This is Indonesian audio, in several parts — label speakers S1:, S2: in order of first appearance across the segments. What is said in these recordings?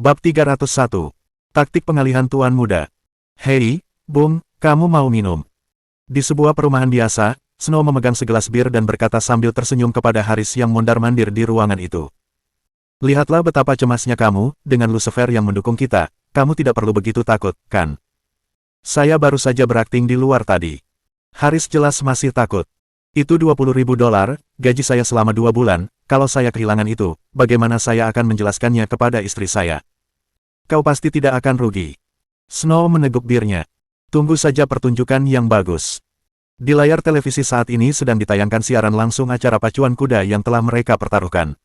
S1: Bab 301. Taktik pengalihan Tuan Muda. Hei, Bung, kamu mau minum? Di sebuah perumahan biasa, Snow memegang segelas bir dan berkata sambil tersenyum kepada Haris yang mondar-mandir di ruangan itu. Lihatlah betapa cemasnya kamu, dengan Lucifer yang mendukung kita, kamu tidak perlu begitu takut, kan? Saya baru saja berakting di luar tadi. Haris jelas masih takut. Itu $20.000, gaji saya selama 2 bulan, kalau saya kehilangan itu, bagaimana saya akan menjelaskannya kepada istri saya? Kau pasti tidak akan rugi. Snow meneguk birnya. Tunggu saja pertunjukan yang bagus. Di layar televisi saat ini sedang ditayangkan siaran langsung acara pacuan kuda yang telah mereka pertaruhkan.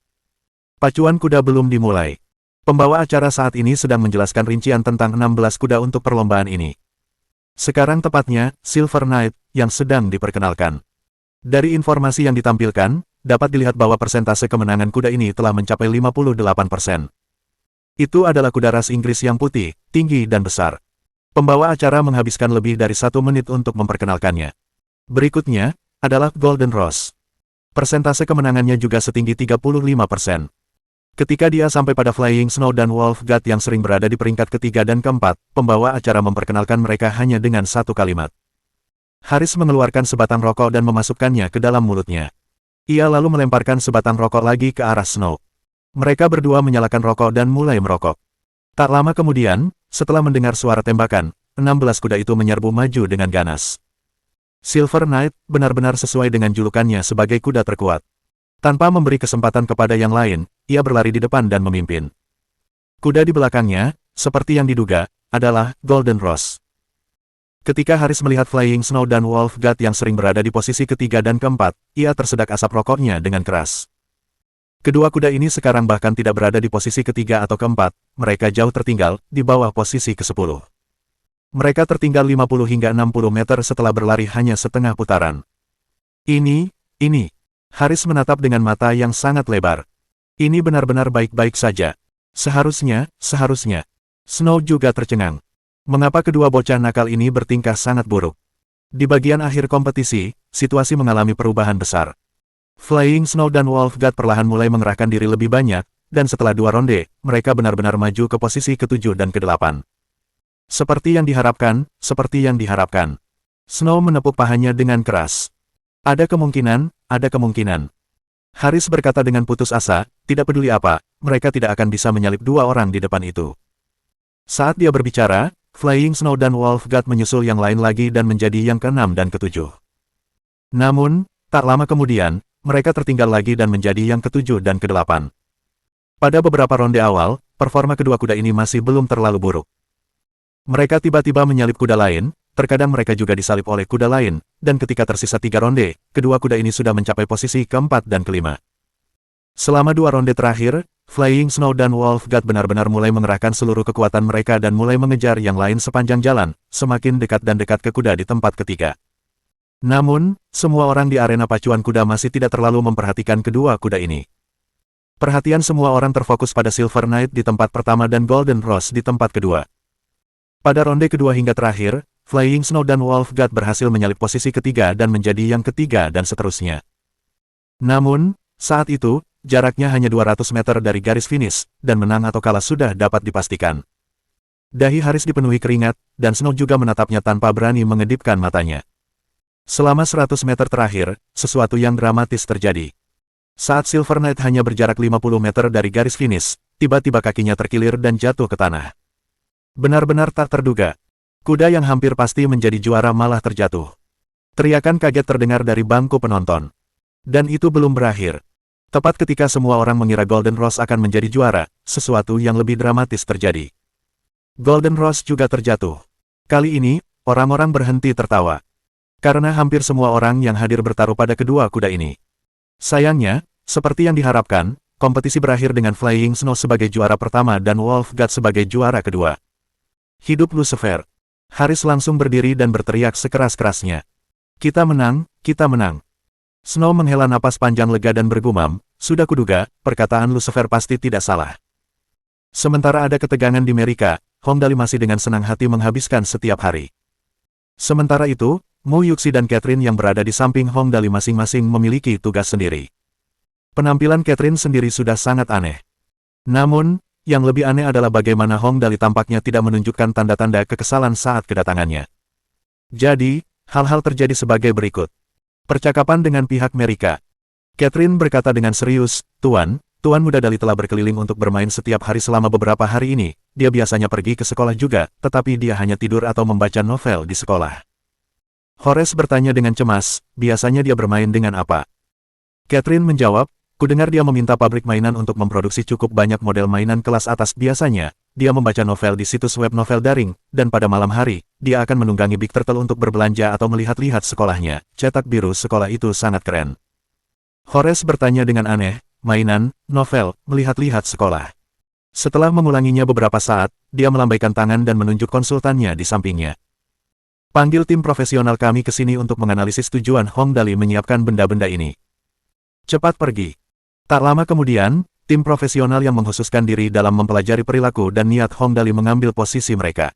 S1: Pacuan kuda belum dimulai. Pembawa acara saat ini sedang menjelaskan rincian tentang 16 kuda untuk perlombaan ini. Sekarang tepatnya, Silver Knight, yang sedang diperkenalkan. Dari informasi yang ditampilkan, dapat dilihat bahwa persentase kemenangan kuda ini telah mencapai 58%. Itu adalah kuda ras Inggris yang putih, tinggi dan besar. Pembawa acara menghabiskan lebih dari 1 menit untuk memperkenalkannya. Berikutnya, adalah Golden Rose. Persentase kemenangannya juga setinggi 35%. Ketika dia sampai pada Flying Snow dan Wolf God yang sering berada di peringkat ketiga dan keempat, pembawa acara memperkenalkan mereka hanya dengan 1 kalimat. Haris mengeluarkan sebatang rokok dan memasukkannya ke dalam mulutnya. Ia lalu melemparkan sebatang rokok lagi ke arah Snow. Mereka berdua menyalakan rokok dan mulai merokok. Tak lama kemudian, setelah mendengar suara tembakan, 16 kuda itu menyerbu maju dengan ganas. Silver Knight benar-benar sesuai dengan julukannya sebagai kuda terkuat. Tanpa memberi kesempatan kepada yang lain, ia berlari di depan dan memimpin. Kuda di belakangnya, seperti yang diduga, adalah Golden Rose. Ketika Haris melihat Flying Snow dan Wolf God yang sering berada di posisi ketiga dan keempat, ia tersedak asap rokoknya dengan keras. Kedua kuda ini sekarang bahkan tidak berada di posisi ketiga atau keempat, mereka jauh tertinggal, di bawah posisi ke-10. Mereka tertinggal 50 hingga 60 meter setelah berlari hanya setengah putaran. Ini. Haris menatap dengan mata yang sangat lebar. Ini benar-benar baik-baik saja. Seharusnya. Snow juga tercengang. Mengapa kedua bocah nakal ini bertingkah sangat buruk? Di bagian akhir kompetisi, situasi mengalami perubahan besar. Flying Snow dan Wolf God perlahan mulai mengerahkan diri lebih banyak, dan setelah 2 ronde, mereka benar-benar maju ke posisi ke-7 dan ke-8. Seperti yang diharapkan. Snow menepuk pahanya dengan keras. Ada kemungkinan. Haris berkata dengan putus asa, tidak peduli apa, mereka tidak akan bisa menyalip 2 orang di depan itu. Saat dia berbicara, Flying Snow dan Wolf God menyusul yang lain lagi dan menjadi yang ke-6 dan ke-7. Namun, tak lama kemudian, mereka tertinggal lagi dan menjadi yang ke-7 dan ke-8. Pada beberapa ronde awal, performa kedua kuda ini masih belum terlalu buruk. Mereka tiba-tiba menyalip kuda lain, terkadang mereka juga disalip oleh kuda lain, dan ketika tersisa 3 ronde, kedua kuda ini sudah mencapai posisi ke-4 dan ke-5. Selama 2 ronde terakhir, Flying Snow dan Wolf God benar-benar mulai mengerahkan seluruh kekuatan mereka dan mulai mengejar yang lain sepanjang jalan, semakin dekat dan dekat ke kuda di tempat ketiga. Namun, semua orang di arena pacuan kuda masih tidak terlalu memperhatikan kedua kuda ini. Perhatian semua orang terfokus pada Silver Knight di tempat pertama dan Golden Rose di tempat kedua. Pada ronde kedua hingga terakhir, Flying Snow dan Wolf God berhasil menyalip posisi ketiga dan menjadi yang ketiga dan seterusnya. Namun, saat itu, jaraknya hanya 200 meter dari garis finish, dan menang atau kalah sudah dapat dipastikan. Dahi Haris dipenuhi keringat, dan Snow juga menatapnya tanpa berani mengedipkan matanya. Selama 100 meter terakhir, sesuatu yang dramatis terjadi. Saat Silver Knight hanya berjarak 50 meter dari garis finish, tiba-tiba kakinya terkilir dan jatuh ke tanah. Benar-benar tak terduga. Kuda yang hampir pasti menjadi juara malah terjatuh. Teriakan kaget terdengar dari bangku penonton. Dan itu belum berakhir. Tepat ketika semua orang mengira Golden Rose akan menjadi juara, sesuatu yang lebih dramatis terjadi. Golden Rose juga terjatuh. Kali ini, orang-orang berhenti tertawa. Karena hampir semua orang yang hadir bertaruh pada kedua kuda ini. Sayangnya, seperti yang diharapkan, kompetisi berakhir dengan Flying Snow sebagai juara pertama dan Wolf God sebagai juara kedua. Hidup Lucifer! Haris langsung berdiri dan berteriak sekeras-kerasnya. Kita menang! Snow menghela napas panjang lega dan bergumam, sudah kuduga, perkataan Lucifer pasti tidak salah. Sementara ada ketegangan di Amerika, Hong Dali masih dengan senang hati menghabiskan setiap hari. Sementara itu, Mu Yuxi dan Catherine yang berada di samping Hong Dali masing-masing memiliki tugas sendiri. Penampilan Catherine sendiri sudah sangat aneh. Namun, yang lebih aneh adalah bagaimana Hong Dali tampaknya tidak menunjukkan tanda-tanda kekesalan saat kedatangannya. Jadi, hal-hal terjadi sebagai berikut. Percakapan dengan pihak Merika. Catherine berkata dengan serius, Tuan muda Dali telah berkeliling untuk bermain setiap hari selama beberapa hari ini. Dia biasanya pergi ke sekolah juga, tetapi dia hanya tidur atau membaca novel di sekolah. Horace bertanya dengan cemas, biasanya dia bermain dengan apa? Catherine menjawab, kudengar dia meminta pabrik mainan untuk memproduksi cukup banyak model mainan kelas atas biasanya. Dia membaca novel di situs web novel daring, dan pada malam hari, dia akan menunggangi Big Turtle untuk berbelanja atau melihat-lihat sekolahnya. Cetak biru sekolah itu sangat keren. Horace bertanya dengan aneh, mainan, novel, melihat-lihat sekolah. Setelah mengulanginya beberapa saat, dia melambaikan tangan dan menunjuk konsultannya di sampingnya. Panggil tim profesional kami ke sini untuk menganalisis tujuan Hong Dali menyiapkan benda-benda ini. Cepat pergi. Tak lama kemudian, tim profesional yang mengkhususkan diri dalam mempelajari perilaku dan niat Hong Dali mengambil posisi mereka.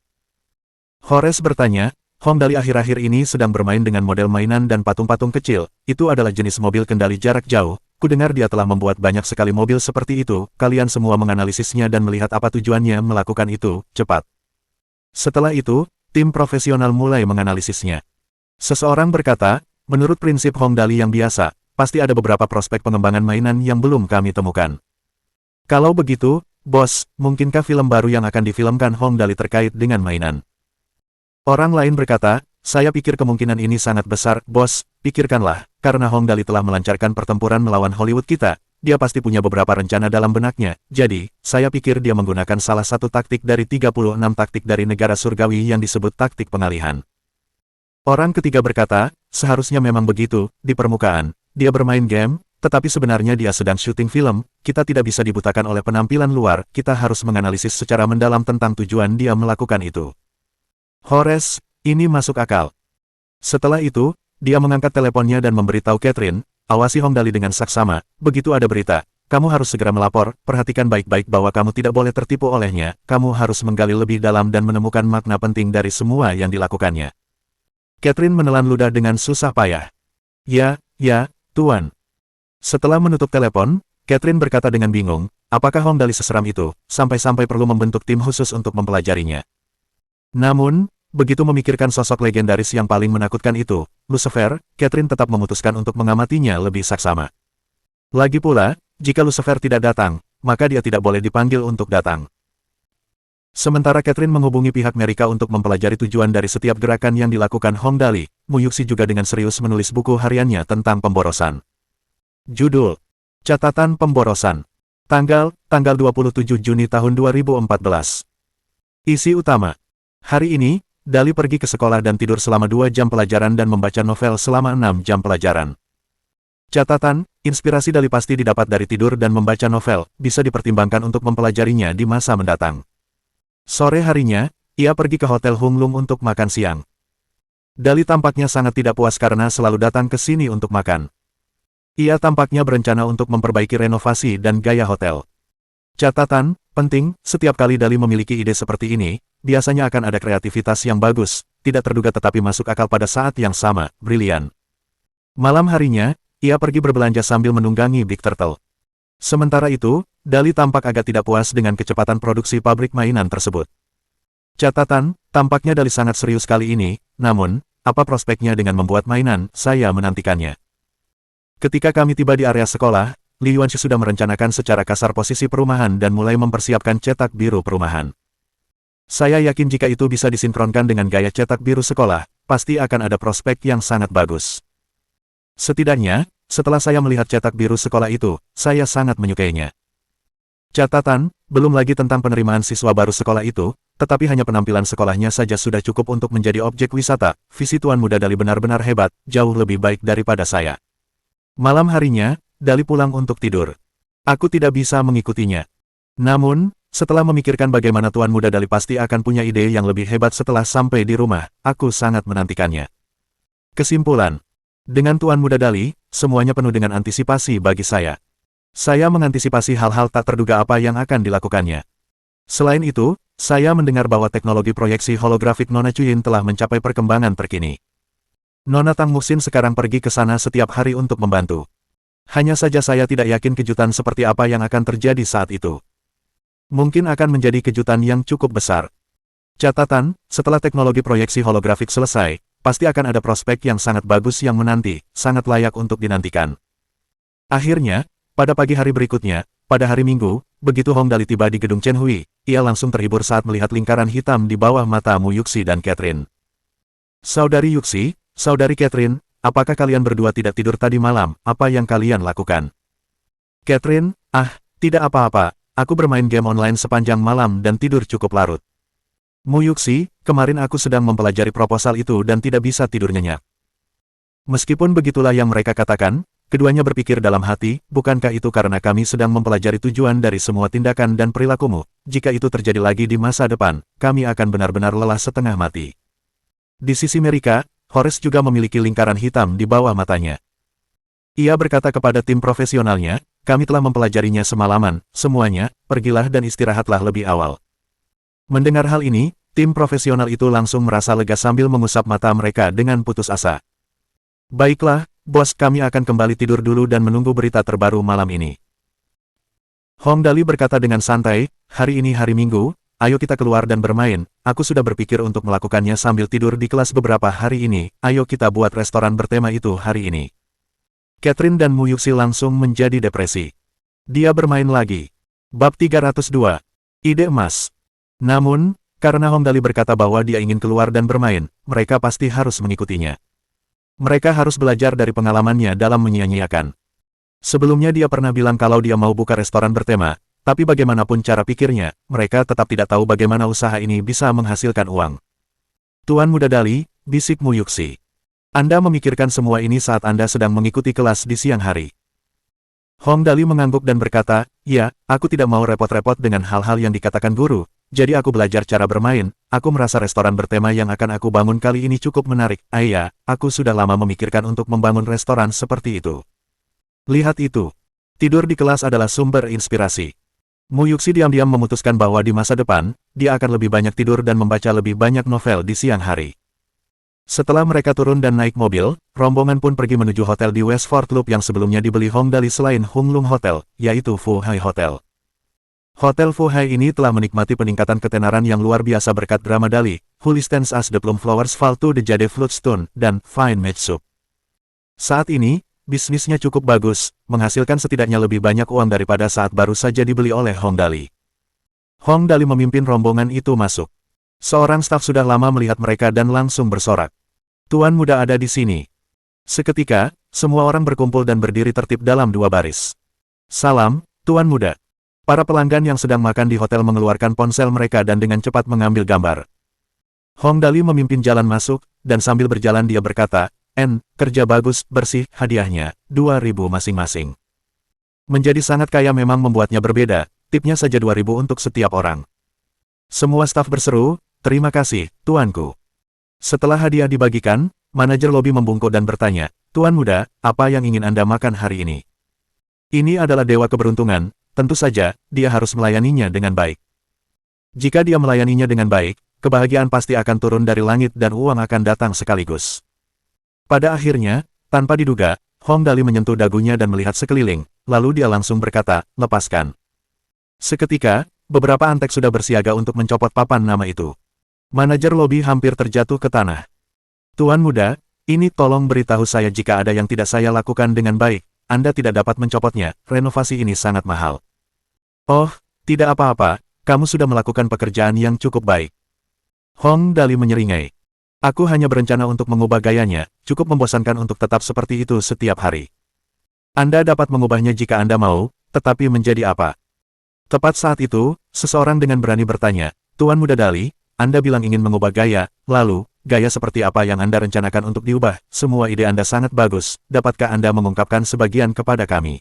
S1: Horace bertanya, Hong Dali akhir-akhir ini sedang bermain dengan model mainan dan patung-patung kecil, itu adalah jenis mobil kendali jarak jauh, kudengar dia telah membuat banyak sekali mobil seperti itu, kalian semua menganalisisnya dan melihat apa tujuannya melakukan itu, cepat. Setelah itu, tim profesional mulai menganalisisnya. Seseorang berkata, menurut prinsip Hong Dali yang biasa, pasti ada beberapa prospek pengembangan mainan yang belum kami temukan. Kalau begitu, bos, mungkinkah film baru yang akan difilmkan Hong Dali terkait dengan mainan? Orang lain berkata, saya pikir kemungkinan ini sangat besar, bos, pikirkanlah, karena Hong Dali telah melancarkan pertempuran melawan Hollywood kita, dia pasti punya beberapa rencana dalam benaknya, jadi, saya pikir dia menggunakan salah satu taktik dari 36 taktik dari negara surgawi yang disebut taktik pengalihan. Orang ketiga berkata, seharusnya memang begitu, di permukaan. Dia bermain game, tetapi sebenarnya dia sedang syuting film, kita tidak bisa dibutakan oleh penampilan luar, kita harus menganalisis secara mendalam tentang tujuan dia melakukan itu. Horace, ini masuk akal. Setelah itu, dia mengangkat teleponnya dan memberitahu Catherine, awasi Hong Dali dengan saksama, begitu ada berita, kamu harus segera melapor, perhatikan baik-baik bahwa kamu tidak boleh tertipu olehnya, kamu harus menggali lebih dalam dan menemukan makna penting dari semua yang dilakukannya. Catherine menelan ludah dengan susah payah. Ya, Tuan. Setelah menutup telepon, Catherine berkata dengan bingung, apakah Hong Dali seseram itu, sampai-sampai perlu membentuk tim khusus untuk mempelajarinya. Namun, begitu memikirkan sosok legendaris yang paling menakutkan itu, Lucifer, Catherine tetap memutuskan untuk mengamatinya lebih saksama. Lagi pula, jika Lucifer tidak datang, maka dia tidak boleh dipanggil untuk datang. Sementara Catherine menghubungi pihak Merika untuk mempelajari tujuan dari setiap gerakan yang dilakukan Hong Dali, Mu Yuxi juga dengan serius menulis buku hariannya tentang pemborosan. Judul: Catatan Pemborosan. Tanggal 27 Juni tahun 2014. Isi utama. Hari ini, Dali pergi ke sekolah dan tidur selama 2 jam pelajaran dan membaca novel selama 6 jam pelajaran. Catatan, inspirasi Dali pasti didapat dari tidur dan membaca novel, bisa dipertimbangkan untuk mempelajarinya di masa mendatang. Sore harinya, ia pergi ke Hotel Hung Lung untuk makan siang. Dali tampaknya sangat tidak puas karena selalu datang ke sini untuk makan. Ia tampaknya berencana untuk memperbaiki renovasi dan gaya hotel. Catatan, penting, setiap kali Dali memiliki ide seperti ini, biasanya akan ada kreativitas yang bagus, tidak terduga tetapi masuk akal pada saat yang sama, brilian. Malam harinya, ia pergi berbelanja sambil menunggangi Big Turtle. Sementara itu, Dali tampak agak tidak puas dengan kecepatan produksi pabrik mainan tersebut. Catatan, tampaknya Dali sangat serius kali ini, namun, apa prospeknya dengan membuat mainan, saya menantikannya. Ketika kami tiba di area sekolah, Li Yuanxi sudah merencanakan secara kasar posisi perumahan dan mulai mempersiapkan cetak biru perumahan. Saya yakin jika itu bisa disinkronkan dengan gaya cetak biru sekolah, pasti akan ada prospek yang sangat bagus. Setidaknya, setelah saya melihat cetak biru sekolah itu, saya sangat menyukainya. Catatan, belum lagi tentang penerimaan siswa baru sekolah itu, tetapi hanya penampilan sekolahnya saja sudah cukup untuk menjadi objek wisata. Visi Tuan Muda Dali benar-benar hebat, jauh lebih baik daripada saya. Malam harinya, Dali pulang untuk tidur. Aku tidak bisa mengikutinya. Namun, setelah memikirkan bagaimana Tuan Muda Dali pasti akan punya ide yang lebih hebat setelah sampai di rumah, aku sangat menantikannya. Kesimpulan. Dengan Tuan Muda Dali, semuanya penuh dengan antisipasi bagi saya. Saya mengantisipasi hal-hal tak terduga apa yang akan dilakukannya. Selain itu, saya mendengar bahwa teknologi proyeksi holografik Nona Chuyin telah mencapai perkembangan terkini. Nona Tang Muxin sekarang pergi ke sana setiap hari untuk membantu. Hanya saja saya tidak yakin kejutan seperti apa yang akan terjadi saat itu. Mungkin akan menjadi kejutan yang cukup besar. Catatan, setelah teknologi proyeksi holografik selesai, pasti akan ada prospek yang sangat bagus yang menanti, sangat layak untuk dinantikan. Akhirnya, pada pagi hari berikutnya, pada hari Minggu, begitu Hong Dali tiba di gedung Chen Hui, ia langsung terhibur saat melihat lingkaran hitam di bawah mata Mu Yuxi dan Catherine. Saudari Yuxi, saudari Catherine, apakah kalian berdua tidak tidur tadi malam? Apa yang kalian lakukan? Catherine, tidak apa-apa, aku bermain game online sepanjang malam dan tidur cukup larut. Mu Yuxi, kemarin aku sedang mempelajari proposal itu dan tidak bisa tidur nyenyak. Meskipun begitulah yang mereka katakan, keduanya berpikir dalam hati, bukankah itu karena kami sedang mempelajari tujuan dari semua tindakan dan perilakumu? Jika itu terjadi lagi di masa depan, kami akan benar-benar lelah setengah mati. Di sisi Merika, Horace juga memiliki lingkaran hitam di bawah matanya. Ia berkata kepada tim profesionalnya, kami telah mempelajarinya semalaman, semuanya, pergilah dan istirahatlah lebih awal. Mendengar hal ini, tim profesional itu langsung merasa lega sambil mengusap mata mereka dengan putus asa. Baiklah, bos, kami akan kembali tidur dulu dan menunggu berita terbaru malam ini. Hong Dali berkata dengan santai, hari ini hari Minggu, ayo kita keluar dan bermain, aku sudah berpikir untuk melakukannya sambil tidur di kelas beberapa hari ini, ayo kita buat restoran bertema itu hari ini. Catherine dan Mu Yuxi langsung menjadi depresi. Dia bermain lagi. Bab 302. Ide emas. Namun, karena Hong Dali berkata bahwa dia ingin keluar dan bermain, mereka pasti harus mengikutinya. Mereka harus belajar dari pengalamannya dalam menyia-nyiakan. Sebelumnya dia pernah bilang kalau dia mau buka restoran bertema, tapi bagaimanapun cara pikirnya, mereka tetap tidak tahu bagaimana usaha ini bisa menghasilkan uang. Tuan Muda Dali, bisik Mu Yuxi. Anda memikirkan semua ini saat Anda sedang mengikuti kelas di siang hari. Hong Dali mengangguk dan berkata, ya, aku tidak mau repot-repot dengan hal-hal yang dikatakan guru, jadi aku belajar cara bermain, aku merasa restoran bertema yang akan aku bangun kali ini cukup menarik. Iya, aku sudah lama memikirkan untuk membangun restoran seperti itu. Lihat itu. Tidur di kelas adalah sumber inspirasi. Mu Yuxi diam-diam memutuskan bahwa di masa depan, dia akan lebih banyak tidur dan membaca lebih banyak novel di siang hari. Setelah mereka turun dan naik mobil, rombongan pun pergi menuju hotel di Westford Loop yang sebelumnya dibeli Hong Dali selain Hung Lung Hotel, yaitu Fu Hai Hotel. Hotel Fu Hai ini telah menikmati peningkatan ketenaran yang luar biasa berkat drama Dali, Who Listens as the Plum Flowers Fall to the Jade Floodstone, dan Fine Match Soup. Saat ini, bisnisnya cukup bagus, menghasilkan setidaknya lebih banyak uang daripada saat baru saja dibeli oleh Hong Dali. Hong Dali memimpin rombongan itu masuk. Seorang staf sudah lama melihat mereka dan langsung bersorak. Tuan Muda ada di sini. Seketika, semua orang berkumpul dan berdiri tertib dalam dua baris. Salam, Tuan Muda. Para pelanggan yang sedang makan di hotel mengeluarkan ponsel mereka dan dengan cepat mengambil gambar. Hong Dali memimpin jalan masuk, dan sambil berjalan dia berkata, kerja bagus, bersih, hadiahnya, 2.000 masing-masing. Menjadi sangat kaya memang membuatnya berbeda, tipnya saja 2.000 untuk setiap orang. Semua staf berseru, terima kasih, tuanku. Setelah hadiah dibagikan, manajer lobi membungkuk dan bertanya, Tuan Muda, apa yang ingin Anda makan hari ini? Ini adalah dewa keberuntungan. Tentu saja, dia harus melayaninya dengan baik. Jika dia melayaninya dengan baik, kebahagiaan pasti akan turun dari langit dan uang akan datang sekaligus. Pada akhirnya, tanpa diduga, Hong Dali menyentuh dagunya dan melihat sekeliling, lalu dia langsung berkata, lepaskan. Seketika, beberapa antek sudah bersiaga untuk mencopot papan nama itu. Manajer lobi hampir terjatuh ke tanah. Tuan Muda, ini tolong beritahu saya jika ada yang tidak saya lakukan dengan baik. Anda tidak dapat mencopotnya, renovasi ini sangat mahal. Oh, tidak apa-apa, kamu sudah melakukan pekerjaan yang cukup baik. Hong Dali menyeringai. Aku hanya berencana untuk mengubah gayanya, cukup membosankan untuk tetap seperti itu setiap hari. Anda dapat mengubahnya jika Anda mau, tetapi menjadi apa? Tepat saat itu, seseorang dengan berani bertanya, Tuan Muda Dali, Anda bilang ingin mengubah gaya, lalu, gaya seperti apa yang Anda rencanakan untuk diubah? Semua ide Anda sangat bagus, dapatkah Anda mengungkapkan sebagian kepada kami?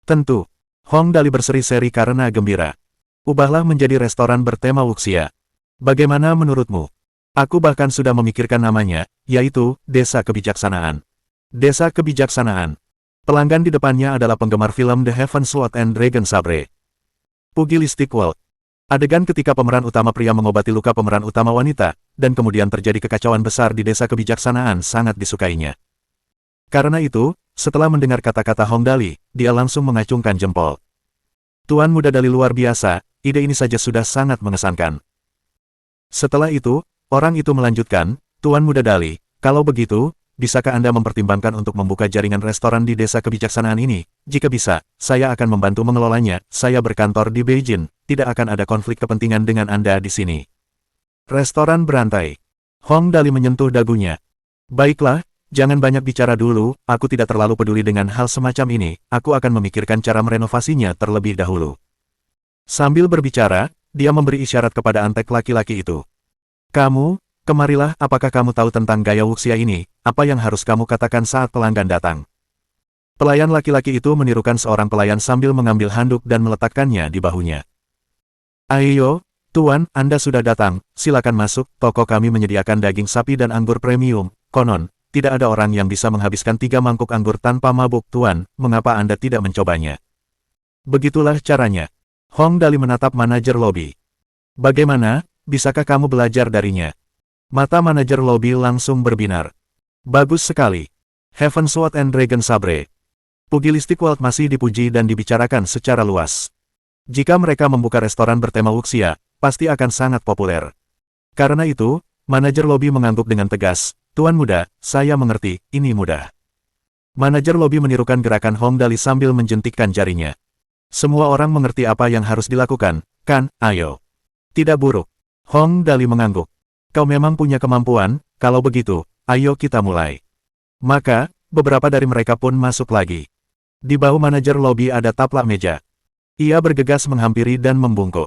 S1: Tentu. Hong Dali berseri-seri karena gembira. Ubahlah menjadi restoran bertema wuxia. Bagaimana menurutmu? Aku bahkan sudah memikirkan namanya, yaitu, Desa Kebijaksanaan. Desa Kebijaksanaan. Pelanggan di depannya adalah penggemar film The Heaven Sword and Dragon Sabre. Pugilistic World. Adegan ketika pemeran utama pria mengobati luka pemeran utama wanita, dan kemudian terjadi kekacauan besar di Desa Kebijaksanaan sangat disukainya. Karena itu, setelah mendengar kata-kata Hong Dali, dia langsung mengacungkan jempol. Tuan Muda Dali luar biasa, ide ini saja sudah sangat mengesankan. Setelah itu, orang itu melanjutkan, Tuan Muda Dali, kalau begitu, bisakah Anda mempertimbangkan untuk membuka jaringan restoran di desa kebijaksanaan ini? Jika bisa, saya akan membantu mengelolanya. Saya berkantor di Beijing, tidak akan ada konflik kepentingan dengan Anda di sini. Restoran berantai. Hong Dali menyentuh dagunya. Baiklah, jangan banyak bicara dulu, aku tidak terlalu peduli dengan hal semacam ini, aku akan memikirkan cara merenovasinya terlebih dahulu. Sambil berbicara, dia memberi isyarat kepada antek laki-laki itu. Kamu, kemarilah, apakah kamu tahu tentang gaya wuxia ini, apa yang harus kamu katakan saat pelanggan datang? Pelayan laki-laki itu menirukan seorang pelayan sambil mengambil handuk dan meletakkannya di bahunya. Ayo, Tuan, Anda sudah datang, silakan masuk, toko kami menyediakan daging sapi dan anggur premium, konon, tidak ada orang yang bisa menghabiskan 3 mangkuk anggur tanpa mabuk, Tuan, mengapa Anda tidak mencobanya? Begitulah caranya. Hong Dali menatap manajer lobi. Bagaimana, bisakah kamu belajar darinya? Mata manajer lobi langsung berbinar. Bagus sekali. Heaven Sword and Dragon Sabre. Pugilistik World masih dipuji dan dibicarakan secara luas. Jika mereka membuka restoran bertema wuxia, pasti akan sangat populer. Karena itu, manajer lobi mengangguk dengan tegas, Tuan Muda, saya mengerti, ini mudah. Manajer lobi menirukan gerakan Hong Dali sambil menjentikkan jarinya. Semua orang mengerti apa yang harus dilakukan, kan, ayo. Tidak buruk. Hong Dali mengangguk. Kau memang punya kemampuan, kalau begitu, ayo kita mulai. Maka, beberapa dari mereka pun masuk lagi. Di bahu manajer lobi ada taplak meja. Ia bergegas menghampiri dan membungkuk.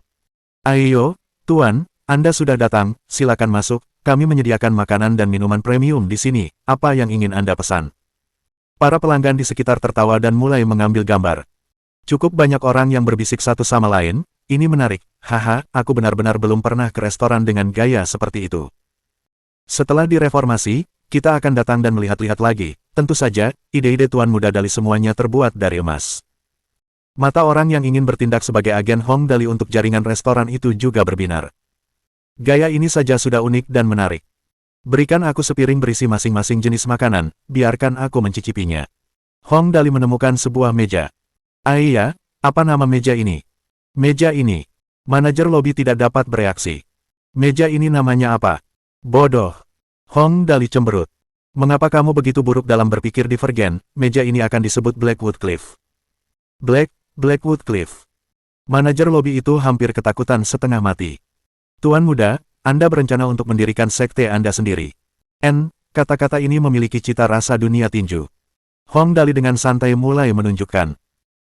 S1: Ayo, Tuan, Anda sudah datang, silakan masuk, kami menyediakan makanan dan minuman premium di sini, apa yang ingin Anda pesan? Para pelanggan di sekitar tertawa dan mulai mengambil gambar. Cukup banyak orang yang berbisik satu sama lain, ini menarik, haha, aku benar-benar belum pernah ke restoran dengan gaya seperti itu. Setelah direformasi, kita akan datang dan melihat-lihat lagi, tentu saja, ide-ide Tuan Muda Dali semuanya terbuat dari emas. Mata orang yang ingin bertindak sebagai agen Hong Dali untuk jaringan restoran itu juga berbinar. Gaya ini saja sudah unik dan menarik. Berikan aku sepiring berisi masing-masing jenis makanan, biarkan aku mencicipinya. Hong Dali menemukan sebuah meja. Iya, apa nama meja ini? Meja ini. Manajer lobi tidak dapat bereaksi. Meja ini namanya apa? Bodoh. Hong Dali cemberut. Mengapa kamu begitu buruk dalam berpikir divergen? Meja ini akan disebut Blackwood Cliff. Blackwood Cliff. Manajer lobi itu hampir ketakutan setengah mati. Tuan Muda, Anda berencana untuk mendirikan sekte Anda sendiri. Kata-kata ini memiliki cita rasa dunia tinju. Hong Dali dengan santai mulai menunjukkan.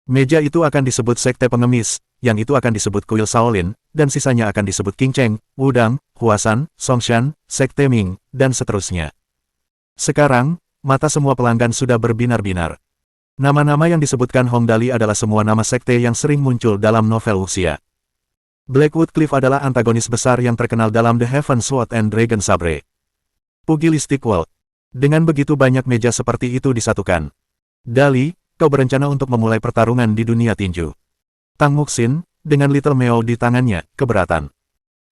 S1: Meja itu akan disebut sekte pengemis, yang itu akan disebut kuil Shaolin, dan sisanya akan disebut King Cheng, Wudang, Huasan, Songshan, sekte Ming, dan seterusnya. Sekarang, mata semua pelanggan sudah berbinar-binar. Nama-nama yang disebutkan Hong Dali adalah semua nama sekte yang sering muncul dalam novel wuxia. Blackwood Cliff adalah antagonis besar yang terkenal dalam The Heaven Sword and Dragon Sabre. Pugilistic World. Dengan begitu banyak meja seperti itu disatukan. Dali, kau berencana untuk memulai pertarungan di dunia tinju. Tang Muxin, dengan Little Meo di tangannya, keberatan.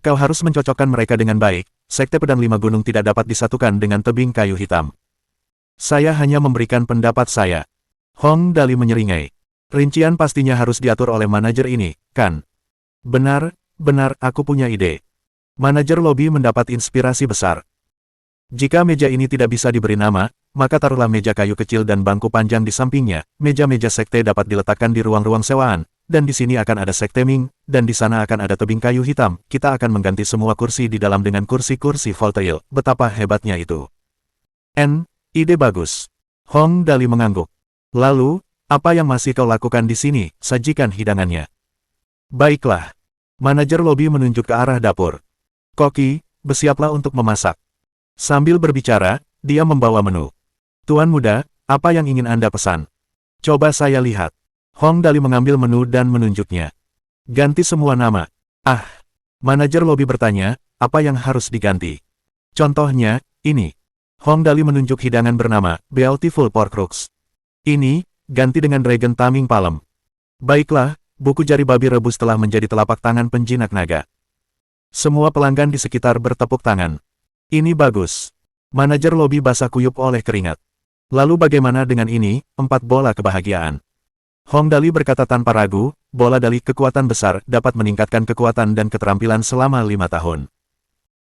S1: Kau harus mencocokkan mereka dengan baik, sekte pedang 5 gunung tidak dapat disatukan dengan tebing kayu hitam. Saya hanya memberikan pendapat saya. Hong Dali menyeringai. Rincian pastinya harus diatur oleh manajer ini, kan? Benar, aku punya ide. Manajer lobi mendapat inspirasi besar. Jika meja ini tidak bisa diberi nama, maka taruhlah meja kayu kecil dan bangku panjang di sampingnya. Meja-meja sekte dapat diletakkan di ruang-ruang sewaan, dan di sini akan ada sekte Ming, dan di sana akan ada tebing kayu hitam. Kita akan mengganti semua kursi di dalam dengan kursi-kursi Voltaire. Betapa hebatnya itu. Ide bagus. Hong Dali mengangguk. Lalu, apa yang masih kau lakukan di sini? Sajikan hidangannya. Baiklah. Manajer lobi menunjuk ke arah dapur. Koki, bersiaplah untuk memasak. Sambil berbicara, dia membawa menu. Tuan Muda, apa yang ingin Anda pesan? Coba saya lihat. Hong Dali mengambil menu dan menunjuknya. Ganti semua nama. Manajer lobi bertanya, apa yang harus diganti? Contohnya, ini. Hong Dali menunjuk hidangan bernama Beautiful Pork Rux. Ini, ganti dengan Dragon Taming Palem. Baiklah, buku jari babi rebus telah menjadi telapak tangan penjinak naga. Semua pelanggan di sekitar bertepuk tangan. Ini bagus. Manajer lobi basah kuyup oleh keringat. Lalu bagaimana dengan ini, 4 bola kebahagiaan? Hong Dali berkata tanpa ragu, bola dali kekuatan besar dapat meningkatkan kekuatan dan keterampilan selama 5 tahun.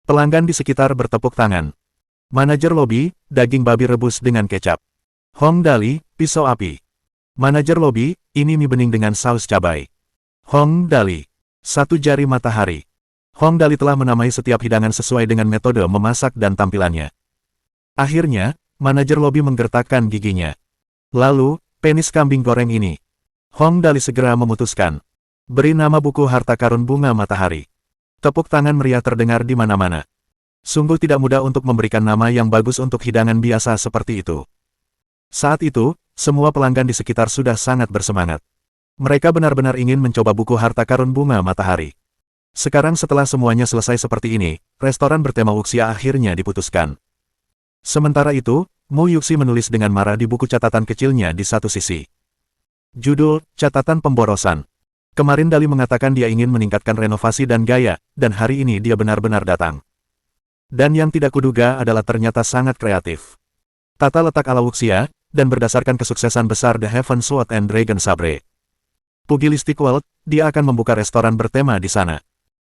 S1: Pelanggan di sekitar bertepuk tangan. Manajer lobi, daging babi rebus dengan kecap. Hong Dali, pisau api. Manajer lobi, ini mie bening dengan saus cabai. Hong Dali. Satu jari matahari. Hong Dali telah menamai setiap hidangan sesuai dengan metode memasak dan tampilannya. Akhirnya, manajer lobi menggertakkan giginya. Lalu, penis kambing goreng ini. Hong Dali segera memutuskan. Beri nama buku harta karun bunga matahari. Tepuk tangan meriah terdengar di mana-mana. Sungguh tidak mudah untuk memberikan nama yang bagus untuk hidangan biasa seperti itu. Saat itu, semua pelanggan di sekitar sudah sangat bersemangat. Mereka benar-benar ingin mencoba buku harta karun bunga matahari. Sekarang setelah semuanya selesai seperti ini, restoran bertema wuxia akhirnya diputuskan. Sementara itu, Mu Yuxi menulis dengan marah di buku catatan kecilnya di satu sisi. Judul, Catatan Pemborosan. Kemarin Dali mengatakan dia ingin meningkatkan renovasi dan gaya, dan hari ini dia benar-benar datang. Dan yang tidak kuduga adalah ternyata sangat kreatif. Tata letak ala wuxia, dan berdasarkan kesuksesan besar The Heaven Sword and Dragon Sabre Pugilistic World, dia akan membuka restoran bertema di sana.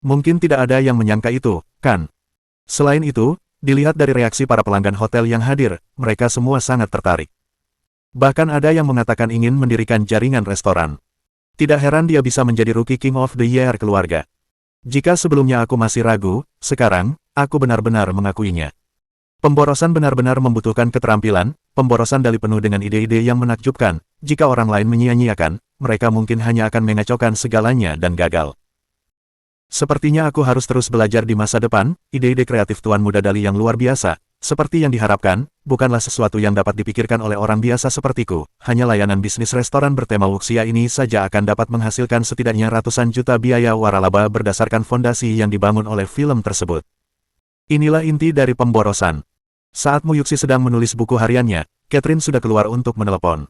S1: Mungkin tidak ada yang menyangka itu, kan? Selain itu, dilihat dari reaksi para pelanggan hotel yang hadir, mereka semua sangat tertarik. Bahkan ada yang mengatakan ingin mendirikan jaringan restoran. Tidak heran dia bisa menjadi Rookie King of the Year keluarga. Jika sebelumnya aku masih ragu, sekarang, aku benar-benar mengakuinya. Pemborosan benar-benar membutuhkan keterampilan, pemborosan Dali penuh dengan ide-ide yang menakjubkan. Jika orang lain menyia-nyiakan, mereka mungkin hanya akan mengacaukan segalanya dan gagal. Sepertinya aku harus terus belajar di masa depan, ide-ide kreatif Tuan Muda Dali yang luar biasa. Seperti yang diharapkan, bukanlah sesuatu yang dapat dipikirkan oleh orang biasa sepertiku, hanya layanan bisnis restoran bertema wuxia ini saja akan dapat menghasilkan setidaknya ratusan juta biaya waralaba berdasarkan fondasi yang dibangun oleh film tersebut. Inilah inti dari pemborosan. Saat Mu Yuxi sedang menulis buku hariannya, Catherine sudah keluar untuk menelepon.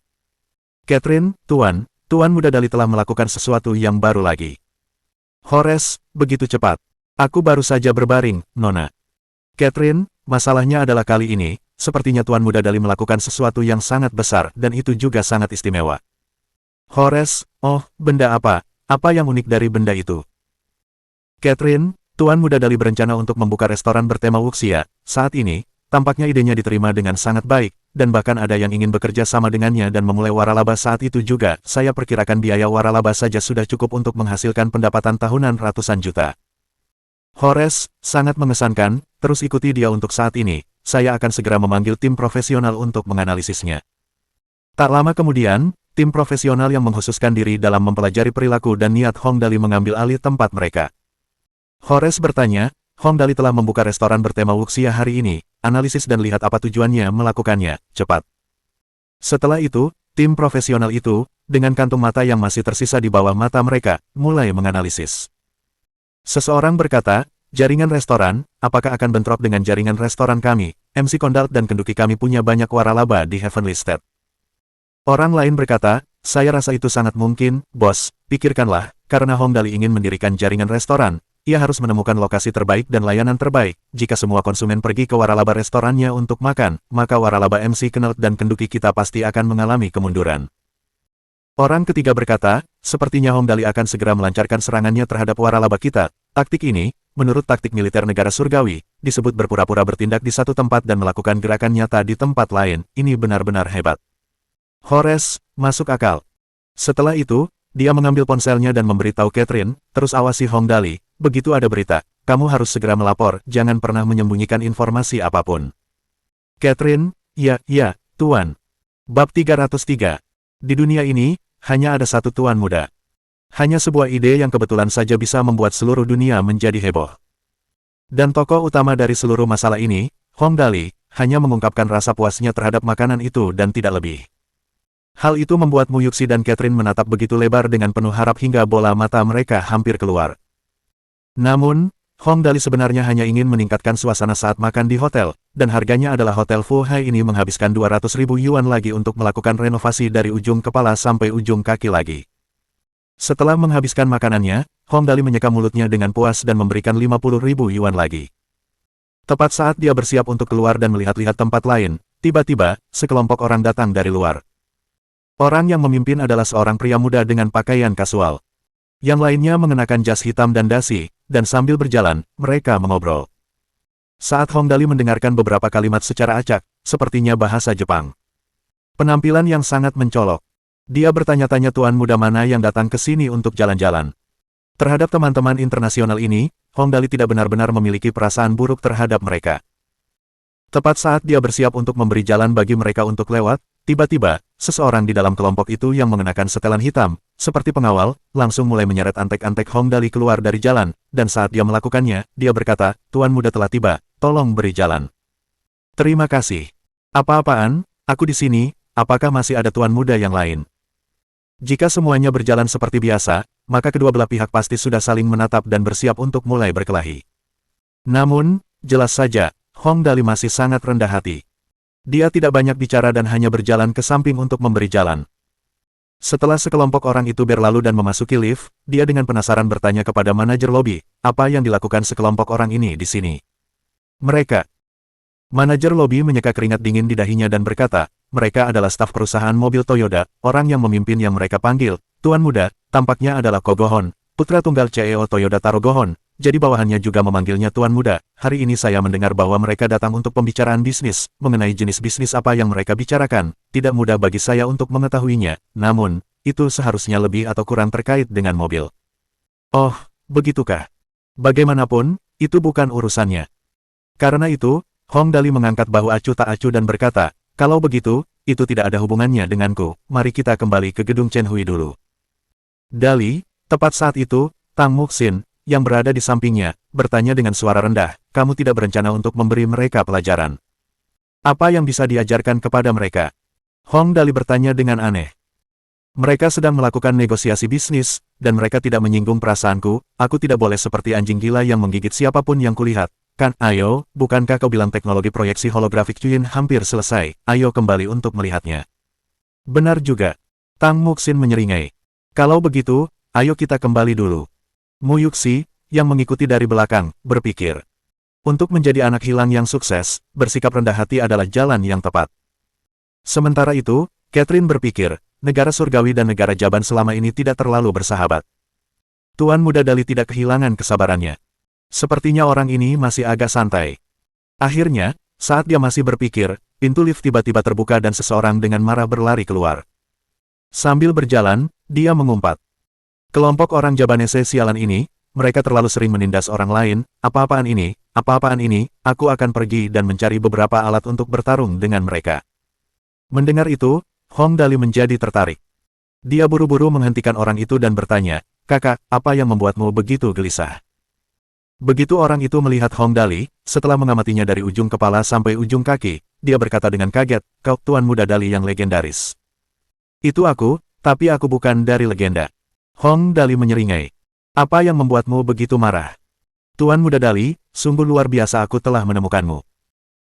S1: Catherine, Tuan Muda Dali telah melakukan sesuatu yang baru lagi. Horace, begitu cepat. Aku baru saja berbaring, Nona. Catherine, masalahnya adalah kali ini, sepertinya Tuan Muda Dali melakukan sesuatu yang sangat besar dan itu juga sangat istimewa. Horace, oh, benda apa? Apa yang unik dari benda itu? Catherine, Tuan Muda Dali berencana untuk membuka restoran bertema wuxia. Saat ini, tampaknya idenya diterima dengan sangat baik, dan bahkan ada yang ingin bekerja sama dengannya dan memulai waralaba saat itu juga. Saya perkirakan biaya waralaba saja sudah cukup untuk menghasilkan pendapatan tahunan ratusan juta. Horace, sangat mengesankan, terus ikuti dia untuk saat ini, saya akan segera memanggil tim profesional untuk menganalisisnya. Tak lama kemudian, tim profesional yang mengkhususkan diri dalam mempelajari perilaku dan niat Hong Dali mengambil alih tempat mereka. Horace bertanya, Hong Dali telah membuka restoran bertema wuxia hari ini, analisis dan lihat apa tujuannya melakukannya, cepat. Setelah itu, tim profesional itu, dengan kantung mata yang masih tersisa di bawah mata mereka, mulai menganalisis. Seseorang berkata, jaringan restoran, apakah akan bentrok dengan jaringan restoran kami? MC Kondal dan kenduki kami punya banyak waralaba di Heavenly State. Orang lain berkata, saya rasa itu sangat mungkin, bos, pikirkanlah, karena Hong Dali ingin mendirikan jaringan restoran, ia harus menemukan lokasi terbaik dan layanan terbaik. Jika semua konsumen pergi ke waralaba restorannya untuk makan, maka waralaba MC Kondal dan kenduki kita pasti akan mengalami kemunduran. Orang ketiga berkata, sepertinya Hong Dali akan segera melancarkan serangannya terhadap waralaba kita. Taktik ini, menurut taktik militer negara surgawi, disebut berpura-pura bertindak di satu tempat dan melakukan gerakan nyata di tempat lain. Ini benar-benar hebat. Horace, masuk akal. Setelah itu, dia mengambil ponselnya dan memberitahu Catherine, terus awasi Hong Dali, begitu ada berita, kamu harus segera melapor, jangan pernah menyembunyikan informasi apapun. Catherine, ya, Tuan. Bab 303. Di dunia ini, hanya ada satu Tuan Muda. Hanya sebuah ide yang kebetulan saja bisa membuat seluruh dunia menjadi heboh. Dan tokoh utama dari seluruh masalah ini, Hong Dali, hanya mengungkapkan rasa puasnya terhadap makanan itu dan tidak lebih. Hal itu membuat Mu Yuxi dan Catherine menatap begitu lebar dengan penuh harap hingga bola mata mereka hampir keluar. Namun, Hong Dali sebenarnya hanya ingin meningkatkan suasana saat makan di hotel, dan harganya adalah Hotel Fu Hai ini menghabiskan 200.000 yuan lagi untuk melakukan renovasi dari ujung kepala sampai ujung kaki lagi. Setelah menghabiskan makanannya, Hong Dali menyeka mulutnya dengan puas dan memberikan 50.000 yuan lagi. Tepat saat dia bersiap untuk keluar dan melihat-lihat tempat lain, tiba-tiba, sekelompok orang datang dari luar. Orang yang memimpin adalah seorang pria muda dengan pakaian kasual. Yang lainnya mengenakan jas hitam dan dasi, dan sambil berjalan, mereka mengobrol. Saat Hong Dali mendengarkan beberapa kalimat secara acak, sepertinya bahasa Jepang. Penampilan yang sangat mencolok. Dia bertanya-tanya tuan muda mana yang datang ke sini untuk jalan-jalan. Terhadap teman-teman internasional ini, Hong Dali tidak benar-benar memiliki perasaan buruk terhadap mereka. Tepat saat dia bersiap untuk memberi jalan bagi mereka untuk lewat, tiba-tiba, seseorang di dalam kelompok itu yang mengenakan setelan hitam, seperti pengawal, langsung mulai menyeret antek-antek Hong Dali keluar dari jalan, dan saat dia melakukannya, dia berkata, "Tuan muda telah tiba, tolong beri jalan." "Terima kasih." "Apa-apaan, aku di sini, apakah masih ada tuan muda yang lain?" Jika semuanya berjalan seperti biasa, maka kedua belah pihak pasti sudah saling menatap dan bersiap untuk mulai berkelahi. Namun, jelas saja, Hong Dali masih sangat rendah hati. Dia tidak banyak bicara dan hanya berjalan ke samping untuk memberi jalan. Setelah sekelompok orang itu berlalu dan memasuki lift, dia dengan penasaran bertanya kepada manajer lobi, apa yang dilakukan sekelompok orang ini di sini. Mereka. Manajer lobi menyeka keringat dingin di dahinya dan berkata, mereka adalah staf perusahaan mobil Toyota, orang yang memimpin yang mereka panggil, Tuan Muda, tampaknya adalah Ko Go-hon, putra tunggal CEO Toyota Taro Go-hon, jadi bawahannya juga memanggilnya Tuan Muda. Hari ini saya mendengar bahwa mereka datang untuk pembicaraan bisnis, mengenai jenis bisnis apa yang mereka bicarakan, tidak mudah bagi saya untuk mengetahuinya, namun, itu seharusnya lebih atau kurang terkait dengan mobil. Oh, begitukah? Bagaimanapun, itu bukan urusannya. Karena itu, Hong Dali mengangkat bahu acuh tak acuh dan berkata, kalau begitu, itu tidak ada hubungannya denganku, mari kita kembali ke gedung Chen Hui dulu. Dali, tepat saat itu, Tang Muxin, yang berada di sampingnya, bertanya dengan suara rendah, kamu tidak berencana untuk memberi mereka pelajaran. Apa yang bisa diajarkan kepada mereka? Hong Dali bertanya dengan aneh. Mereka sedang melakukan negosiasi bisnis, dan mereka tidak menyinggung perasaanku, aku tidak boleh seperti anjing gila yang menggigit siapapun yang kulihat. Kan, ayo, bukankah kau bilang teknologi proyeksi holografik Chuyin hampir selesai, ayo kembali untuk melihatnya. Benar juga. Tang Muxin menyeringai. Kalau begitu, ayo kita kembali dulu. Mu Yuxi, yang mengikuti dari belakang, berpikir. Untuk menjadi anak hilang yang sukses, bersikap rendah hati adalah jalan yang tepat. Sementara itu, Catherine berpikir, negara surgawi dan negara Jaban selama ini tidak terlalu bersahabat. Tuan Muda Dali tidak kehilangan kesabarannya. Sepertinya orang ini masih agak santai. Akhirnya, saat dia masih berpikir, pintu lift tiba-tiba terbuka dan seseorang dengan marah berlari keluar. Sambil berjalan, dia mengumpat. Kelompok orang Jabanese sialan ini, mereka terlalu sering menindas orang lain, apa-apaan ini, aku akan pergi dan mencari beberapa alat untuk bertarung dengan mereka. Mendengar itu, Hong Dali menjadi tertarik. Dia buru-buru menghentikan orang itu dan bertanya, kakak, apa yang membuatmu begitu gelisah? Begitu orang itu melihat Hong Dali, setelah mengamatinya dari ujung kepala sampai ujung kaki, dia berkata dengan kaget, kau Tuan Muda Dali yang legendaris. Itu aku, tapi aku bukan dari legenda. Hong Dali menyeringai. Apa yang membuatmu begitu marah? Tuan Muda Dali, sungguh luar biasa aku telah menemukanmu.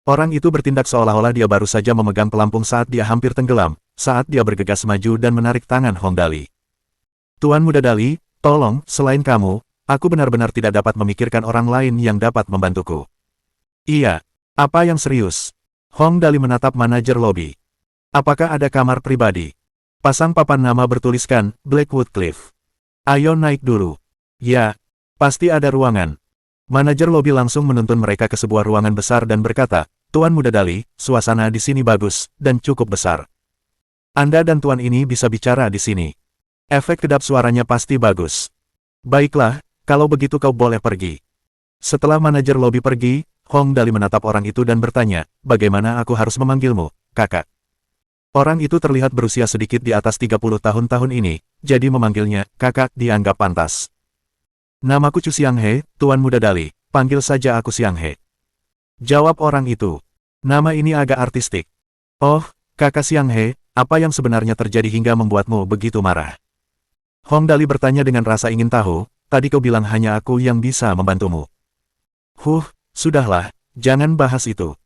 S1: Orang itu bertindak seolah-olah dia baru saja memegang pelampung saat dia hampir tenggelam, saat dia bergegas maju dan menarik tangan Hong Dali. Tuan Muda Dali, tolong, selain kamu, aku benar-benar tidak dapat memikirkan orang lain yang dapat membantuku. Iya, apa yang serius? Hong Dali menatap manajer lobi. Apakah ada kamar pribadi? Pasang papan nama bertuliskan, Blackwood Cliff. Ayo naik dulu. Ya, pasti ada ruangan. Manajer lobi langsung menuntun mereka ke sebuah ruangan besar dan berkata, Tuan Muda Dali, suasana di sini bagus, dan cukup besar. Anda dan Tuan ini bisa bicara di sini. Efek kedap suaranya pasti bagus. Baiklah, kalau begitu kau boleh pergi. Setelah manajer lobi pergi, Hong Dali menatap orang itu dan bertanya, bagaimana aku harus memanggilmu, kakak? Orang itu terlihat berusia sedikit di atas 30 tahun ini, jadi memanggilnya, kakak, dianggap pantas. Namaku Chu Xiang He, Tuan Muda Dali, panggil saja aku Xiang He. Jawab orang itu. Nama ini agak artistik. Oh, kakak Xiang He, apa yang sebenarnya terjadi hingga membuatmu begitu marah? Hong Dali bertanya dengan rasa ingin tahu, tadi kau bilang hanya aku yang bisa membantumu. Sudahlah, jangan bahas itu.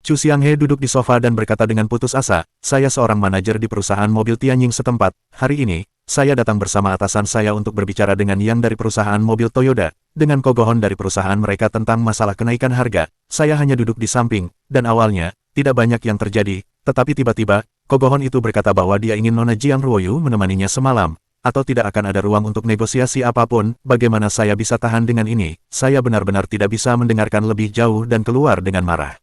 S1: Chu Xianghe duduk di sofa dan berkata dengan putus asa, saya seorang manajer di perusahaan mobil Tianjin setempat, hari ini, saya datang bersama atasan saya untuk berbicara dengan Yang dari perusahaan mobil Toyota, dengan Ko Go-hon dari perusahaan mereka tentang masalah kenaikan harga, saya hanya duduk di samping, dan awalnya, tidak banyak yang terjadi, tetapi tiba-tiba, Kogohon itu berkata bahwa dia ingin Nona Jiang Ruoyu menemaninya semalam, atau tidak akan ada ruang untuk negosiasi apapun. Bagaimana saya bisa tahan dengan ini? Saya benar-benar tidak bisa mendengarkan lebih jauh dan keluar dengan marah.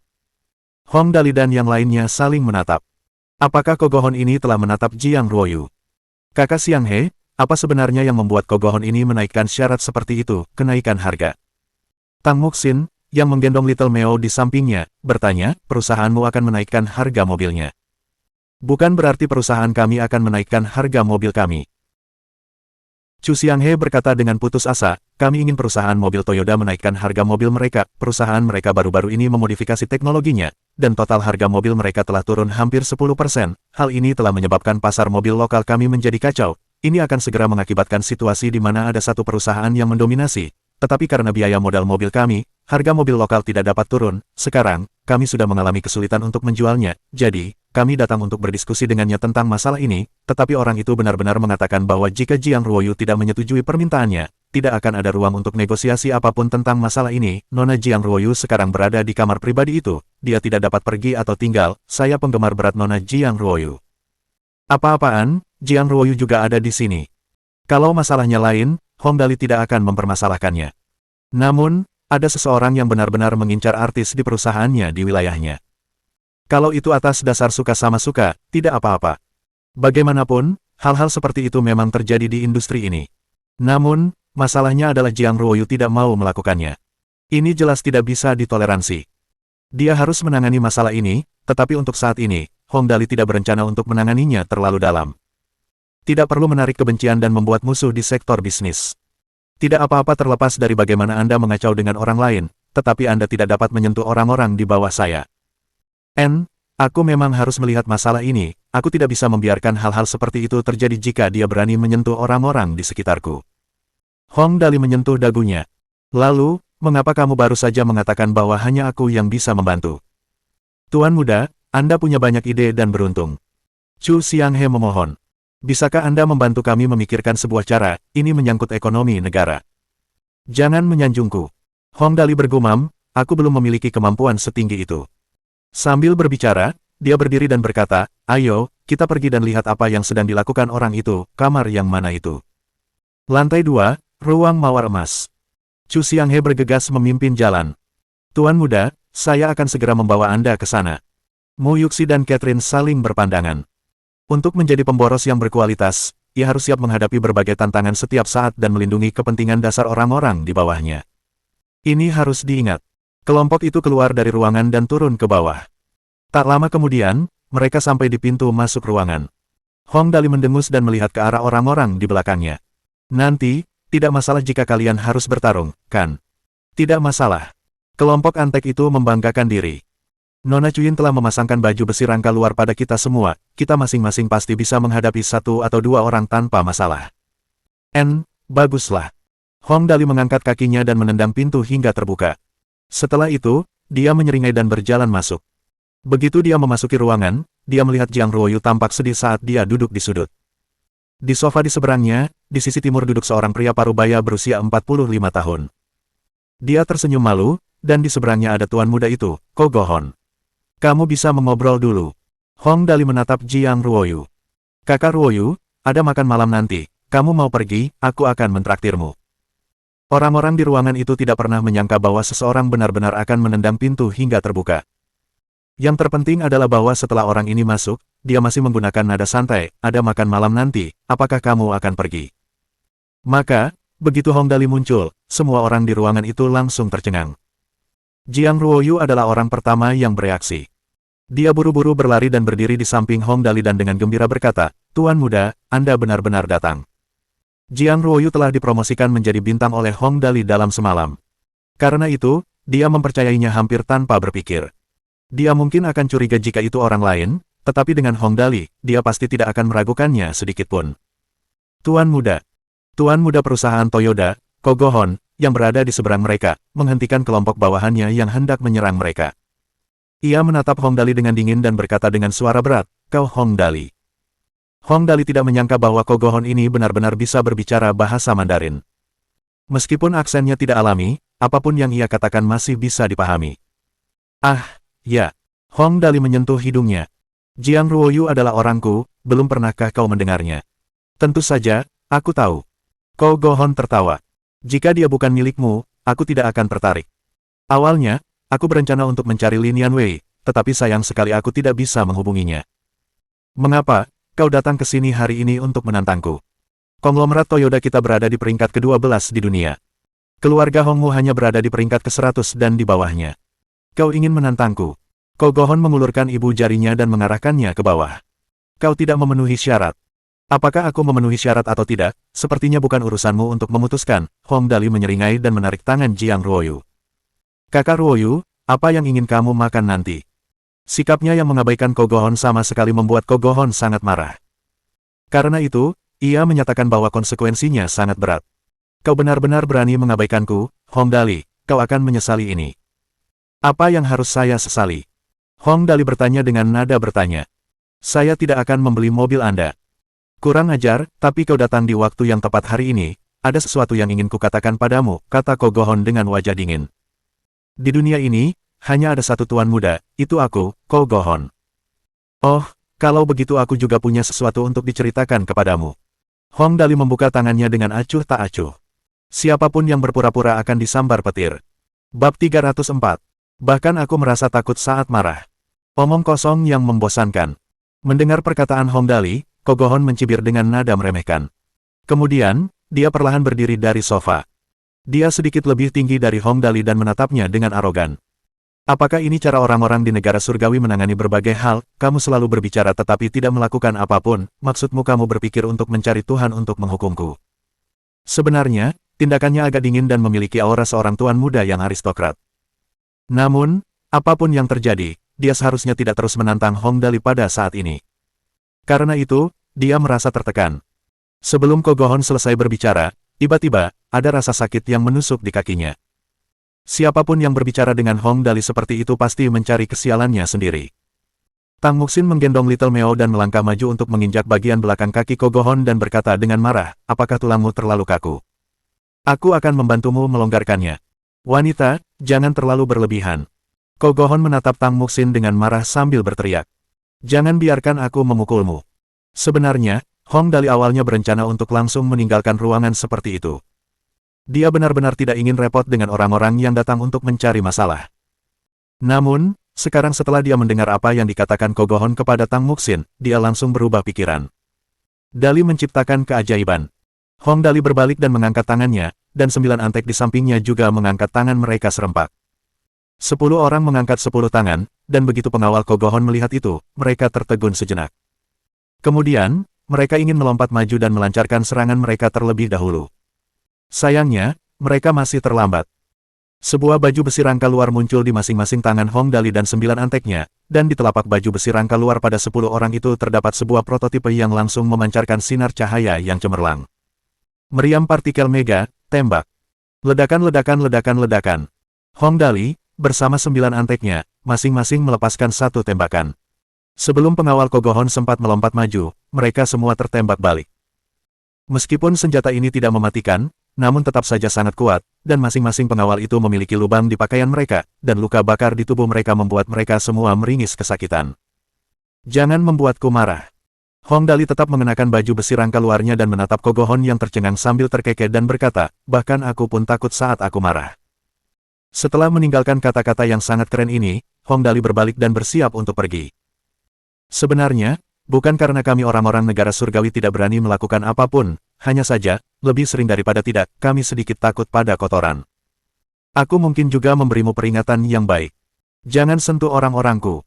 S1: Hong Dali dan yang lainnya saling menatap. Apakah Kogohon ini telah menatap Jiang Ruoyu? Kakak Xiang He, apa sebenarnya yang membuat Kogohon ini menaikkan syarat seperti itu, kenaikan harga? Tang Muxin, yang menggendong Little Meo di sampingnya, bertanya, perusahaanmu akan menaikkan harga mobilnya. Bukan berarti perusahaan kami akan menaikkan harga mobil kami. Chu Xianghe berkata dengan putus asa, kami ingin perusahaan mobil Toyota menaikkan harga mobil mereka. Perusahaan mereka baru-baru ini memodifikasi teknologinya, dan total harga mobil mereka telah turun hampir 10%. Hal ini telah menyebabkan pasar mobil lokal kami menjadi kacau. Ini akan segera mengakibatkan situasi di mana ada satu perusahaan yang mendominasi. Tetapi karena biaya modal mobil kami, harga mobil lokal tidak dapat turun. Sekarang, kami sudah mengalami kesulitan untuk menjualnya. Jadi, kami datang untuk berdiskusi dengannya tentang masalah ini, tetapi orang itu benar-benar mengatakan bahwa jika Jiang Ruoyu tidak menyetujui permintaannya, tidak akan ada ruang untuk negosiasi apapun tentang masalah ini. Nona Jiang Ruoyu sekarang berada di kamar pribadi itu. Dia tidak dapat pergi atau tinggal. Saya penggemar berat Nona Jiang Ruoyu. Apa-apaan, Jiang Ruoyu juga ada di sini. Kalau masalahnya lain, Hong Dali tidak akan mempermasalahkannya. Namun, ada seseorang yang benar-benar mengincar artis di perusahaannya di wilayahnya. Kalau itu atas dasar suka sama suka, tidak apa-apa. Bagaimanapun, hal-hal seperti itu memang terjadi di industri ini. Namun, masalahnya adalah Jiang Ruoyu tidak mau melakukannya. Ini jelas tidak bisa ditoleransi. Dia harus menangani masalah ini, tetapi untuk saat ini, Hong Dali tidak berencana untuk menanganinya terlalu dalam. Tidak perlu menarik kebencian dan membuat musuh di sektor bisnis. Tidak apa-apa terlepas dari bagaimana Anda mengacau dengan orang lain, tetapi Anda tidak dapat menyentuh orang-orang di bawah saya. Aku memang harus melihat masalah ini. Aku tidak bisa membiarkan hal-hal seperti itu terjadi jika dia berani menyentuh orang-orang di sekitarku. Hong Dali menyentuh dagunya. Lalu, mengapa kamu baru saja mengatakan bahwa hanya aku yang bisa membantu? Tuan muda, Anda punya banyak ide dan beruntung. Chu Xianghe memohon. Bisakah Anda membantu kami memikirkan sebuah cara? Ini menyangkut ekonomi negara. Jangan menyanjungku. Hong Dali bergumam, aku belum memiliki kemampuan setinggi itu. Sambil berbicara, dia berdiri dan berkata, ayo, kita pergi dan lihat apa yang sedang dilakukan orang itu. Kamar yang mana itu? Lantai 2, ruang mawar emas. Chu Xianghe bergegas memimpin jalan. Tuan muda, saya akan segera membawa Anda ke sana. Mu Yuxi dan Catherine saling berpandangan. Untuk menjadi pemboros yang berkualitas, ia harus siap menghadapi berbagai tantangan setiap saat dan melindungi kepentingan dasar orang-orang di bawahnya. Ini harus diingat. Kelompok itu keluar dari ruangan dan turun ke bawah. Tak lama kemudian, mereka sampai di pintu masuk ruangan. Hong Dali mendengus dan melihat ke arah orang-orang di belakangnya. Nanti, tidak masalah jika kalian harus bertarung, kan? Tidak masalah. Kelompok antek itu membanggakan diri. Nona Chuyin telah memasangkan baju besi rangka luar pada kita semua, kita masing-masing pasti bisa menghadapi 1 atau 2 orang tanpa masalah. Baguslah. Hong Dali mengangkat kakinya dan menendang pintu hingga terbuka. Setelah itu, dia menyeringai dan berjalan masuk. Begitu dia memasuki ruangan, dia melihat Jiang Ruoyu tampak sedih saat dia duduk di sudut. Di sofa di seberangnya, di sisi timur duduk seorang pria parubaya berusia 45 tahun. Dia tersenyum malu, dan di seberangnya ada tuan muda itu, Kogohon. Kamu bisa mengobrol dulu. Hong Dali menatap Jiang Ruoyu. Kakak Ruoyu, ada makan malam nanti. Kamu mau pergi, aku akan mentraktirmu. Orang-orang di ruangan itu tidak pernah menyangka bahwa seseorang benar-benar akan menendang pintu hingga terbuka. Yang terpenting adalah bahwa setelah orang ini masuk, dia masih menggunakan nada santai, ada makan malam nanti, apakah kamu akan pergi? Maka, begitu Hong Dali muncul, semua orang di ruangan itu langsung tercengang. Jiang Ruoyu adalah orang pertama yang bereaksi. Dia buru-buru berlari dan berdiri di samping Hong Dali dan dengan gembira berkata, Tuan muda, Anda benar-benar datang. Jiang Ruoyu telah dipromosikan menjadi bintang oleh Hong Dali dalam semalam. Karena itu, dia mempercayainya hampir tanpa berpikir. Dia mungkin akan curiga jika itu orang lain, tetapi dengan Hong Dali, dia pasti tidak akan meragukannya sedikitpun. Tuan muda perusahaan Toyota, Kogohon, yang berada di seberang mereka, menghentikan kelompok bawahannya yang hendak menyerang mereka. Ia menatap Hong Dali dengan dingin dan berkata dengan suara berat, kau Hong Dali. Hong Dali tidak menyangka bahwa Kogohon ini benar-benar bisa berbicara bahasa Mandarin. Meskipun aksennya tidak alami, apapun yang ia katakan masih bisa dipahami. Ya. Hong Dali menyentuh hidungnya. Jiang Ruoyu adalah orangku, belum pernahkah kau mendengarnya? Tentu saja, aku tahu. Ko Gohon tertawa. Jika dia bukan milikmu, aku tidak akan tertarik. Awalnya, aku berencana untuk mencari Lin Yanwei, tetapi sayang sekali aku tidak bisa menghubunginya. Mengapa, kau datang ke sini hari ini untuk menantangku? Konglomerat Toyoda kita berada di peringkat ke-12 di dunia. Keluarga Hongmu hanya berada di peringkat ke-100 dan di bawahnya. Kau ingin menantangku? Ko Gohon mengulurkan ibu jarinya dan mengarahkannya ke bawah. Kau tidak memenuhi syarat. Apakah aku memenuhi syarat atau tidak, sepertinya bukan urusanmu untuk memutuskan. Hong Dali menyeringai dan menarik tangan Jiang Ruoyu. Kakak Ruoyu, apa yang ingin kamu makan nanti? Sikapnya yang mengabaikan Ko Gohon sama sekali membuat Ko Gohon sangat marah. Karena itu, ia menyatakan bahwa konsekuensinya sangat berat. Kau benar-benar berani mengabaikanku, Hong Dali, kau akan menyesali ini. Apa yang harus saya sesali? Hong Dali bertanya dengan nada bertanya. Saya tidak akan membeli mobil Anda. Kurang ajar, tapi kau datang di waktu yang tepat hari ini, ada sesuatu yang ingin kukatakan padamu, kata Ko Gohon dengan wajah dingin. Di dunia ini, hanya ada satu tuan muda, itu aku, Ko Gohon. Oh, kalau begitu aku juga punya sesuatu untuk diceritakan kepadamu. Hong Dali membuka tangannya dengan acuh tak acuh. Siapapun yang berpura-pura akan disambar petir. Bab 304. Bahkan aku merasa takut saat marah. Omong kosong yang membosankan. Mendengar perkataan Hong Dali, Ko Gohon mencibir dengan nada meremehkan. Kemudian, dia perlahan berdiri dari sofa. Dia sedikit lebih tinggi dari Hong Dali dan menatapnya dengan arogan. Apakah ini cara orang-orang di negara surgawi menangani berbagai hal? Kamu selalu berbicara tetapi tidak melakukan apapun, maksudmu kamu berpikir untuk mencari Tuhan untuk menghukumku. Sebenarnya, tindakannya agak dingin dan memiliki aura seorang tuan muda yang aristokrat. Namun, apapun yang terjadi, dia seharusnya tidak terus menantang Hong Dali pada saat ini. Karena itu, dia merasa tertekan. Sebelum Ko Gohon selesai berbicara, tiba-tiba, ada rasa sakit yang menusuk di kakinya. Siapapun yang berbicara dengan Hong Dali seperti itu pasti mencari kesialannya sendiri. Tang Muxin menggendong Little Meo dan melangkah maju untuk menginjak bagian belakang kaki Ko Gohon dan berkata dengan marah, apakah tulangmu terlalu kaku? Aku akan membantumu melonggarkannya. Wanita, jangan terlalu berlebihan. Ko Gohon menatap Tang Muxin dengan marah sambil berteriak. Jangan biarkan aku memukulmu. Sebenarnya, Hong Dali awalnya berencana untuk langsung meninggalkan ruangan seperti itu. Dia benar-benar tidak ingin repot dengan orang-orang yang datang untuk mencari masalah. Namun, sekarang setelah dia mendengar apa yang dikatakan Ko Gohon kepada Tang Muxin, dia langsung berubah pikiran. Dali menciptakan keajaiban. Hong Dali berbalik dan mengangkat tangannya, dan 9 antek di sampingnya juga mengangkat tangan mereka serempak. 10 orang mengangkat 10 tangan, dan begitu pengawal Ko Gohon melihat itu, mereka tertegun sejenak. Kemudian, mereka ingin melompat maju dan melancarkan serangan mereka terlebih dahulu. Sayangnya, mereka masih terlambat. Sebuah baju besi rangka luar muncul di masing-masing tangan Hong Dali dan 9 anteknya, dan di telapak baju besi rangka luar pada 10 orang itu terdapat sebuah prototipe yang langsung memancarkan sinar cahaya yang cemerlang. Meriam partikel mega, tembak. Ledakan. Hong Dali, bersama 9 anteknya, masing-masing melepaskan satu tembakan. Sebelum pengawal Ko Gohon sempat melompat maju, mereka semua tertembak balik. Meskipun senjata ini tidak mematikan, namun tetap saja sangat kuat, dan masing-masing pengawal itu memiliki lubang di pakaian mereka, dan luka bakar di tubuh mereka membuat mereka semua meringis kesakitan. Jangan membuatku marah. Hong Dali tetap mengenakan baju besi rangka luarnya dan menatap Ko Gohon yang tercengang sambil terkekeh dan berkata, bahkan aku pun takut saat aku marah. Setelah meninggalkan kata-kata yang sangat keren ini, Hong Dali berbalik dan bersiap untuk pergi. Sebenarnya, bukan karena kami orang-orang negara surgawi tidak berani melakukan apapun, hanya saja, lebih sering daripada tidak, kami sedikit takut pada kotoran. Aku mungkin juga memberimu peringatan yang baik. Jangan sentuh orang-orangku.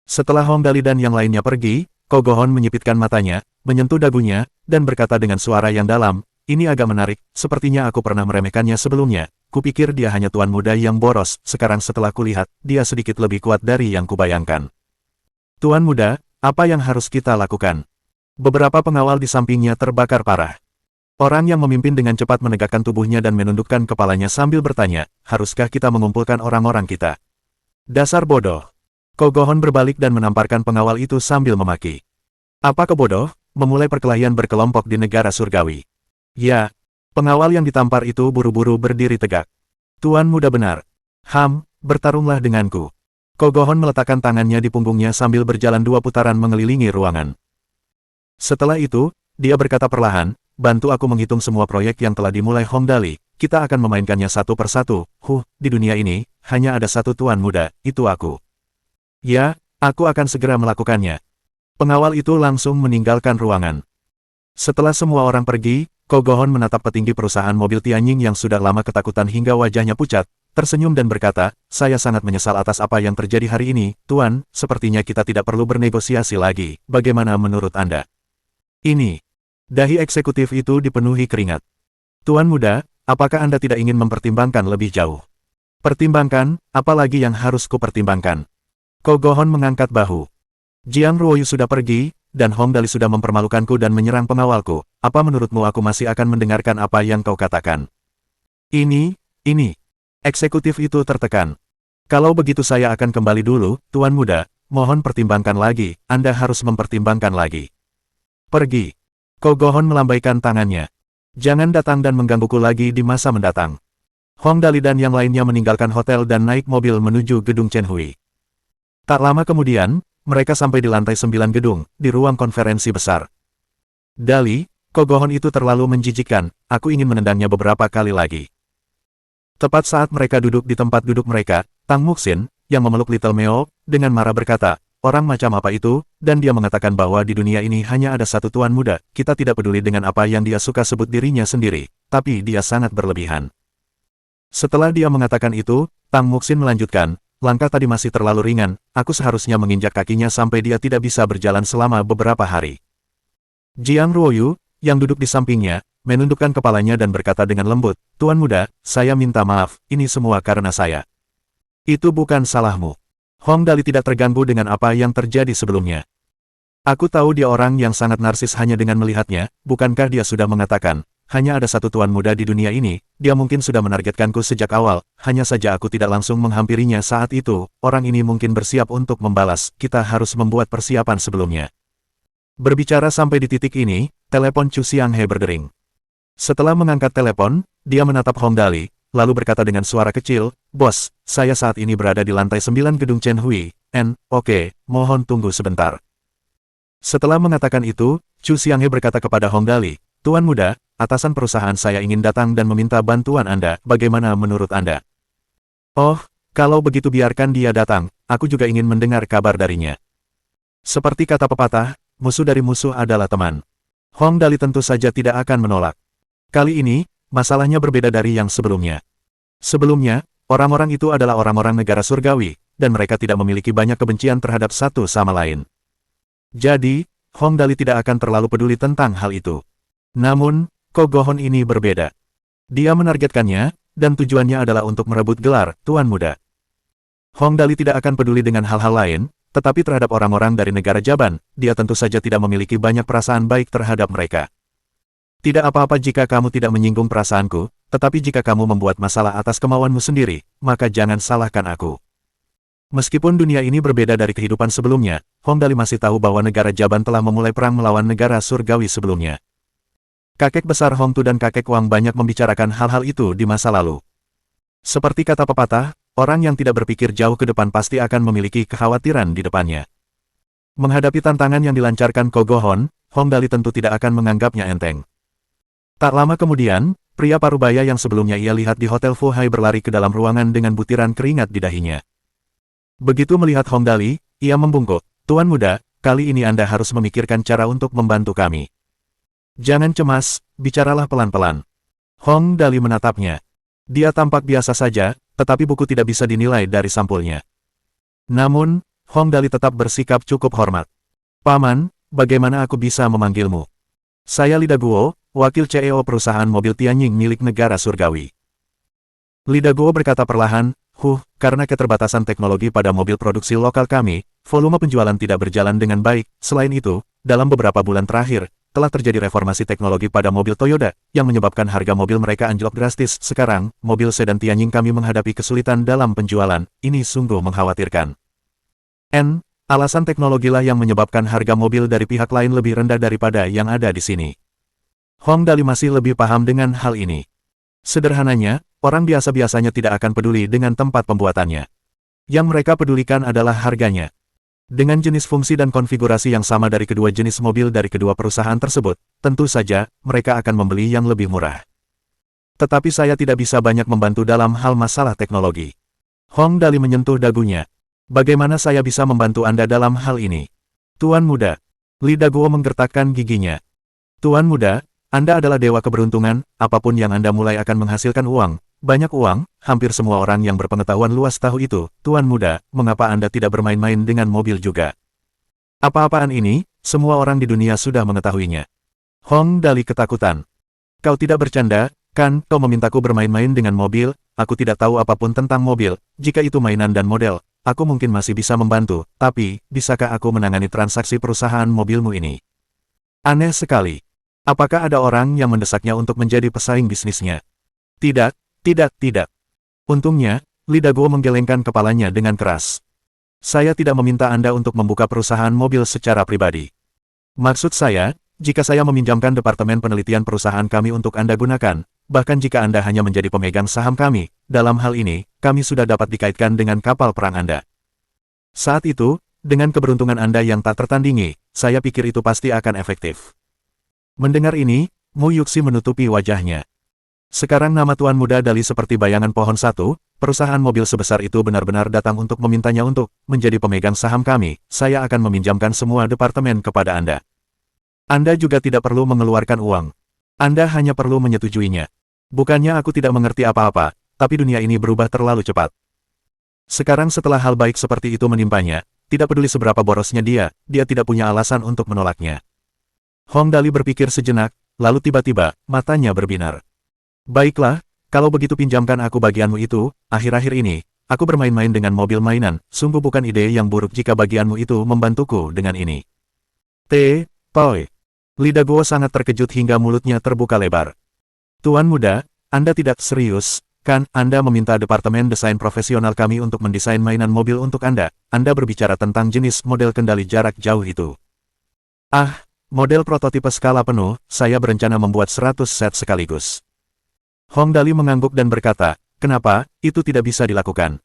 S1: Setelah Hong Dali dan yang lainnya pergi, Ko Gohon menyipitkan matanya, menyentuh dagunya, dan berkata dengan suara yang dalam, ini agak menarik, sepertinya aku pernah meremehkannya sebelumnya, kupikir dia hanya tuan muda yang boros, sekarang setelah kulihat, dia sedikit lebih kuat dari yang kubayangkan. Tuan muda, apa yang harus kita lakukan? Beberapa pengawal di sampingnya terbakar parah. Orang yang memimpin dengan cepat menegakkan tubuhnya dan menundukkan kepalanya sambil bertanya, haruskah kita mengumpulkan orang-orang kita? Dasar bodoh. Ko Gohon berbalik dan menamparkan pengawal itu sambil memaki. Apa kebodoh? Memulai perkelahian berkelompok di negara surgawi. Ya, pengawal yang ditampar itu buru-buru berdiri tegak. Tuan muda benar. Bertarunglah denganku. Kogohon meletakkan tangannya di punggungnya sambil berjalan 2 putaran mengelilingi ruangan. Setelah itu, dia berkata perlahan, bantu aku menghitung semua proyek yang telah dimulai Hong Dali, kita akan memainkannya satu persatu. Di dunia ini, hanya ada satu tuan muda, itu aku. Ya, aku akan segera melakukannya. Pengawal itu langsung meninggalkan ruangan. Setelah semua orang pergi, Kogohon menatap petinggi perusahaan mobil Tianjing yang sudah lama ketakutan hingga wajahnya pucat, tersenyum dan berkata, saya sangat menyesal atas apa yang terjadi hari ini, Tuan, sepertinya kita tidak perlu bernegosiasi lagi, bagaimana menurut Anda? Ini. Dahi eksekutif itu dipenuhi keringat. Tuan muda, apakah Anda tidak ingin mempertimbangkan lebih jauh? Pertimbangkan, apalagi yang harus kupertimbangkan? Kogohon mengangkat bahu. Jiang Ruoyu sudah pergi, dan Hong Dali sudah mempermalukanku dan menyerang pengawalku. Apa menurutmu aku masih akan mendengarkan apa yang kau katakan? Ini. Eksekutif itu tertekan. Kalau begitu saya akan kembali dulu, Tuan muda, mohon pertimbangkan lagi, Anda harus mempertimbangkan lagi. Pergi. Kogohon melambaikan tangannya. Jangan datang dan menggangguku lagi di masa mendatang. Hong Dali dan yang lainnya meninggalkan hotel dan naik mobil menuju gedung Chen Hui. Tak lama kemudian, mereka sampai di lantai 9 gedung, di ruang konferensi besar. Dali, Kogohon itu terlalu menjijikkan, aku ingin menendangnya beberapa kali lagi. Tepat saat mereka duduk di tempat duduk mereka, Tang Muxin, yang memeluk Little Meo, dengan marah berkata, orang macam apa itu, dan dia mengatakan bahwa di dunia ini hanya ada satu tuan muda, kita tidak peduli dengan apa yang dia suka sebut dirinya sendiri, tapi dia sangat berlebihan. Setelah dia mengatakan itu, Tang Muxin melanjutkan, langkah tadi masih terlalu ringan, aku seharusnya menginjak kakinya sampai dia tidak bisa berjalan selama beberapa hari. Jiang Ruoyu, yang duduk di sampingnya, menundukkan kepalanya dan berkata dengan lembut, Tuan muda, saya minta maaf, ini semua karena saya. Itu bukan salahmu. Hong Dali tidak terganggu dengan apa yang terjadi sebelumnya. Aku tahu dia orang yang sangat narsis hanya dengan melihatnya, bukankah dia sudah mengatakan, hanya ada satu tuan muda di dunia ini, dia mungkin sudah menargetkanku sejak awal, hanya saja aku tidak langsung menghampirinya saat itu, orang ini mungkin bersiap untuk membalas, kita harus membuat persiapan sebelumnya. Berbicara sampai di titik ini, telepon Chu Xianghe berdering. Setelah mengangkat telepon, dia menatap Hong Dali, lalu berkata dengan suara kecil, Bos, saya saat ini berada di lantai 9 gedung Chen Hui, oke, mohon tunggu sebentar. Setelah mengatakan itu, Chu Xianghe berkata kepada Hong Dali, Tuan muda, atasan perusahaan saya ingin datang dan meminta bantuan Anda, bagaimana menurut Anda? Oh, kalau begitu biarkan dia datang, aku juga ingin mendengar kabar darinya. Seperti kata pepatah, musuh dari musuh adalah teman. Hong Dali tentu saja tidak akan menolak. Kali ini, masalahnya berbeda dari yang sebelumnya. Sebelumnya, orang-orang itu adalah orang-orang negara surgawi, dan mereka tidak memiliki banyak kebencian terhadap satu sama lain. Jadi, Hong Dali tidak akan terlalu peduli tentang hal itu. Namun, Kogohon ini berbeda. Dia menargetkannya, dan tujuannya adalah untuk merebut gelar Tuan Muda. Hong Dali tidak akan peduli dengan hal-hal lain, tetapi terhadap orang-orang dari negara Jaban, dia tentu saja tidak memiliki banyak perasaan baik terhadap mereka. Tidak apa-apa jika kamu tidak menyinggung perasaanku, tetapi jika kamu membuat masalah atas kemauanmu sendiri, maka jangan salahkan aku. Meskipun dunia ini berbeda dari kehidupan sebelumnya, Hong Dali masih tahu bahwa negara Jaban telah memulai perang melawan negara surgawi sebelumnya. Kakek besar Hong Tu dan kakek Wang banyak membicarakan hal-hal itu di masa lalu. Seperti kata pepatah, orang yang tidak berpikir jauh ke depan pasti akan memiliki kekhawatiran di depannya. Menghadapi tantangan yang dilancarkan Kogohon, Hong Dali tentu tidak akan menganggapnya enteng. Tak lama kemudian, pria parubaya yang sebelumnya ia lihat di Hotel Fuhai berlari ke dalam ruangan dengan butiran keringat di dahinya. Begitu melihat Hong Dali, ia membungkuk, Tuan muda, kali ini Anda harus memikirkan cara untuk membantu kami. Jangan cemas, bicaralah pelan-pelan. Hong Dali menatapnya. Dia tampak biasa saja, tetapi buku tidak bisa dinilai dari sampulnya. Namun, Hong Dali tetap bersikap cukup hormat. Paman, bagaimana aku bisa memanggilmu? Saya Lida Guo, wakil CEO perusahaan mobil Tianjing milik negara surgawi. Lida Guo berkata perlahan, karena keterbatasan teknologi pada mobil produksi lokal kami, volume penjualan tidak berjalan dengan baik. Selain itu, dalam beberapa bulan terakhir, telah terjadi reformasi teknologi pada mobil Toyota, yang menyebabkan harga mobil mereka anjlok drastis. Sekarang, mobil sedan Tianjing kami menghadapi kesulitan dalam penjualan, ini sungguh mengkhawatirkan. Alasan teknologilah yang menyebabkan harga mobil dari pihak lain lebih rendah daripada yang ada di sini. Hong Dali masih lebih paham dengan hal ini. Sederhananya, orang biasa biasanya tidak akan peduli dengan tempat pembuatannya. Yang mereka pedulikan adalah harganya. Dengan jenis fungsi dan konfigurasi yang sama dari kedua jenis mobil dari kedua perusahaan tersebut, tentu saja, mereka akan membeli yang lebih murah. Tetapi saya tidak bisa banyak membantu dalam hal masalah teknologi. Hong Dali menyentuh dagunya. Bagaimana saya bisa membantu Anda dalam hal ini? Tuan muda. Li Daguo menggertakkan giginya. Tuan muda, Anda adalah dewa keberuntungan, apapun yang Anda mulai akan menghasilkan uang. Banyak uang, hampir semua orang yang berpengetahuan luas tahu itu. Tuan muda, mengapa Anda tidak bermain-main dengan mobil juga? Apa-apaan ini, semua orang di dunia sudah mengetahuinya. Hong Dali ketakutan. Kau tidak bercanda, kan? Kau memintaku bermain-main dengan mobil, aku tidak tahu apapun tentang mobil. Jika itu mainan dan model, aku mungkin masih bisa membantu, tapi, bisakah aku menangani transaksi perusahaan mobilmu ini? Aneh sekali. Apakah ada orang yang mendesaknya untuk menjadi pesaing bisnisnya? Tidak. Tidak. Untungnya, Li Daguo menggelengkan kepalanya dengan keras. Saya tidak meminta Anda untuk membuka perusahaan mobil secara pribadi. Maksud saya, jika saya meminjamkan departemen penelitian perusahaan kami untuk Anda gunakan, bahkan jika Anda hanya menjadi pemegang saham kami, dalam hal ini, kami sudah dapat dikaitkan dengan kapal perang Anda. Saat itu, dengan keberuntungan Anda yang tak tertandingi, saya pikir itu pasti akan efektif. Mendengar ini, Mu Yuxi menutupi wajahnya. Sekarang nama Tuan Muda Dali seperti bayangan pohon satu, perusahaan mobil sebesar itu benar-benar datang untuk memintanya untuk menjadi pemegang saham kami, saya akan meminjamkan semua departemen kepada Anda. Anda juga tidak perlu mengeluarkan uang. Anda hanya perlu menyetujuinya. Bukannya aku tidak mengerti apa-apa, tapi dunia ini berubah terlalu cepat. Sekarang setelah hal baik seperti itu menimpanya, tidak peduli seberapa borosnya dia tidak punya alasan untuk menolaknya. Hong Dali berpikir sejenak, lalu tiba-tiba, matanya berbinar. Baiklah, kalau begitu pinjamkan aku bagianmu itu, akhir-akhir ini, aku bermain-main dengan mobil mainan, sungguh bukan ide yang buruk jika bagianmu itu membantuku dengan ini. Toy. Li Daguo sangat terkejut hingga mulutnya terbuka lebar. Tuan muda, Anda tidak serius, kan? Anda meminta departemen desain profesional kami untuk mendesain mainan mobil untuk Anda berbicara tentang jenis model kendali jarak jauh itu. Model prototipe skala penuh, saya berencana membuat 100 set sekaligus. Hong Dali mengangguk dan berkata, kenapa, itu tidak bisa dilakukan?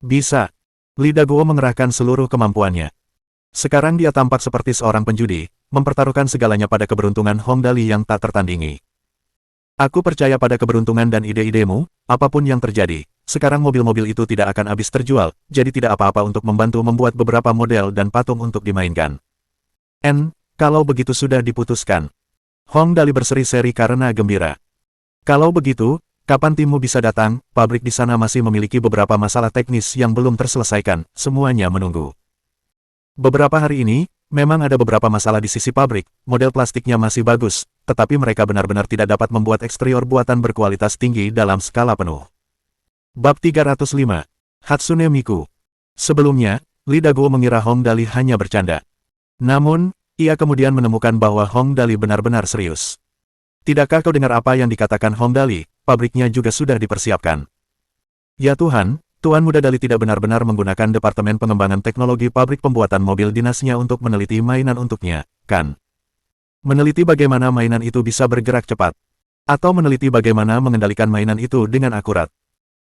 S1: Bisa. Li Daguo mengerahkan seluruh kemampuannya. Sekarang dia tampak seperti seorang penjudi, mempertaruhkan segalanya pada keberuntungan Hong Dali yang tak tertandingi. Aku percaya pada keberuntungan dan ide-idemu, apapun yang terjadi, sekarang mobil-mobil itu tidak akan habis terjual, jadi tidak apa-apa untuk membantu membuat beberapa model dan patung untuk dimainkan. Kalau begitu sudah diputuskan. Hong Dali berseri-seri karena gembira. Kalau begitu, kapan timmu bisa datang? Pabrik di sana masih memiliki beberapa masalah teknis yang belum terselesaikan, semuanya menunggu. Beberapa hari ini, memang ada beberapa masalah di sisi pabrik, model plastiknya masih bagus, tetapi mereka benar-benar tidak dapat membuat eksterior buatan berkualitas tinggi dalam skala penuh. Bab 305. Hatsune Miku. Sebelumnya, Li Daguo mengira Hong Dali hanya bercanda. Namun, ia kemudian menemukan bahwa Hong Dali benar-benar serius. Tidakkah kau dengar apa yang dikatakan Hong Dali? Pabriknya juga sudah dipersiapkan. Ya Tuhan, Tuan Muda Dali tidak benar-benar menggunakan Departemen Pengembangan Teknologi Pabrik Pembuatan Mobil Dinasnya untuk meneliti mainan untuknya, kan? Meneliti bagaimana mainan itu bisa bergerak cepat. Atau meneliti bagaimana mengendalikan mainan itu dengan akurat.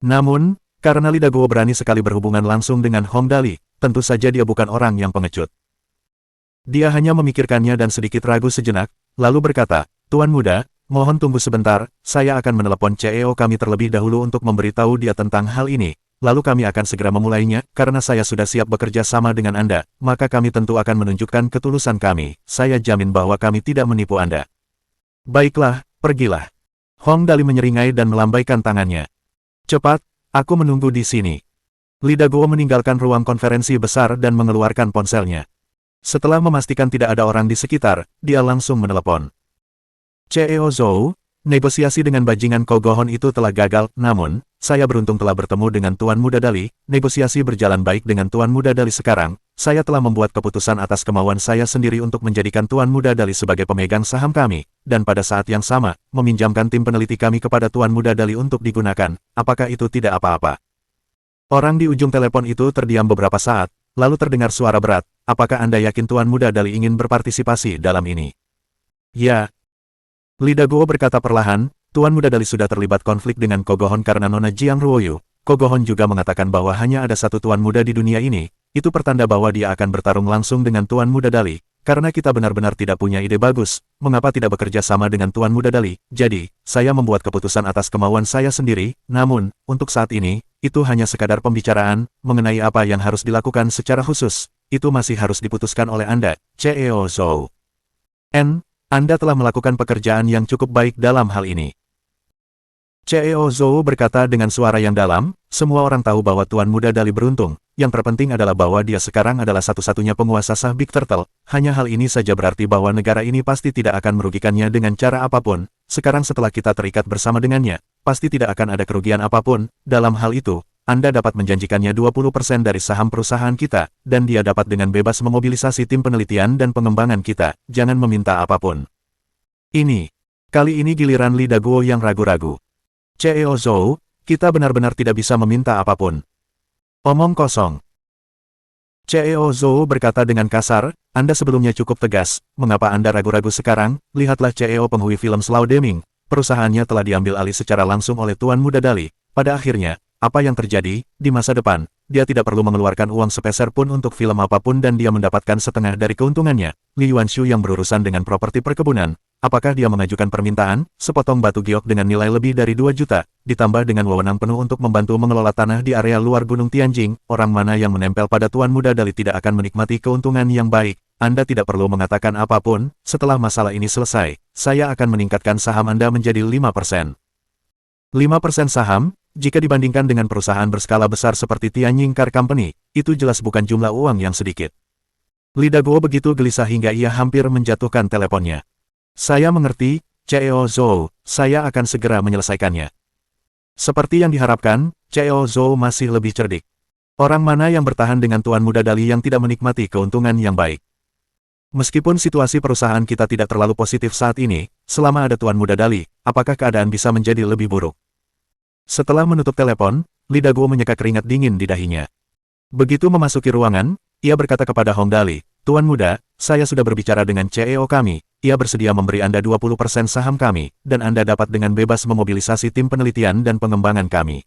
S1: Namun, karena Li Daguo berani sekali berhubungan langsung dengan Hong Dali, tentu saja dia bukan orang yang pengecut. Dia hanya memikirkannya dan sedikit ragu sejenak, lalu berkata, Tuan Muda, mohon tunggu sebentar, saya akan menelepon CEO kami terlebih dahulu untuk memberitahu dia tentang hal ini, lalu kami akan segera memulainya, karena saya sudah siap bekerja sama dengan Anda, maka kami tentu akan menunjukkan ketulusan kami, saya jamin bahwa kami tidak menipu Anda. Baiklah, pergilah. Hong Dali menyeringai dan melambaikan tangannya. Cepat, aku menunggu di sini. Li Daguo meninggalkan ruang konferensi besar dan mengeluarkan ponselnya. Setelah memastikan tidak ada orang di sekitar, dia langsung menelepon. CEO Zhou, negosiasi dengan bajingan Kogohon itu telah gagal, namun, saya beruntung telah bertemu dengan Tuan Muda Dali, negosiasi berjalan baik dengan Tuan Muda Dali sekarang, saya telah membuat keputusan atas kemauan saya sendiri untuk menjadikan Tuan Muda Dali sebagai pemegang saham kami, dan pada saat yang sama, meminjamkan tim peneliti kami kepada Tuan Muda Dali untuk digunakan, apakah itu tidak apa-apa? Orang di ujung telepon itu terdiam beberapa saat, lalu terdengar suara berat, apakah Anda yakin Tuan Muda Dali ingin berpartisipasi dalam ini? Ya. Li Daguo berkata perlahan, Tuan Muda Dali sudah terlibat konflik dengan Kogohon karena Nona Jiang Ruoyu, Kogohon juga mengatakan bahwa hanya ada satu tuan muda di dunia ini, itu pertanda bahwa dia akan bertarung langsung dengan Tuan Muda Dali. Karena kita benar-benar tidak punya ide bagus, mengapa tidak bekerja sama dengan Tuan Muda Dali? Jadi, saya membuat keputusan atas kemauan saya sendiri, namun, untuk saat ini, itu hanya sekadar pembicaraan, mengenai apa yang harus dilakukan secara khusus. Itu masih harus diputuskan oleh Anda, CEO Zhou. Anda telah melakukan pekerjaan yang cukup baik dalam hal ini. CEO Zhou berkata dengan suara yang dalam, semua orang tahu bahwa Tuan Muda Dali beruntung. Yang terpenting adalah bahwa dia sekarang adalah satu-satunya penguasa sah Big Turtle. Hanya hal ini saja berarti bahwa negara ini pasti tidak akan merugikannya dengan cara apapun. Sekarang setelah kita terikat bersama dengannya, pasti tidak akan ada kerugian apapun. Dalam hal itu, Anda dapat menjanjikannya 20% dari saham perusahaan kita, dan dia dapat dengan bebas memobilisasi tim penelitian dan pengembangan kita. Jangan meminta apapun. Kali ini giliran Li Daguo yang ragu-ragu. CEO Zhou, kita benar-benar tidak bisa meminta apapun. Omong kosong. CEO Zhou berkata dengan kasar, Anda sebelumnya cukup tegas, mengapa Anda ragu-ragu sekarang? Lihatlah CEO penghui film Slow Deming, perusahaannya telah diambil alih secara langsung oleh Tuan Muda Dali. Pada akhirnya, apa yang terjadi, di masa depan, dia tidak perlu mengeluarkan uang sepeser pun untuk film apapun dan dia mendapatkan setengah dari keuntungannya. Li Yuanshu yang berurusan dengan properti perkebunan, apakah dia mengajukan permintaan, sepotong batu giok dengan nilai lebih dari 2 juta, ditambah dengan wewenang penuh untuk membantu mengelola tanah di area luar Gunung Tianjing, orang mana yang menempel pada Tuan Muda Dali tidak akan menikmati keuntungan yang baik. Anda tidak perlu mengatakan apapun, setelah masalah ini selesai, saya akan meningkatkan saham Anda menjadi 5%. 5% saham, jika dibandingkan dengan perusahaan berskala besar seperti Tianjin Car Company, itu jelas bukan jumlah uang yang sedikit. Li Daguo begitu gelisah hingga ia hampir menjatuhkan teleponnya. Saya mengerti, CEO Zhou, saya akan segera menyelesaikannya. Seperti yang diharapkan, CEO Zhou masih lebih cerdik. Orang mana yang bertahan dengan Tuan Muda Dali yang tidak menikmati keuntungan yang baik? Meskipun situasi perusahaan kita tidak terlalu positif saat ini, selama ada Tuan Muda Dali, apakah keadaan bisa menjadi lebih buruk? Setelah menutup telepon, Li Daguo menyeka keringat dingin di dahinya. Begitu memasuki ruangan, ia berkata kepada Hong Dali, Tuan Muda, saya sudah berbicara dengan CEO kami, ia bersedia memberi Anda 20% saham kami, dan Anda dapat dengan bebas memobilisasi tim penelitian dan pengembangan kami.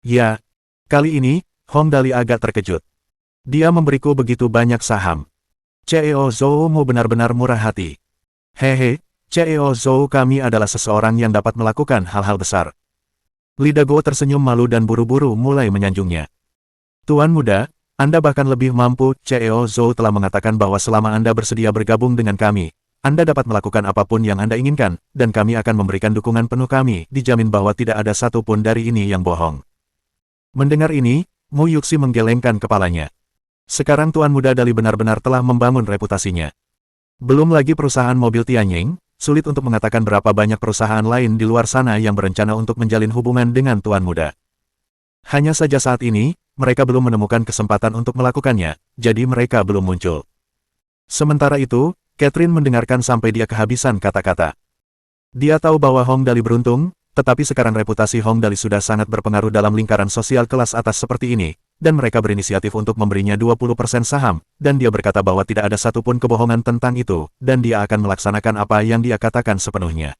S1: Ya, kali ini, Hong Dali agak terkejut. Dia memberiku begitu banyak saham. CEO Zhou mau benar-benar murah hati. Hehe, CEO Zhou kami adalah seseorang yang dapat melakukan hal-hal besar. Li Daguo tersenyum malu dan buru-buru mulai menyanjungnya. Tuan Muda, Anda bahkan lebih mampu, CEO Zhou telah mengatakan bahwa selama Anda bersedia bergabung dengan kami, Anda dapat melakukan apapun yang Anda inginkan, dan kami akan memberikan dukungan penuh kami, dijamin bahwa tidak ada satupun dari ini yang bohong. Mendengar ini, Mu Yuxi menggelengkan kepalanya. Sekarang Tuan Muda Dali benar-benar telah membangun reputasinya. Belum lagi perusahaan mobil Tianjin, sulit untuk mengatakan berapa banyak perusahaan lain di luar sana yang berencana untuk menjalin hubungan dengan Tuan Muda. Hanya saja saat ini, mereka belum menemukan kesempatan untuk melakukannya, jadi mereka belum muncul. Sementara itu, Catherine mendengarkan sampai dia kehabisan kata-kata. Dia tahu bahwa Hong Dali beruntung, tetapi sekarang reputasi Hong Dali sudah sangat berpengaruh dalam lingkaran sosial kelas atas seperti ini, dan mereka berinisiatif untuk memberinya 20% saham, dan dia berkata bahwa tidak ada satupun kebohongan tentang itu, dan dia akan melaksanakan apa yang dia katakan sepenuhnya.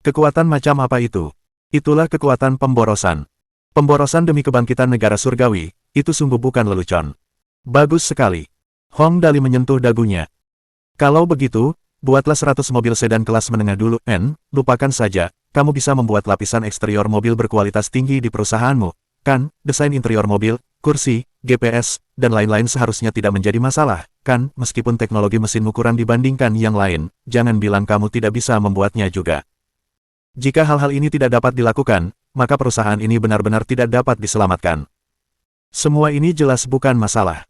S1: Kekuatan macam apa itu? Itulah kekuatan pemborosan. Pemborosan demi kebangkitan negara surgawi, itu sungguh bukan lelucon. Bagus sekali. Hong Dali menyentuh dagunya. Kalau begitu, buatlah 100 mobil sedan kelas menengah dulu, lupakan saja, kamu bisa membuat lapisan eksterior mobil berkualitas tinggi di perusahaanmu, kan, desain interior mobil, kursi, GPS, dan lain-lain seharusnya tidak menjadi masalah, kan, meskipun teknologi mesinmu kurang dibandingkan yang lain, jangan bilang kamu tidak bisa membuatnya juga. Jika hal-hal ini tidak dapat dilakukan, maka perusahaan ini benar-benar tidak dapat diselamatkan. Semua ini jelas bukan masalah.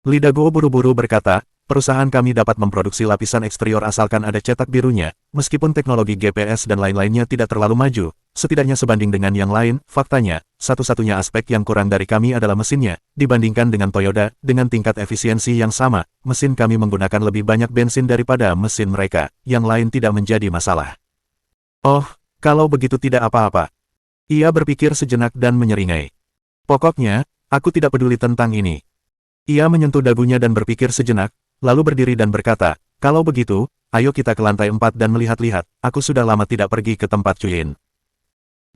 S1: Li Daguo buru-buru berkata, perusahaan kami dapat memproduksi lapisan eksterior asalkan ada cetak birunya, meskipun teknologi GPS dan lain-lainnya tidak terlalu maju, setidaknya sebanding dengan yang lain, faktanya, satu-satunya aspek yang kurang dari kami adalah mesinnya, dibandingkan dengan Toyota, dengan tingkat efisiensi yang sama, mesin kami menggunakan lebih banyak bensin daripada mesin mereka, yang lain tidak menjadi masalah. Oh, kalau begitu tidak apa-apa. Ia berpikir sejenak dan menyeringai. Pokoknya, aku tidak peduli tentang ini. Ia menyentuh dagunya dan berpikir sejenak, lalu berdiri dan berkata, kalau begitu, ayo kita ke lantai 4 dan melihat-lihat, aku sudah lama tidak pergi ke tempat Cuyin.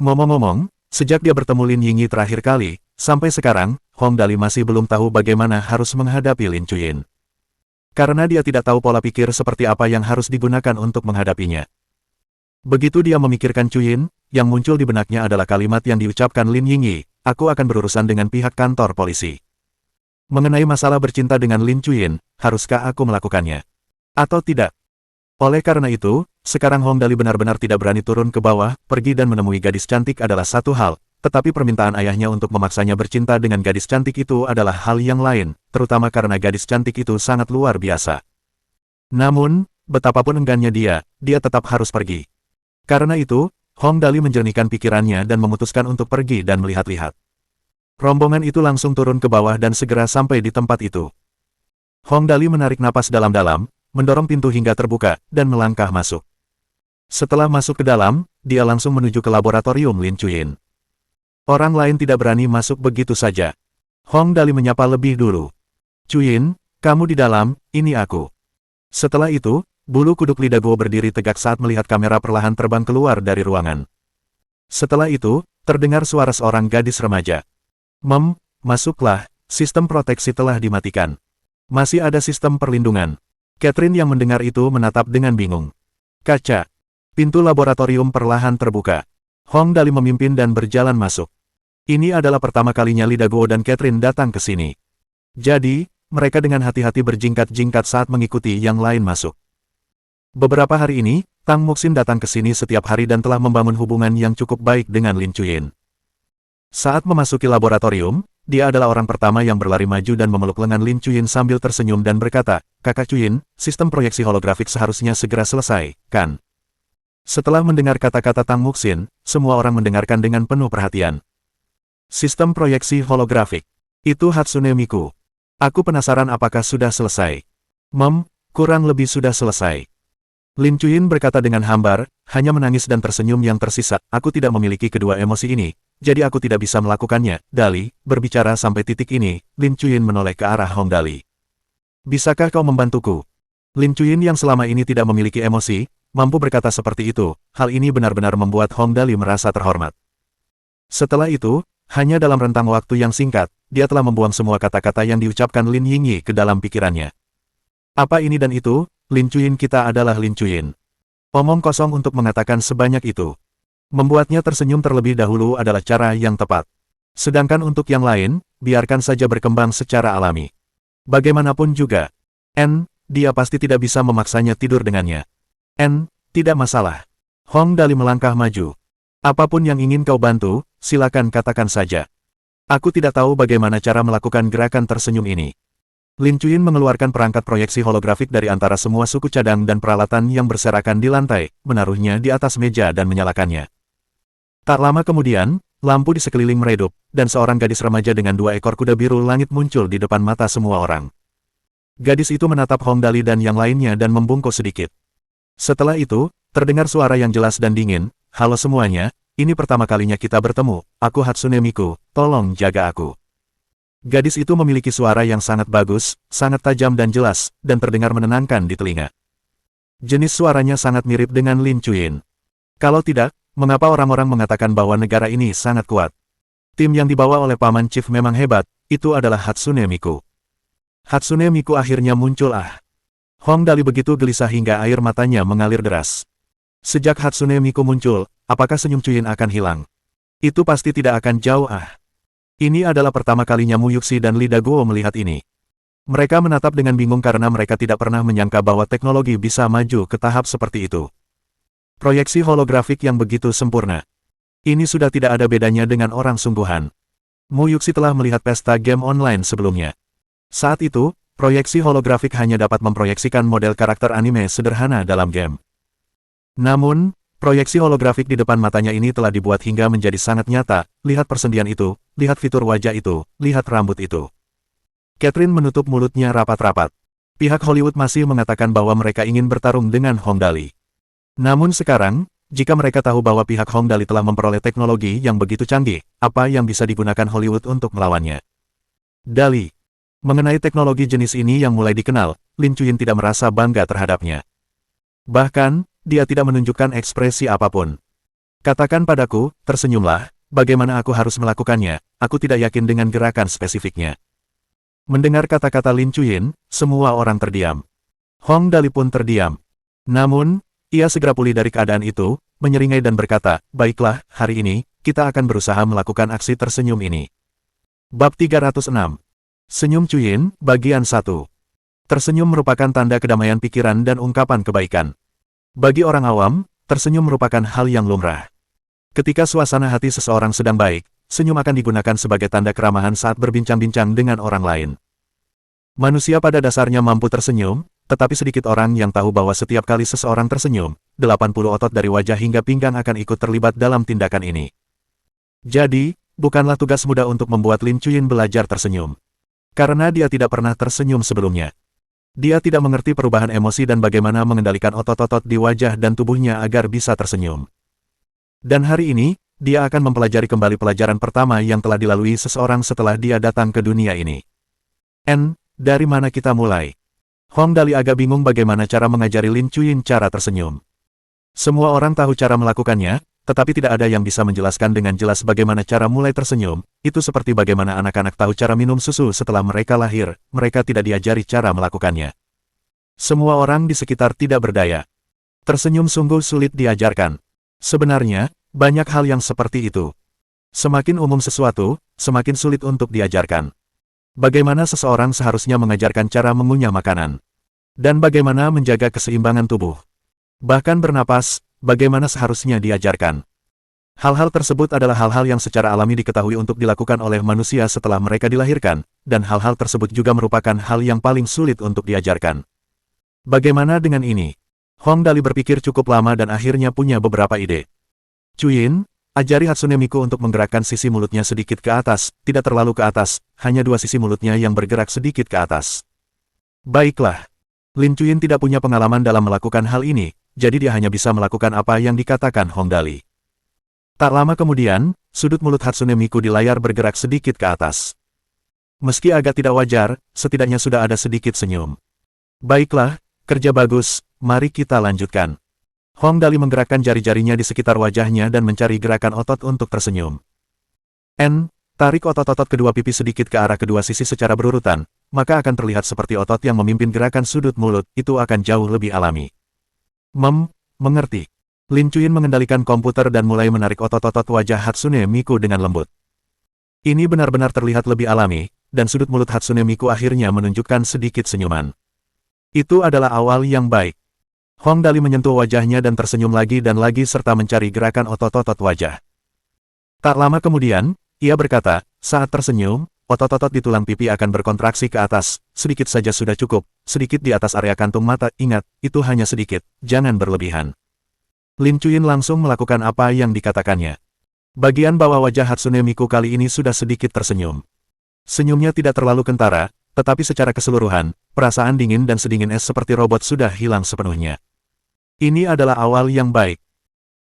S1: Ngomong-ngomong, Sejak dia bertemu Lin Yingyi terakhir kali, sampai sekarang, Hong Dali masih belum tahu bagaimana harus menghadapi Lin Chuyin. Karena dia tidak tahu pola pikir seperti apa yang harus digunakan untuk menghadapinya. Begitu dia memikirkan Chuyin, yang muncul di benaknya adalah kalimat yang diucapkan Lin Yingyi, aku akan berurusan dengan pihak kantor polisi. Mengenai masalah bercinta dengan Lin Chuyin, haruskah aku melakukannya? Atau tidak? Oleh karena itu, sekarang Hong Dali benar-benar tidak berani turun ke bawah, pergi dan menemui gadis cantik adalah satu hal, tetapi permintaan ayahnya untuk memaksanya bercinta dengan gadis cantik itu adalah hal yang lain, terutama karena gadis cantik itu sangat luar biasa. Namun, betapapun enggannya dia tetap harus pergi. Karena itu, Hong Dali menjernihkan pikirannya dan memutuskan untuk pergi dan melihat-lihat. Rombongan itu langsung turun ke bawah dan segera sampai di tempat itu. Hong Dali menarik napas dalam-dalam, mendorong pintu hingga terbuka, dan melangkah masuk. Setelah masuk ke dalam, dia langsung menuju ke laboratorium Lin Chuyin. Orang lain tidak berani masuk begitu saja. Hong Dali menyapa lebih dulu. Chuyin, kamu di dalam, ini aku. Setelah itu, bulu kuduk lidah Guo berdiri tegak saat melihat kamera perlahan terbang keluar dari ruangan. Setelah itu, terdengar suara seorang gadis remaja. Masuklah, sistem proteksi telah dimatikan. Masih ada sistem perlindungan. Catherine yang mendengar itu menatap dengan bingung. Kaca. Pintu laboratorium perlahan terbuka. Hong Dali memimpin dan berjalan masuk. Ini adalah pertama kalinya Li Daguo dan Catherine datang ke sini. Jadi, mereka dengan hati-hati berjingkat-jingkat saat mengikuti yang lain masuk. Beberapa hari ini, Tang Muxin datang ke sini setiap hari dan telah membangun hubungan yang cukup baik dengan Lin Chuyin. Saat memasuki laboratorium, dia adalah orang pertama yang berlari maju dan memeluk lengan Lin Chuyin sambil tersenyum dan berkata, Kakak Chuyin, sistem proyeksi holografik seharusnya segera selesai, kan? Setelah mendengar kata-kata Tang Muxin, semua orang mendengarkan dengan penuh perhatian. Sistem proyeksi holografik. Itu Hatsune Miku. Aku penasaran apakah sudah selesai. Kurang lebih sudah selesai. Lin Chuyin berkata dengan hambar, hanya menangis dan tersenyum yang tersisa. Aku tidak memiliki kedua emosi ini, jadi aku tidak bisa melakukannya. Dali, berbicara sampai titik ini, Lin Chuyin menoleh ke arah Hong Dali. Bisakah kau membantuku? Lin Chuyin yang selama ini tidak memiliki emosi, mampu berkata seperti itu. Hal ini benar-benar membuat Hong Dali merasa terhormat. Setelah itu, hanya dalam rentang waktu yang singkat, dia telah membuang semua kata-kata yang diucapkan Lin Yingyi ke dalam pikirannya. Apa ini dan itu? Lin Chuyin kita adalah Lin Chuyin. Omong kosong untuk mengatakan sebanyak itu. Membuatnya tersenyum terlebih dahulu adalah cara yang tepat. Sedangkan untuk yang lain, biarkan saja berkembang secara alami. Bagaimanapun juga, dia pasti tidak bisa memaksanya tidur dengannya. Tidak masalah. Hong Dali melangkah maju. Apapun yang ingin kau bantu, silakan katakan saja. Aku tidak tahu bagaimana cara melakukan gerakan tersenyum ini. Lin Chuyin mengeluarkan perangkat proyeksi holografik dari antara semua suku cadang dan peralatan yang berserakan di lantai, menaruhnya di atas meja dan menyalakannya. Tak lama kemudian, lampu di sekeliling meredup, dan seorang gadis remaja dengan 2 ekor kuda biru langit muncul di depan mata semua orang. Gadis itu menatap Hong Dali dan yang lainnya dan membungkuk sedikit. Setelah itu, terdengar suara yang jelas dan dingin, halo semuanya, ini pertama kalinya kita bertemu, aku Hatsune Miku, tolong jaga aku. Gadis itu memiliki suara yang sangat bagus, sangat tajam dan jelas, dan terdengar menenangkan di telinga. Jenis suaranya sangat mirip dengan Lin Chuyin. Kalau tidak, mengapa orang-orang mengatakan bahwa negara ini sangat kuat? Tim yang dibawa oleh Paman Chief memang hebat, itu adalah Hatsune Miku. Hatsune Miku akhirnya muncul Hong Dali begitu gelisah hingga air matanya mengalir deras. Sejak Hatsune Miku muncul, apakah senyum Chuyin akan hilang? Itu pasti tidak akan jauh Ini adalah pertama kalinya Mu Yuxi dan Li Daguo melihat ini. Mereka menatap dengan bingung karena mereka tidak pernah menyangka bahwa teknologi bisa maju ke tahap seperti itu. Proyeksi holografik yang begitu sempurna. Ini sudah tidak ada bedanya dengan orang sungguhan. Mu Yuxi telah melihat pesta game online sebelumnya. Saat itu, proyeksi holografik hanya dapat memproyeksikan model karakter anime sederhana dalam game. Namun, proyeksi holografik di depan matanya ini telah dibuat hingga menjadi sangat nyata. Lihat persendian itu, lihat fitur wajah itu, lihat rambut itu. Catherine menutup mulutnya rapat-rapat. Pihak Hollywood masih mengatakan bahwa mereka ingin bertarung dengan Hong Dali. Namun sekarang, jika mereka tahu bahwa pihak Hong Dali telah memperoleh teknologi yang begitu canggih, apa yang bisa digunakan Hollywood untuk melawannya? Dali. Mengenai teknologi jenis ini yang mulai dikenal, Lin Chuyin tidak merasa bangga terhadapnya. Bahkan, dia tidak menunjukkan ekspresi apapun. Katakan padaku, tersenyumlah, bagaimana aku harus melakukannya, aku tidak yakin dengan gerakan spesifiknya. Mendengar kata-kata Lin Chuyin, semua orang terdiam. Hong Dali pun terdiam. Namun, ia segera pulih dari keadaan itu, menyeringai dan berkata, baiklah, hari ini, kita akan berusaha melakukan aksi tersenyum ini. Bab 306. Senyum Chuyin, bagian 1. Tersenyum merupakan tanda kedamaian pikiran dan ungkapan kebaikan. Bagi orang awam, tersenyum merupakan hal yang lumrah. Ketika suasana hati seseorang sedang baik, senyum akan digunakan sebagai tanda keramahan saat berbincang-bincang dengan orang lain. Manusia pada dasarnya mampu tersenyum, tetapi sedikit orang yang tahu bahwa setiap kali seseorang tersenyum, 80 otot dari wajah hingga pinggang akan ikut terlibat dalam tindakan ini. Jadi, bukanlah tugas mudah untuk membuat Lin Chuyin belajar tersenyum. Karena dia tidak pernah tersenyum sebelumnya. Dia tidak mengerti perubahan emosi dan bagaimana mengendalikan otot-otot di wajah dan tubuhnya agar bisa tersenyum. Dan hari ini, dia akan mempelajari kembali pelajaran pertama yang telah dilalui seseorang setelah dia datang ke dunia ini. Dari mana kita mulai? Hong Dali agak bingung bagaimana cara mengajari Lin Chuyin cara tersenyum. Semua orang tahu cara melakukannya, tetapi tidak ada yang bisa menjelaskan dengan jelas bagaimana cara mulai tersenyum. Itu seperti bagaimana anak-anak tahu cara minum susu setelah mereka lahir, mereka tidak diajari cara melakukannya. Semua orang di sekitar tidak berdaya. Tersenyum sungguh sulit diajarkan. Sebenarnya, banyak hal yang seperti itu. Semakin umum sesuatu, semakin sulit untuk diajarkan. Bagaimana seseorang seharusnya mengajarkan cara mengunyah makanan. Dan bagaimana menjaga keseimbangan tubuh. Bahkan bernapas, bagaimana seharusnya diajarkan. Hal-hal tersebut adalah hal-hal yang secara alami diketahui untuk dilakukan oleh manusia setelah mereka dilahirkan, dan hal-hal tersebut juga merupakan hal yang paling sulit untuk diajarkan. Bagaimana dengan ini? Hong Dali berpikir cukup lama dan akhirnya punya beberapa ide. Chuyin, ajari Hatsune Miku untuk menggerakkan sisi mulutnya sedikit ke atas, tidak terlalu ke atas, hanya dua sisi mulutnya yang bergerak sedikit ke atas. Baiklah. Lin Chuyin tidak punya pengalaman dalam melakukan hal ini, jadi dia hanya bisa melakukan apa yang dikatakan Hong Dali. Tak lama kemudian, sudut mulut Hatsune Miku di layar bergerak sedikit ke atas. Meski agak tidak wajar, setidaknya sudah ada sedikit senyum. Baiklah, kerja bagus, mari kita lanjutkan. Hong Dali menggerakkan jari-jarinya di sekitar wajahnya dan mencari gerakan otot untuk tersenyum. Tarik otot-otot kedua pipi sedikit ke arah kedua sisi secara berurutan, maka akan terlihat seperti otot yang memimpin gerakan sudut mulut, itu akan jauh lebih alami. Mengerti. Lin Chuyin mengendalikan komputer dan mulai menarik otot-otot wajah Hatsune Miku dengan lembut. Ini benar-benar terlihat lebih alami, dan sudut mulut Hatsune Miku akhirnya menunjukkan sedikit senyuman. Itu adalah awal yang baik. Hong Dali menyentuh wajahnya dan tersenyum lagi dan lagi serta mencari gerakan otot-otot wajah. Tak lama kemudian, ia berkata, saat tersenyum, otot-otot di tulang pipi akan berkontraksi ke atas, sedikit saja sudah cukup, sedikit di atas area kantung mata, ingat, itu hanya sedikit, jangan berlebihan. Lin Chuyin langsung melakukan apa yang dikatakannya. Bagian bawah wajah Hatsune Miku kali ini sudah sedikit tersenyum. Senyumnya tidak terlalu kentara, tetapi secara keseluruhan, perasaan dingin dan sedingin es seperti robot sudah hilang sepenuhnya. Ini adalah awal yang baik.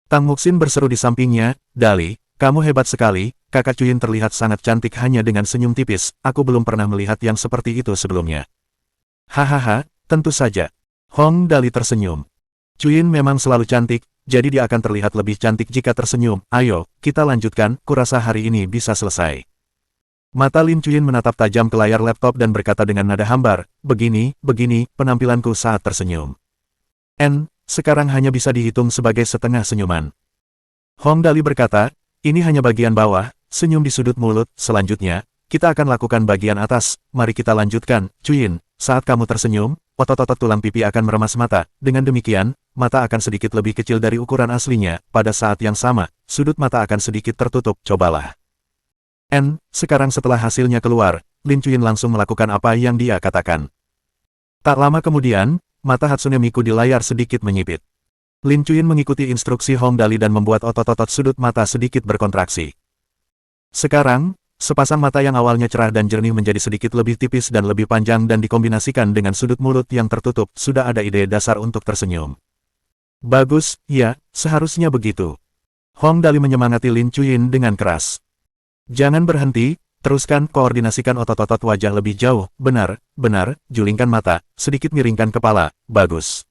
S1: Tang Muxin berseru di sampingnya, Dali, kamu hebat sekali, kakak Chuyin terlihat sangat cantik hanya dengan senyum tipis, aku belum pernah melihat yang seperti itu sebelumnya. Hahaha, tentu saja. Hong Dali tersenyum. Chuyin memang selalu cantik, jadi dia akan terlihat lebih cantik jika tersenyum. Ayo, kita lanjutkan, kurasa hari ini bisa selesai. Mata Lin Chuyin menatap tajam ke layar laptop dan berkata dengan nada hambar, begini, penampilanku saat tersenyum. Sekarang hanya bisa dihitung sebagai setengah senyuman. Hong Dali berkata, ini hanya bagian bawah, senyum di sudut mulut, selanjutnya, kita akan lakukan bagian atas, mari kita lanjutkan, Chuyin, saat kamu tersenyum, otot-otot tulang pipi akan meremas mata, dengan demikian, mata akan sedikit lebih kecil dari ukuran aslinya, pada saat yang sama, sudut mata akan sedikit tertutup, cobalah. Sekarang setelah hasilnya keluar, Lin Chuyin langsung melakukan apa yang dia katakan. Tak lama kemudian, mata Hatsune Miku di layar sedikit menyipit. Lin Chuyin mengikuti instruksi Hong Dali dan membuat otot-otot sudut mata sedikit berkontraksi. Sekarang, sepasang mata yang awalnya cerah dan jernih menjadi sedikit lebih tipis dan lebih panjang dan dikombinasikan dengan sudut mulut yang tertutup, sudah ada ide dasar untuk tersenyum. Bagus, ya, seharusnya begitu. Hong Dali menyemangati Lin Chuyin dengan keras. Jangan berhenti, teruskan koordinasikan otot-otot wajah lebih jauh, benar, julingkan mata, sedikit miringkan kepala, bagus.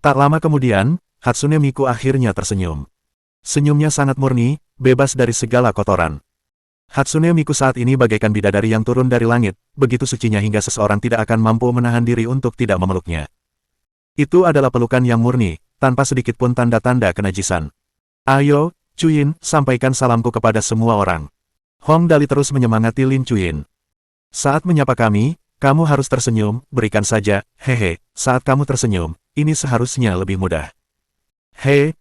S1: Tak lama kemudian, Hatsune Miku akhirnya tersenyum. Senyumnya sangat murni, bebas dari segala kotoran. Hatsune Miku saat ini bagaikan bidadari yang turun dari langit, begitu sucinya hingga seseorang tidak akan mampu menahan diri untuk tidak memeluknya. Itu adalah pelukan yang murni, tanpa sedikit pun tanda-tanda kenajisan. Ayo, Chuyin, sampaikan salamku kepada semua orang. Hong Dali terus menyemangati Lin Chuyin. Saat menyapa kami, kamu harus tersenyum, berikan saja, hehe, saat kamu tersenyum, ini seharusnya lebih mudah. He.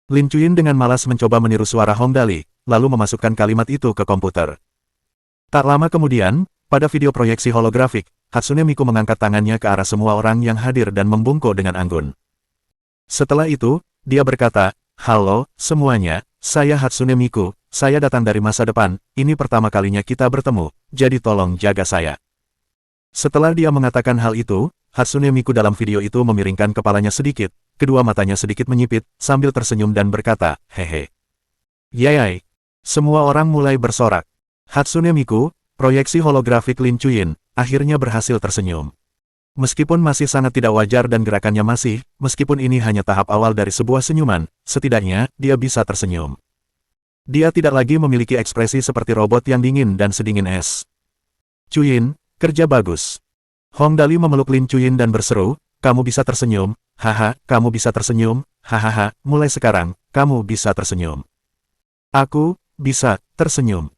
S1: Lin Chuyin dengan malas mencoba meniru suara Hong Dali, lalu memasukkan kalimat itu ke komputer. Tak lama kemudian, pada video proyeksi holografik, Hatsune Miku mengangkat tangannya ke arah semua orang yang hadir dan membungkuk dengan anggun. Setelah itu, dia berkata, "Halo, semuanya, saya Hatsune Miku, saya datang dari masa depan, ini pertama kalinya kita bertemu, jadi tolong jaga saya." Setelah dia mengatakan hal itu, Hatsune Miku dalam video itu memiringkan kepalanya sedikit, kedua matanya sedikit menyipit, sambil tersenyum dan berkata, "Hehe." Yayai. Semua orang mulai bersorak. Hatsune Miku, proyeksi holografik Lin Chuyin, akhirnya berhasil tersenyum. Meskipun masih sangat tidak wajar dan gerakannya masih, meskipun ini hanya tahap awal dari sebuah senyuman, setidaknya, dia bisa tersenyum. Dia tidak lagi memiliki ekspresi seperti robot yang dingin dan sedingin es. "Chuyin, kerja bagus." Hong Dali memeluk Lin Chuyin dan berseru, "Kamu bisa tersenyum, haha, kamu bisa tersenyum, hahaha, mulai sekarang, kamu bisa tersenyum." "Aku, bisa, tersenyum."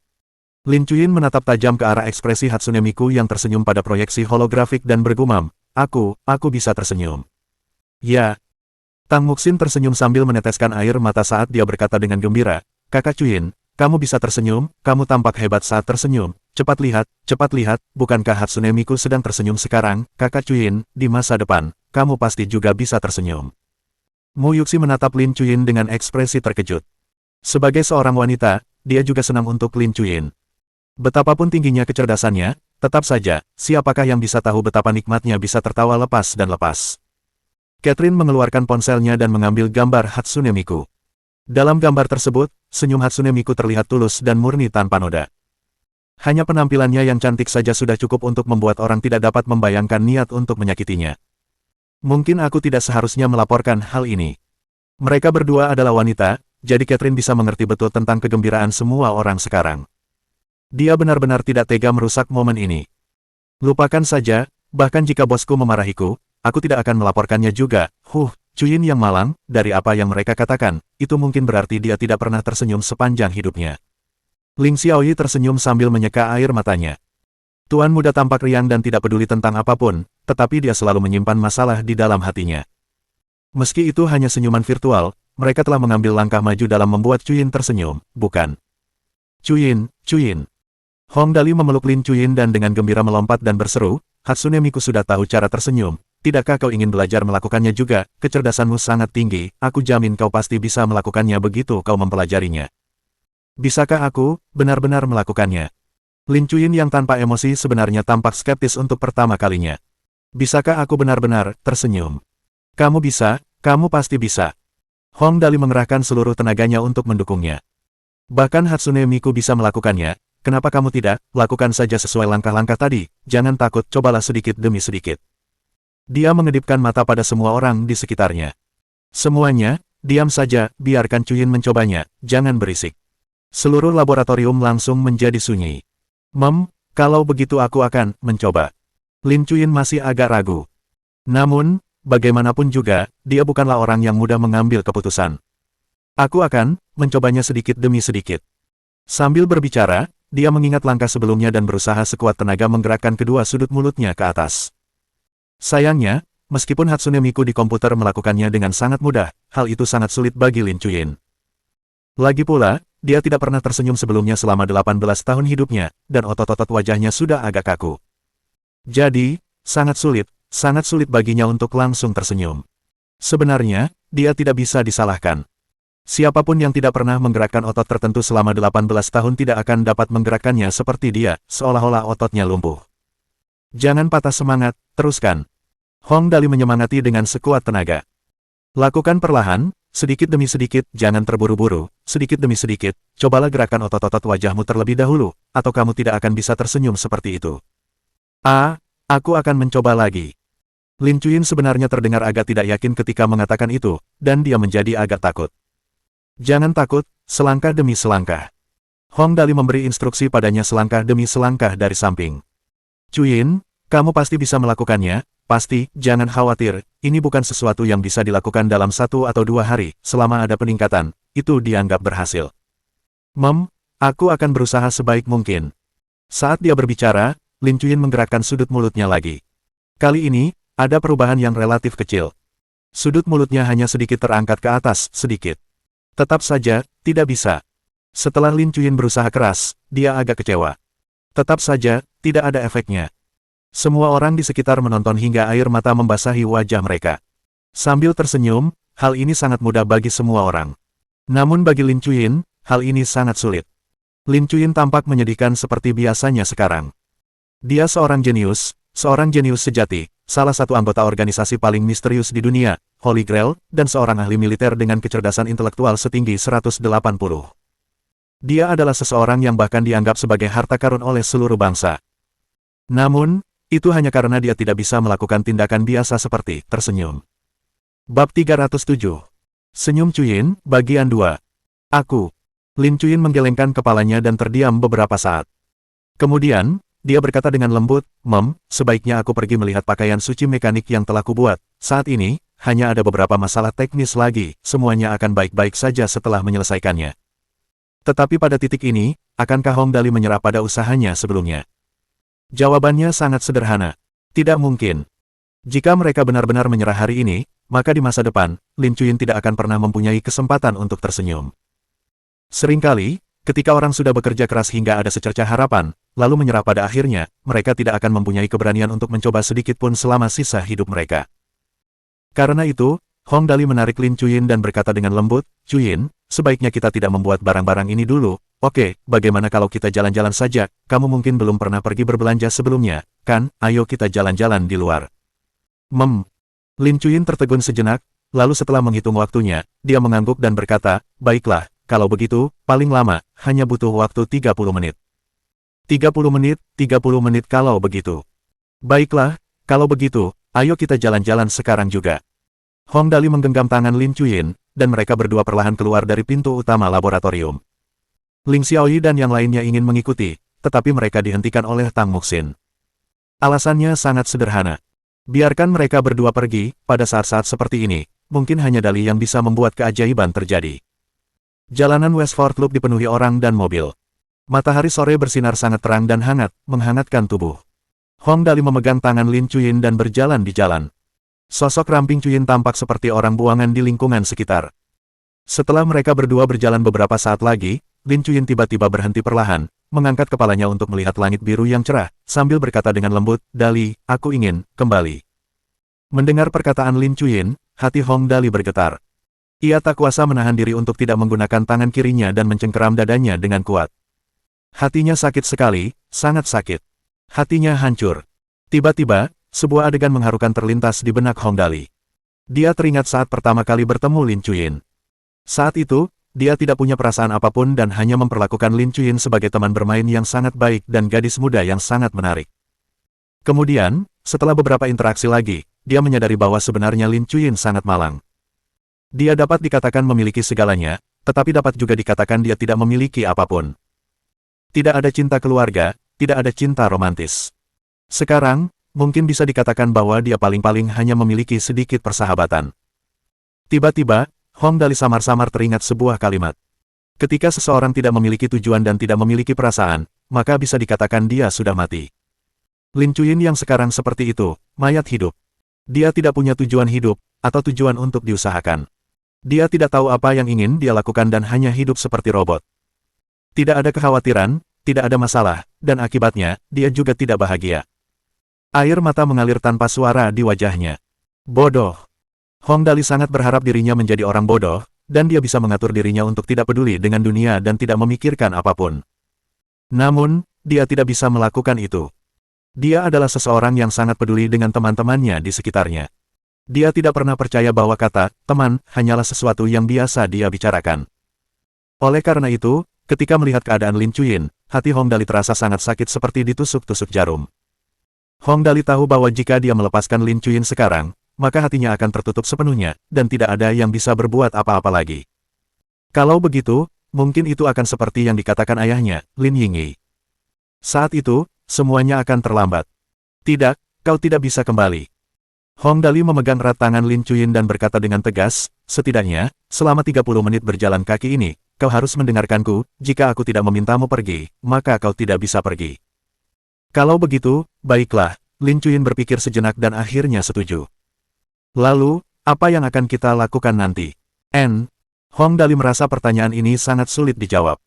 S1: Lin Chuyin menatap tajam ke arah ekspresi Hatsune Miku yang tersenyum pada proyeksi holografik dan bergumam, aku bisa tersenyum." "Ya." Tang Muxin tersenyum sambil meneteskan air mata saat dia berkata dengan gembira, "Kakak Chuyin, kamu bisa tersenyum, kamu tampak hebat saat tersenyum. Cepat lihat, bukankah Hatsune Miku sedang tersenyum sekarang, Kakak Chuyin, di masa depan, kamu pasti juga bisa tersenyum." Mu Yuxi menatap Lin Chuyin dengan ekspresi terkejut. Sebagai seorang wanita, dia juga senang untuk Lin Chuyin. Betapapun tingginya kecerdasannya, tetap saja, siapakah yang bisa tahu betapa nikmatnya bisa tertawa lepas dan lepas. Catherine mengeluarkan ponselnya dan mengambil gambar Hatsune Miku. Dalam gambar tersebut, senyum Hatsune Miku terlihat tulus dan murni tanpa noda. Hanya penampilannya yang cantik saja sudah cukup untuk membuat orang tidak dapat membayangkan niat untuk menyakitinya. Mungkin aku tidak seharusnya melaporkan hal ini. Mereka berdua adalah wanita, jadi Catherine bisa mengerti betul tentang kegembiraan semua orang sekarang. Dia benar-benar tidak tega merusak momen ini. Lupakan saja, bahkan jika bosku memarahiku, aku tidak akan melaporkannya juga. Chuyin yang malang, dari apa yang mereka katakan, itu mungkin berarti dia tidak pernah tersenyum sepanjang hidupnya. Ling Xiaoyi tersenyum sambil menyeka air matanya. Tuan muda tampak riang dan tidak peduli tentang apapun, tetapi dia selalu menyimpan masalah di dalam hatinya. Meski itu hanya senyuman virtual, mereka telah mengambil langkah maju dalam membuat Chuyin tersenyum, bukan? Chuyin. Hong Dali memeluk Lin Chuyin dan dengan gembira melompat dan berseru, "Hatsune Miku sudah tahu cara tersenyum, tidakkah kau ingin belajar melakukannya juga? Kecerdasanmu sangat tinggi, aku jamin kau pasti bisa melakukannya begitu kau mempelajarinya." "Bisakah aku, benar-benar melakukannya?" Lin Chuyin yang tanpa emosi sebenarnya tampak skeptis untuk pertama kalinya. "Bisakah aku benar-benar tersenyum?" "Kamu bisa, kamu pasti bisa." Hong Dali mengerahkan seluruh tenaganya untuk mendukungnya. "Bahkan Hatsune Miku bisa melakukannya, kenapa kamu tidak? Lakukan saja sesuai langkah-langkah tadi, jangan takut, cobalah sedikit demi sedikit." Dia mengedipkan mata pada semua orang di sekitarnya. "Semuanya, diam saja, biarkan Chuyin mencobanya, jangan berisik." Seluruh laboratorium langsung menjadi sunyi. Kalau begitu aku akan mencoba." Lin Chuyin masih agak ragu. Namun, bagaimanapun juga, dia bukanlah orang yang mudah mengambil keputusan. "Aku akan mencobanya sedikit demi sedikit." Sambil berbicara, dia mengingat langkah sebelumnya dan berusaha sekuat tenaga menggerakkan kedua sudut mulutnya ke atas. Sayangnya, meskipun Hatsune Miku di komputer melakukannya dengan sangat mudah, hal itu sangat sulit bagi Lin Chuyin. Lagi pula, dia tidak pernah tersenyum sebelumnya selama 18 tahun hidupnya, dan otot-otot wajahnya sudah agak kaku. Jadi, sangat sulit baginya untuk langsung tersenyum. Sebenarnya, dia tidak bisa disalahkan. Siapapun yang tidak pernah menggerakkan otot tertentu selama 18 tahun tidak akan dapat menggerakkannya seperti dia, seolah-olah ototnya lumpuh. "Jangan patah semangat, teruskan." Hong Dali menyemangati dengan sekuat tenaga. "Lakukan perlahan, sedikit demi sedikit, jangan terburu-buru, sedikit demi sedikit, cobalah gerakan otot-otot wajahmu terlebih dahulu, atau kamu tidak akan bisa tersenyum seperti itu." Aku akan mencoba lagi." Lin Chuyin sebenarnya terdengar agak tidak yakin ketika mengatakan itu, dan dia menjadi agak takut. Jangan takut, selangkah demi selangkah. Hong Dali memberi instruksi padanya selangkah demi selangkah dari samping. Cuyin, kamu pasti bisa melakukannya, pasti, jangan khawatir, ini bukan sesuatu yang bisa dilakukan dalam 1 atau 2 hari, selama ada peningkatan, itu dianggap berhasil. Aku akan berusaha sebaik mungkin. Saat dia berbicara, Lin Cuyin menggerakkan sudut mulutnya lagi. Kali ini, ada perubahan yang relatif kecil. Sudut mulutnya hanya sedikit terangkat ke atas, sedikit. Tetap saja, tidak bisa. Setelah Lin Cuyin berusaha keras, dia agak kecewa. Tetap saja, tidak ada efeknya. Semua orang di sekitar menonton hingga air mata membasahi wajah mereka. Sambil tersenyum, hal ini sangat mudah bagi semua orang. Namun bagi Lin Cuyin, hal ini sangat sulit. Lin Cuyin tampak menyedihkan seperti biasanya sekarang. Dia seorang jenius sejati, salah satu anggota organisasi paling misterius di dunia, Holy Grail, dan seorang ahli militer dengan kecerdasan intelektual setinggi 180. Dia adalah seseorang yang bahkan dianggap sebagai harta karun oleh seluruh bangsa. Namun, itu hanya karena dia tidak bisa melakukan tindakan biasa seperti tersenyum. Bab 307. Senyum Cuyin, bagian 2. Aku. Lin Cuyin menggelengkan kepalanya dan terdiam beberapa saat. Kemudian, dia berkata dengan lembut, sebaiknya aku pergi melihat pakaian suci mekanik yang telah kubuat. Saat ini, hanya ada beberapa masalah teknis lagi, semuanya akan baik-baik saja setelah menyelesaikannya. Tetapi pada titik ini, akankah Hong Dali menyerah pada usahanya sebelumnya? Jawabannya sangat sederhana. Tidak mungkin. Jika mereka benar-benar menyerah hari ini, maka di masa depan, Lin Cuyin tidak akan pernah mempunyai kesempatan untuk tersenyum. Seringkali, ketika orang sudah bekerja keras hingga ada secercah harapan, lalu menyerah pada akhirnya, mereka tidak akan mempunyai keberanian untuk mencoba sedikit pun selama sisa hidup mereka. Karena itu, Hong Dali menarik Lin Cuyin dan berkata dengan lembut, Cuyin, sebaiknya kita tidak membuat barang-barang ini dulu. Oke, bagaimana kalau kita jalan-jalan saja? Kamu mungkin belum pernah pergi berbelanja sebelumnya, kan? Ayo kita jalan-jalan di luar. Lin Cuyin tertegun sejenak, lalu setelah menghitung waktunya, dia mengangguk dan berkata, baiklah, kalau begitu, paling lama, hanya butuh waktu 30 menit. 30 menit kalau begitu. Baiklah, kalau begitu, ayo kita jalan-jalan sekarang juga. Hong Dali menggenggam tangan Lin Cuyin, dan mereka berdua perlahan keluar dari pintu utama laboratorium. Ling Xiaoyi dan yang lainnya ingin mengikuti, tetapi mereka dihentikan oleh Tang Muxin. Alasannya sangat sederhana. Biarkan mereka berdua pergi, pada saat-saat seperti ini, mungkin hanya Dali yang bisa membuat keajaiban terjadi. Jalanan Westford Loop dipenuhi orang dan mobil. Matahari sore bersinar sangat terang dan hangat, menghangatkan tubuh. Hong Dali memegang tangan Lin Cuyin dan berjalan di jalan. Sosok ramping Cuyin tampak seperti orang buangan di lingkungan sekitar. Setelah mereka berdua berjalan beberapa saat lagi, Lin Cuyin tiba-tiba berhenti perlahan, mengangkat kepalanya untuk melihat langit biru yang cerah, sambil berkata dengan lembut, Dali, aku ingin kembali. Mendengar perkataan Lin Cuyin, hati Hong Dali bergetar. Ia tak kuasa menahan diri untuk tidak menggunakan tangan kirinya dan mencengkeram dadanya dengan kuat. Hatinya sakit sekali, sangat sakit. Hatinya hancur. Tiba-tiba, sebuah adegan mengharukan terlintas di benak Hong Dali. Dia teringat saat pertama kali bertemu Lin Cuyin. Saat itu, dia tidak punya perasaan apapun dan hanya memperlakukan Lin Cuyin sebagai teman bermain yang sangat baik dan gadis muda yang sangat menarik. Kemudian, setelah beberapa interaksi lagi, dia menyadari bahwa sebenarnya Lin Cuyin sangat malang. Dia dapat dikatakan memiliki segalanya, tetapi dapat juga dikatakan dia tidak memiliki apapun. Tidak ada cinta keluarga, tidak ada cinta romantis. Sekarang, mungkin bisa dikatakan bahwa dia paling-paling hanya memiliki sedikit persahabatan. Tiba-tiba, Hong Dali samar-samar teringat sebuah kalimat. Ketika seseorang tidak memiliki tujuan dan tidak memiliki perasaan, maka bisa dikatakan dia sudah mati. Lin Cuyin yang sekarang seperti itu, mayat hidup. Dia tidak punya tujuan hidup, atau tujuan untuk diusahakan. Dia tidak tahu apa yang ingin dia lakukan dan hanya hidup seperti robot. Tidak ada kekhawatiran, tidak ada masalah, dan akibatnya, dia juga tidak bahagia. Air mata mengalir tanpa suara di wajahnya. Bodoh. Hong Dali sangat berharap dirinya menjadi orang bodoh, dan dia bisa mengatur dirinya untuk tidak peduli dengan dunia dan tidak memikirkan apapun. Namun, dia tidak bisa melakukan itu. Dia adalah seseorang yang sangat peduli dengan teman-temannya di sekitarnya. Dia tidak pernah percaya bahwa kata teman hanyalah sesuatu yang biasa dia bicarakan. Oleh karena itu, ketika melihat keadaan Lin Cuyin, hati Hong Dali terasa sangat sakit seperti ditusuk-tusuk jarum. Hong Dali tahu bahwa jika dia melepaskan Lin Cuyin sekarang, maka hatinya akan tertutup sepenuhnya, dan tidak ada yang bisa berbuat apa-apa lagi. Kalau begitu, mungkin itu akan seperti yang dikatakan ayahnya, Lin Yingyi. Saat itu, semuanya akan terlambat. Tidak, kau tidak bisa kembali. Hong Dali memegang erat tangan Lin Chuyin dan berkata dengan tegas, setidaknya, selama 30 menit berjalan kaki ini, kau harus mendengarkanku, jika aku tidak memintamu pergi, maka kau tidak bisa pergi. Kalau begitu, baiklah, Lin Chuyin berpikir sejenak dan akhirnya setuju. Lalu, apa yang akan kita lakukan nanti? Hong Dali merasa pertanyaan ini sangat sulit dijawab.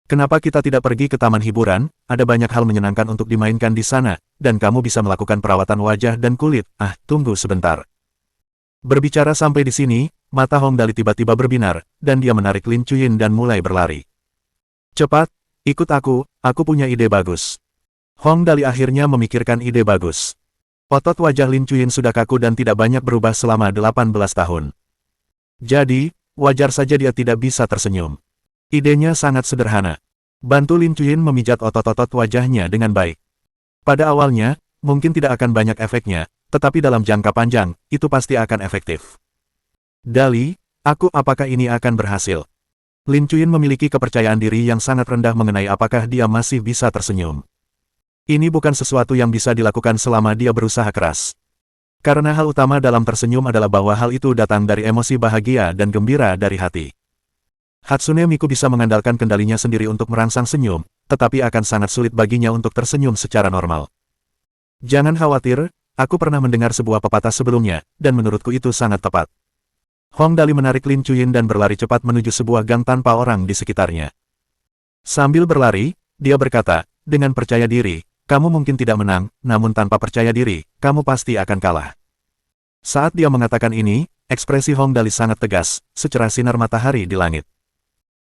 S1: Kenapa kita tidak pergi ke taman hiburan? Ada banyak hal menyenangkan untuk dimainkan di sana, dan kamu bisa melakukan perawatan wajah dan kulit. Tunggu sebentar. Berbicara sampai di sini, mata Hong Dali tiba-tiba berbinar, dan dia menarik Lin Chuyin dan mulai berlari. Cepat, ikut aku punya ide bagus. Hong Dali akhirnya memikirkan ide bagus. Otot wajah Lin Chuyin sudah kaku dan tidak banyak berubah selama 18 tahun. Jadi, wajar saja dia tidak bisa tersenyum. Idenya sangat sederhana. Bantu Lin Chuyin memijat otot-otot wajahnya dengan baik. Pada awalnya, mungkin tidak akan banyak efeknya, tetapi dalam jangka panjang, itu pasti akan efektif. Dali, apakah ini akan berhasil? Lin Chuyin memiliki kepercayaan diri yang sangat rendah mengenai apakah dia masih bisa tersenyum. Ini bukan sesuatu yang bisa dilakukan selama dia berusaha keras. Karena hal utama dalam tersenyum adalah bahwa hal itu datang dari emosi bahagia dan gembira dari hati. Hatsune Miku bisa mengandalkan kendalinya sendiri untuk merangsang senyum, tetapi akan sangat sulit baginya untuk tersenyum secara normal. Jangan khawatir, aku pernah mendengar sebuah pepatah sebelumnya, dan menurutku itu sangat tepat. Hong Dali menarik Lin Chuyin dan berlari cepat menuju sebuah gang tanpa orang di sekitarnya. Sambil berlari, dia berkata, dengan percaya diri, kamu mungkin tidak menang, namun tanpa percaya diri, kamu pasti akan kalah. Saat dia mengatakan ini, ekspresi Hong Dali sangat tegas, secerah sinar matahari di langit.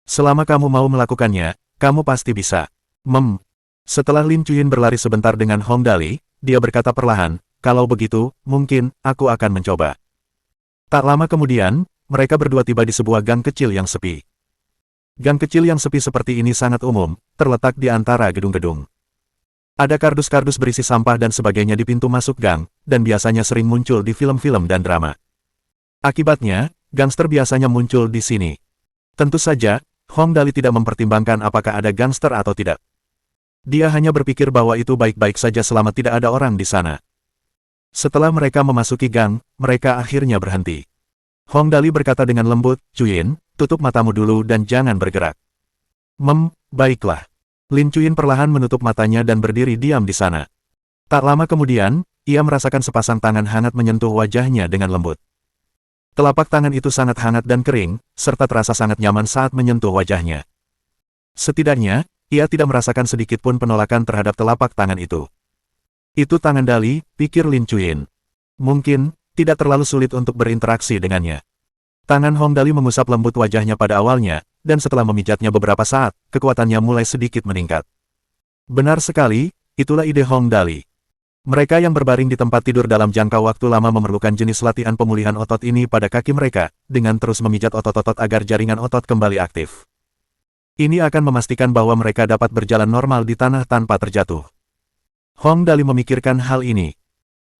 S1: Selama kamu mau melakukannya, kamu pasti bisa. Setelah Lin Chuyin berlari sebentar dengan Hong Dali, dia berkata perlahan, kalau begitu, mungkin, aku akan mencoba. Tak lama kemudian, mereka berdua tiba di sebuah gang kecil yang sepi. Gang kecil yang sepi seperti ini sangat umum, terletak di antara gedung-gedung. Ada kardus-kardus berisi sampah dan sebagainya di pintu masuk gang, dan biasanya sering muncul di film-film dan drama. Akibatnya, gangster biasanya muncul di sini. Tentu saja, Hong Dali tidak mempertimbangkan apakah ada gangster atau tidak. Dia hanya berpikir bahwa itu baik-baik saja selama tidak ada orang di sana. Setelah mereka memasuki gang, mereka akhirnya berhenti. Hong Dali berkata dengan lembut, Chuyin, tutup matamu dulu dan jangan bergerak. Baiklah. Lin Chuyin perlahan menutup matanya dan berdiri diam di sana. Tak lama kemudian, ia merasakan sepasang tangan hangat menyentuh wajahnya dengan lembut. Telapak tangan itu sangat hangat dan kering, serta terasa sangat nyaman saat menyentuh wajahnya. Setidaknya, ia tidak merasakan sedikit pun penolakan terhadap telapak tangan itu. Itu tangan Dali, pikir Lin Chuyin. Mungkin, tidak terlalu sulit untuk berinteraksi dengannya. Tangan Hong Dali mengusap lembut wajahnya pada awalnya, dan setelah memijatnya beberapa saat, kekuatannya mulai sedikit meningkat. Benar sekali, itulah ide Hong Dali. Mereka yang berbaring di tempat tidur dalam jangka waktu lama memerlukan jenis latihan pemulihan otot ini pada kaki mereka, dengan terus memijat otot-otot agar jaringan otot kembali aktif. Ini akan memastikan bahwa mereka dapat berjalan normal di tanah tanpa terjatuh. Hong Dali memikirkan hal ini.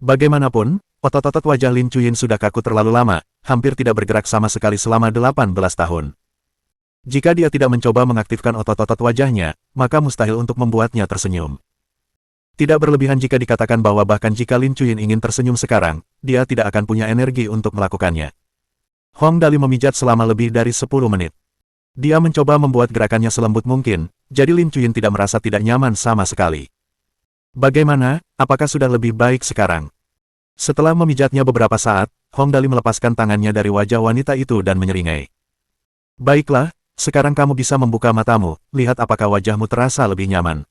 S1: Bagaimanapun, otot-otot wajah Lin Chuyin sudah kaku terlalu lama, hampir tidak bergerak sama sekali selama 18 tahun. Jika dia tidak mencoba mengaktifkan otot-otot wajahnya, maka mustahil untuk membuatnya tersenyum. Tidak berlebihan jika dikatakan bahwa bahkan jika Lin Chuyin ingin tersenyum sekarang, dia tidak akan punya energi untuk melakukannya. Hong Dali memijat selama lebih dari 10 menit. Dia mencoba membuat gerakannya selembut mungkin, jadi Lin Chuyin tidak merasa tidak nyaman sama sekali. Bagaimana, apakah sudah lebih baik sekarang? Setelah memijatnya beberapa saat, Hong Dali melepaskan tangannya dari wajah wanita itu dan menyeringai. Baiklah, sekarang kamu bisa membuka matamu, lihat apakah wajahmu terasa lebih nyaman.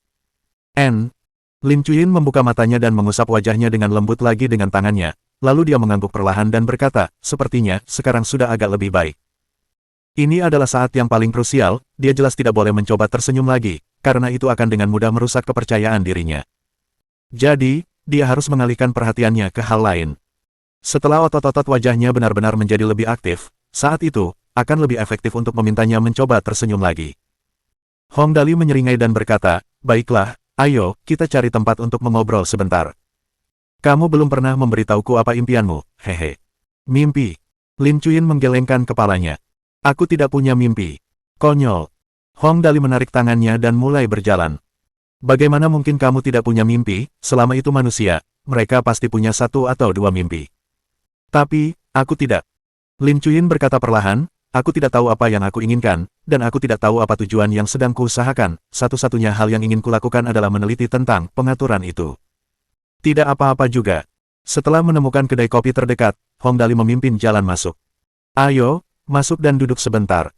S1: Lin Chuyin membuka matanya dan mengusap wajahnya dengan lembut lagi dengan tangannya, lalu dia mengangguk perlahan dan berkata, sepertinya, sekarang sudah agak lebih baik. Ini adalah saat yang paling krusial, dia jelas tidak boleh mencoba tersenyum lagi, karena itu akan dengan mudah merusak kepercayaan dirinya. Jadi, dia harus mengalihkan perhatiannya ke hal lain. Setelah otot-otot wajahnya benar-benar menjadi lebih aktif, saat itu, akan lebih efektif untuk memintanya mencoba tersenyum lagi. Hong Dali menyeringai dan berkata, baiklah, ayo, kita cari tempat untuk mengobrol sebentar. Kamu belum pernah memberitahuku apa impianmu, hehe. Mimpi. Lin Chuyin menggelengkan kepalanya. Aku tidak punya mimpi. Konyol. Hong Dali menarik tangannya dan mulai berjalan. Bagaimana mungkin kamu tidak punya mimpi, selama itu manusia, mereka pasti punya satu atau dua mimpi. Tapi, aku tidak. Lin Chuyin berkata perlahan, aku tidak tahu apa yang aku inginkan, dan aku tidak tahu apa tujuan yang sedang kuusahakan, satu-satunya hal yang ingin kulakukan adalah meneliti tentang pengaturan itu. Tidak apa-apa juga. Setelah menemukan kedai kopi terdekat, Hong Dali memimpin jalan masuk. Ayo, masuk dan duduk sebentar.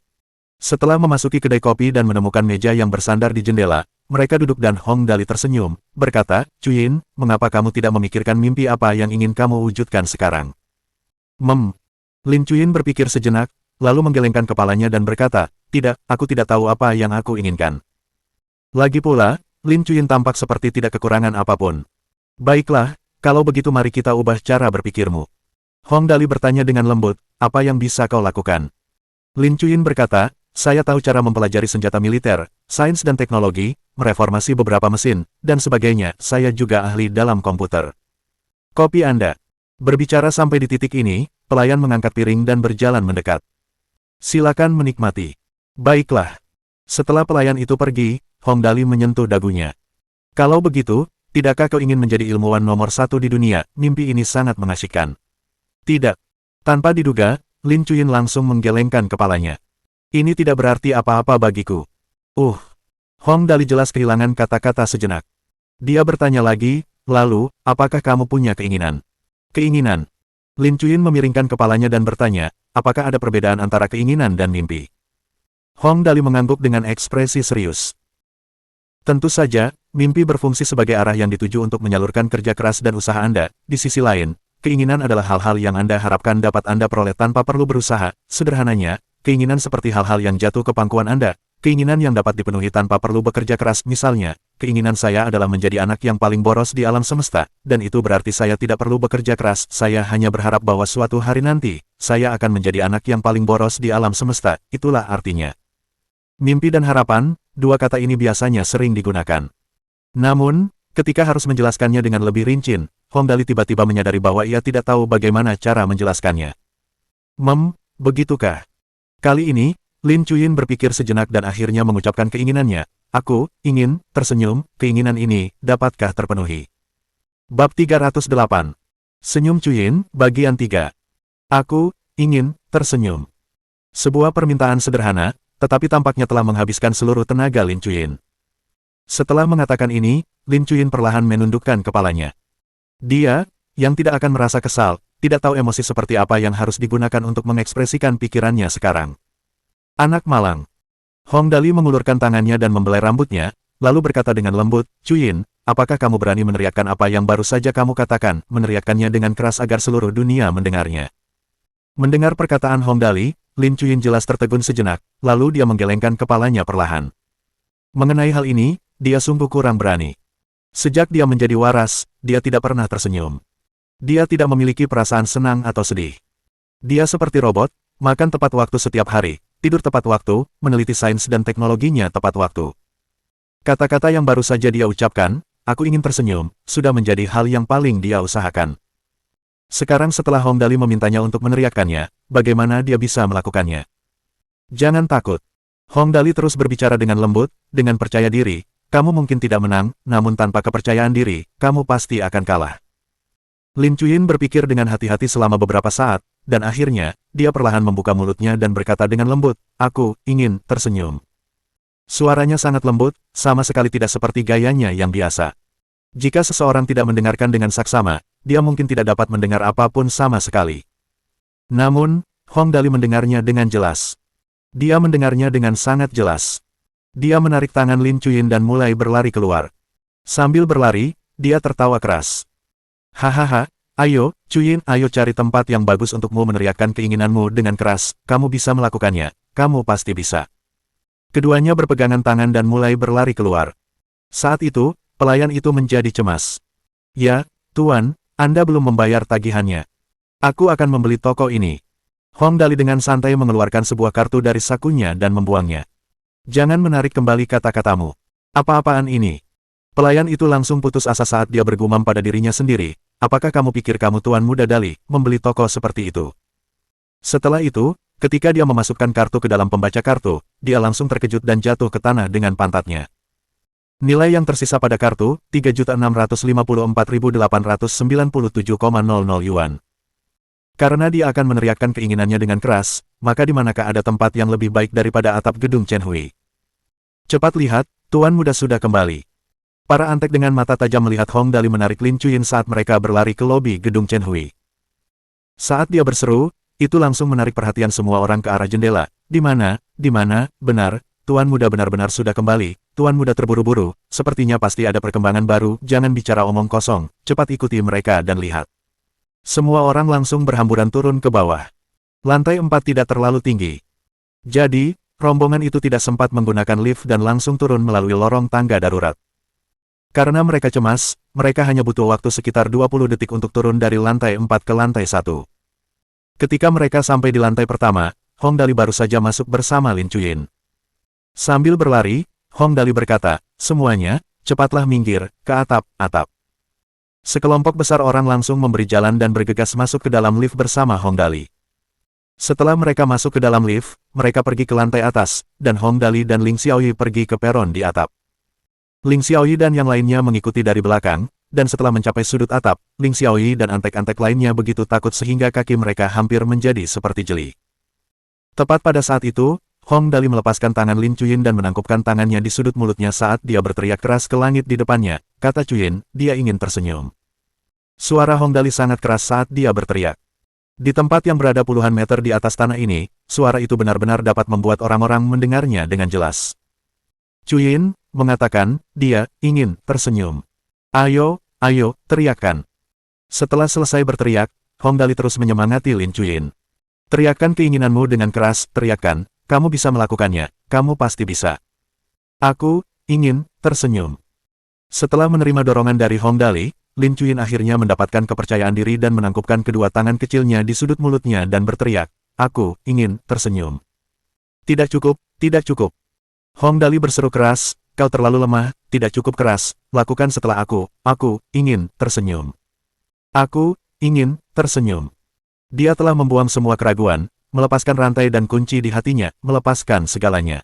S1: Setelah memasuki kedai kopi dan menemukan meja yang bersandar di jendela, mereka duduk dan Hong Dali tersenyum, berkata, Chuyin, mengapa kamu tidak memikirkan mimpi apa yang ingin kamu wujudkan sekarang? Lin Chuyin berpikir sejenak, lalu menggelengkan kepalanya dan berkata, tidak, aku tidak tahu apa yang aku inginkan. Lagi pula, Lin Chuyin tampak seperti tidak kekurangan apapun. Baiklah, kalau begitu mari kita ubah cara berpikirmu. Hong Dali bertanya dengan lembut, apa yang bisa kau lakukan? Lin Chuyin berkata, saya tahu cara mempelajari senjata militer, sains dan teknologi, mereformasi beberapa mesin, dan sebagainya, saya juga ahli dalam komputer. Kopi Anda. Berbicara sampai di titik ini, pelayan mengangkat piring dan berjalan mendekat. Silakan menikmati. Baiklah. Setelah pelayan itu pergi, Hong Dali menyentuh dagunya. Kalau begitu, tidakkah kau ingin menjadi ilmuwan nomor 1 di dunia? Mimpi ini sangat mengasyikkan. Tidak. Tanpa diduga, Lin Chuyin langsung menggelengkan kepalanya. Ini tidak berarti apa-apa bagiku. Hong Dali jelas kehilangan kata-kata sejenak. Dia bertanya lagi, lalu, apakah kamu punya keinginan? Keinginan. Lin Chuyin memiringkan kepalanya dan bertanya, apakah ada perbedaan antara keinginan dan mimpi? Hong Dali mengangguk dengan ekspresi serius. Tentu saja, mimpi berfungsi sebagai arah yang dituju untuk menyalurkan kerja keras dan usaha Anda. Di sisi lain, keinginan adalah hal-hal yang Anda harapkan dapat Anda peroleh tanpa perlu berusaha. Sederhananya, keinginan seperti hal-hal yang jatuh ke pangkuan Anda. Keinginan yang dapat dipenuhi tanpa perlu bekerja keras. Misalnya, keinginan saya adalah menjadi anak yang paling boros di alam semesta, dan itu berarti saya tidak perlu bekerja keras. Saya hanya berharap bahwa suatu hari nanti, saya akan menjadi anak yang paling boros di alam semesta. Itulah artinya. Mimpi dan harapan, dua kata ini biasanya sering digunakan. Namun, ketika harus menjelaskannya dengan lebih rinci, Hong Dali tiba-tiba menyadari bahwa ia tidak tahu bagaimana cara menjelaskannya. Begitukah? Kali ini, Lin Chuyin berpikir sejenak dan akhirnya mengucapkan keinginannya. Aku ingin tersenyum, keinginan ini dapatkah terpenuhi? Bab 308. Senyum Chuyin, bagian 3. Aku ingin tersenyum. Sebuah permintaan sederhana, tetapi tampaknya telah menghabiskan seluruh tenaga Lin Chuyin. Setelah mengatakan ini, Lin Chuyin perlahan menundukkan kepalanya. Dia, yang tidak akan merasa kesal, tidak tahu emosi seperti apa yang harus digunakan untuk mengekspresikan pikirannya sekarang. Anak malang. Hong Dali mengulurkan tangannya dan membelai rambutnya, lalu berkata dengan lembut, Chuyin, apakah kamu berani meneriakkan apa yang baru saja kamu katakan, meneriakkannya dengan keras agar seluruh dunia mendengarnya. Mendengar perkataan Hong Dali, Lin Chuyin jelas tertegun sejenak, lalu dia menggelengkan kepalanya perlahan. Mengenai hal ini, dia sungguh kurang berani. Sejak dia menjadi waras, dia tidak pernah tersenyum. Dia tidak memiliki perasaan senang atau sedih. Dia seperti robot, makan tepat waktu setiap hari, tidur tepat waktu, meneliti sains dan teknologinya tepat waktu. Kata-kata yang baru saja dia ucapkan, aku ingin tersenyum, sudah menjadi hal yang paling dia usahakan. Sekarang setelah Hong Dali memintanya untuk meneriakkannya, bagaimana dia bisa melakukannya? Jangan takut. Hong Dali terus berbicara dengan lembut, dengan percaya diri, kamu mungkin tidak menang, namun tanpa kepercayaan diri, kamu pasti akan kalah. Lin Chuyin berpikir dengan hati-hati selama beberapa saat, dan akhirnya, dia perlahan membuka mulutnya dan berkata dengan lembut, aku ingin tersenyum. Suaranya sangat lembut, sama sekali tidak seperti gayanya yang biasa. Jika seseorang tidak mendengarkan dengan saksama, dia mungkin tidak dapat mendengar apapun sama sekali. Namun, Hong Dali mendengarnya dengan jelas. Dia mendengarnya dengan sangat jelas. Dia menarik tangan Lin Chuyin dan mulai berlari keluar. Sambil berlari, dia tertawa keras. Hahaha, ayo, Chuyin, ayo cari tempat yang bagus untukmu meneriakkan keinginanmu dengan keras, kamu bisa melakukannya, kamu pasti bisa. Keduanya berpegangan tangan dan mulai berlari keluar. Saat itu, pelayan itu menjadi cemas. Ya, Tuan, Anda belum membayar tagihannya. Aku akan membeli toko ini. Hong Dali dengan santai mengeluarkan sebuah kartu dari sakunya dan membuangnya. Jangan menarik kembali kata-katamu. Apa-apaan ini? Pelayan itu langsung putus asa saat dia bergumam pada dirinya sendiri. Apakah kamu pikir kamu Tuan Muda Dali, membeli toko seperti itu? Setelah itu, Ketika dia memasukkan kartu ke dalam pembaca kartu, dia langsung terkejut dan jatuh ke tanah dengan pantatnya. Nilai yang tersisa pada kartu, 3.654.897,00 yuan. Karena dia akan meneriakkan keinginannya dengan keras, maka di manakah ada tempat yang lebih baik daripada atap gedung Chen Hui? Cepat lihat, Tuan Muda sudah kembali. Para antek dengan mata tajam melihat Hong Dali menarik Lin Chuyin saat mereka berlari ke lobi gedung Chen Hui. Saat dia berseru, itu langsung menarik perhatian semua orang ke arah jendela. Di mana, benar, Tuan Muda benar-benar sudah kembali. Tuan Muda terburu-buru, sepertinya pasti ada perkembangan baru, jangan bicara omong kosong, cepat ikuti mereka dan lihat. Semua orang langsung berhamburan turun ke bawah. Lantai 4 tidak terlalu tinggi. Jadi, rombongan itu tidak sempat menggunakan lift dan langsung turun melalui lorong tangga darurat. Karena mereka cemas, mereka hanya butuh waktu sekitar 20 detik untuk turun dari lantai 4 ke lantai 1. Ketika mereka sampai di lantai pertama, Hong Dali baru saja masuk bersama Lin Chuyin. Sambil berlari, Hong Dali berkata, semuanya, cepatlah minggir, ke atap. Sekelompok besar orang langsung memberi jalan dan bergegas masuk ke dalam lift bersama Hong Dali. Setelah mereka masuk ke dalam lift, mereka pergi ke lantai atas, dan Hong Dali dan Ling Xiaoyi pergi ke peron di atap. Ling Xiaoyi dan yang lainnya mengikuti dari belakang, dan setelah mencapai sudut atap, Ling Xiaoyi dan antek-antek lainnya begitu takut sehingga kaki mereka hampir menjadi seperti jeli. Tepat pada saat itu, Hong Dali melepaskan tangan Lin Chuyin dan menangkupkan tangannya di sudut mulutnya saat dia berteriak keras ke langit di depannya, kata Chuyin, dia ingin tersenyum. Suara Hong Dali sangat keras saat dia berteriak. Di tempat yang berada puluhan meter di atas tanah ini, suara itu benar-benar dapat membuat orang-orang mendengarnya dengan jelas. Chuyin mengatakan, dia ingin tersenyum. Ayo, teriakkan. Setelah selesai berteriak, Hong Dali terus menyemangati Lin Chuyin. Teriakkan keinginanmu dengan keras, teriakkan, kamu bisa melakukannya, kamu pasti bisa. Aku ingin tersenyum. Setelah menerima dorongan dari Hong Dali, Lin Chuyin akhirnya mendapatkan kepercayaan diri dan menangkupkan kedua tangan kecilnya di sudut mulutnya dan berteriak, aku ingin tersenyum. Tidak cukup. Hong Dali berseru keras, kau terlalu lemah, tidak cukup keras, lakukan setelah aku ingin tersenyum. Aku ingin tersenyum. Dia telah membuang semua keraguan, melepaskan rantai dan kunci di hatinya, melepaskan segalanya.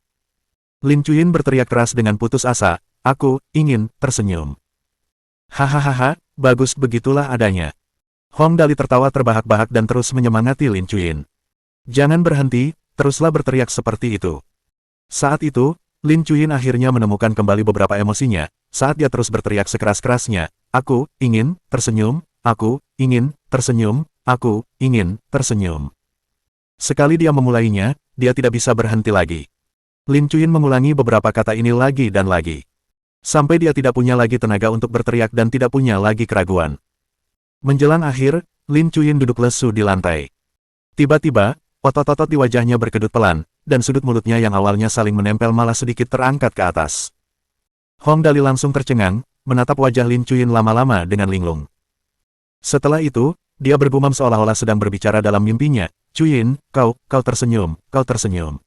S1: Lin Chuyin berteriak keras dengan putus asa, aku ingin tersenyum. Hahaha, bagus begitulah adanya. Hong Dali tertawa terbahak-bahak dan terus menyemangati Lin Chuyin. Jangan berhenti, teruslah berteriak seperti itu. Saat itu, Lin Chuyin akhirnya menemukan kembali beberapa emosinya, saat dia terus berteriak sekeras-kerasnya, aku ingin tersenyum, aku ingin tersenyum, aku ingin tersenyum. Sekali dia memulainya, dia tidak bisa berhenti lagi. Lin Chuyin mengulangi beberapa kata ini lagi dan lagi. Sampai dia tidak punya lagi tenaga untuk berteriak dan tidak punya lagi keraguan. Menjelang akhir, Lin Chuyin duduk lesu di lantai. Tiba-tiba, otot-otot di wajahnya berkedut pelan, dan sudut mulutnya yang awalnya saling menempel malah sedikit terangkat ke atas. Hong Dali langsung tercengang, menatap wajah Lin Chuyin lama-lama dengan linglung. Setelah itu, dia bergumam seolah-olah sedang berbicara dalam mimpinya, Chuyin, kau tersenyum, kau tersenyum.